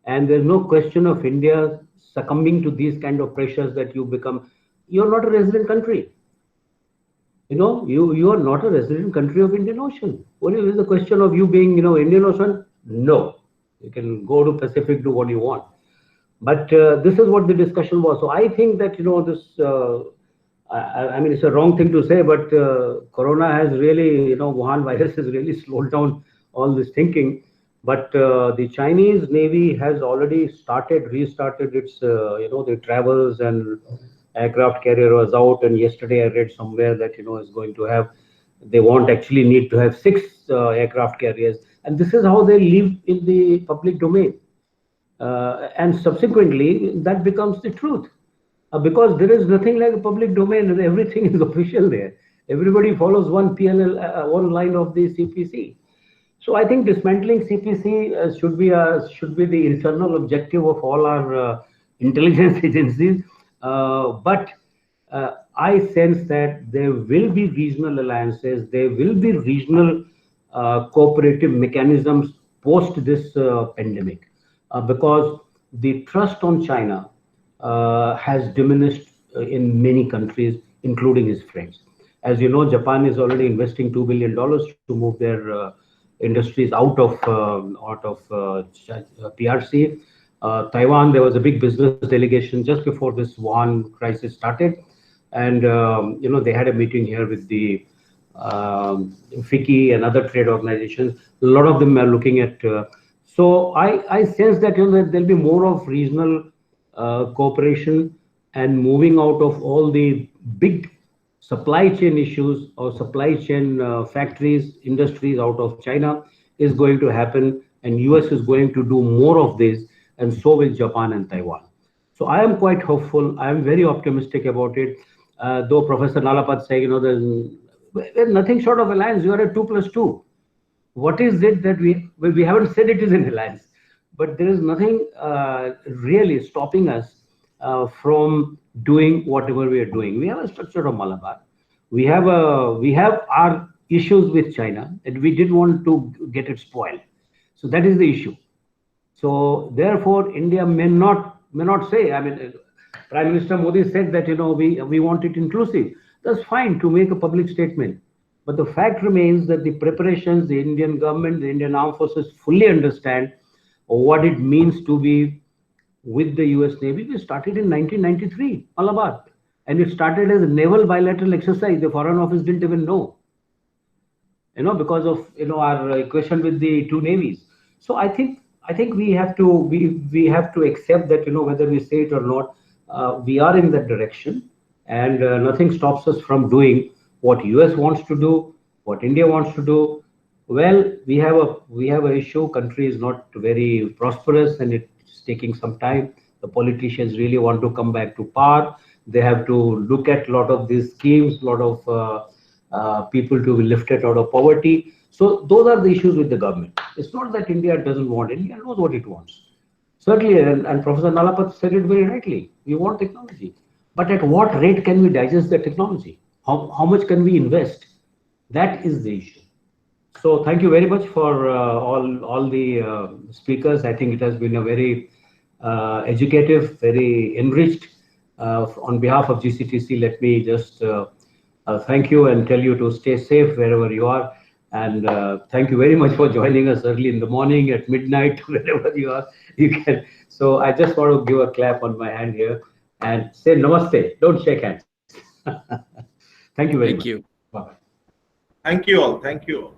Speaker 1: And there's no question of India succumbing to these kind of pressures that you're not a resident country. You are not a resident country of Indian Ocean. What is the question of you being, Indian Ocean? No. You can go to Pacific, do what you want. But this is what the discussion was. So I think that, this, I mean, it's a wrong thing to say, but Corona has really, Wuhan virus has really slowed down all this thinking. But the Chinese Navy has already restarted its, the travels, and aircraft carrier was out. And yesterday I read somewhere that, is going to have, they need to have 6 aircraft carriers. And this is how they live in the public domain. And subsequently, that becomes the truth. Because there is nothing like a public domain, and everything is official there. Everybody follows one PNL, one line of the CPC. So I think dismantling CPC should be the internal objective of all our intelligence agencies. But I sense that there will be regional alliances, there will be regional cooperative mechanisms post this pandemic, because the trust on China has diminished in many countries, including his friends. As you know, Japan is already investing $2 billion to move their industries out of PRC. Taiwan, there was a big business delegation just before this Wuhan crisis started, and they had a meeting here with the FICCI and other trade organizations. A lot of them are looking at. So I sense that there'll be more of regional cooperation and moving out of all the big supply chain issues or supply chain factories, industries out of China is going to happen, and US is going to do more of this, and so will Japan and Taiwan. So I am quite hopeful. I am very optimistic about it. Though Professor Nalapat saying, there's nothing short of alliance. You are a 2+2. What is it that we haven't said it is an alliance, but there is nothing really stopping us from doing whatever we are doing. We have a structure of Malabar. We have our issues with China, and we didn't want to get it spoiled. So that is the issue. So therefore, India may not say. I mean, Prime Minister Modi said that we want it inclusive. That's fine to make a public statement, but the fact remains that the preparations, the Indian government, the Indian armed forces fully understand what it means to be with the US Navy. We started in 1993, Malabar, and it started as a naval bilateral exercise. The Foreign Office didn't even know, because of our equation with the two navies. So I think we have to accept that whether we say it or not, we are in that direction, and nothing stops us from doing what US wants to do, what India wants to do. Well, we have an issue. Country is not very prosperous, and it's taking some time. The politicians really want to come back to power. They have to look at a lot of these schemes, a lot of people to be lifted out of poverty. So those are the issues with the government. It's not that India doesn't want. India knows what it wants. Certainly, and Professor Nalapat said it very rightly. We want technology, but at what rate can we digest the technology? How much can we invest? That is the issue. So thank you very much for all the speakers. I think it has been a very educative, very enriched. On behalf of GCTC, let me just thank you and tell you to stay safe wherever you are. And thank you very much for joining us early in the morning, at midnight, wherever you are. You can. So I just want to give a clap on my hand here and say namaste. Don't shake hands. Thank you very much.
Speaker 3: Thank you.
Speaker 1: Bye.
Speaker 2: Thank you all. Thank you all.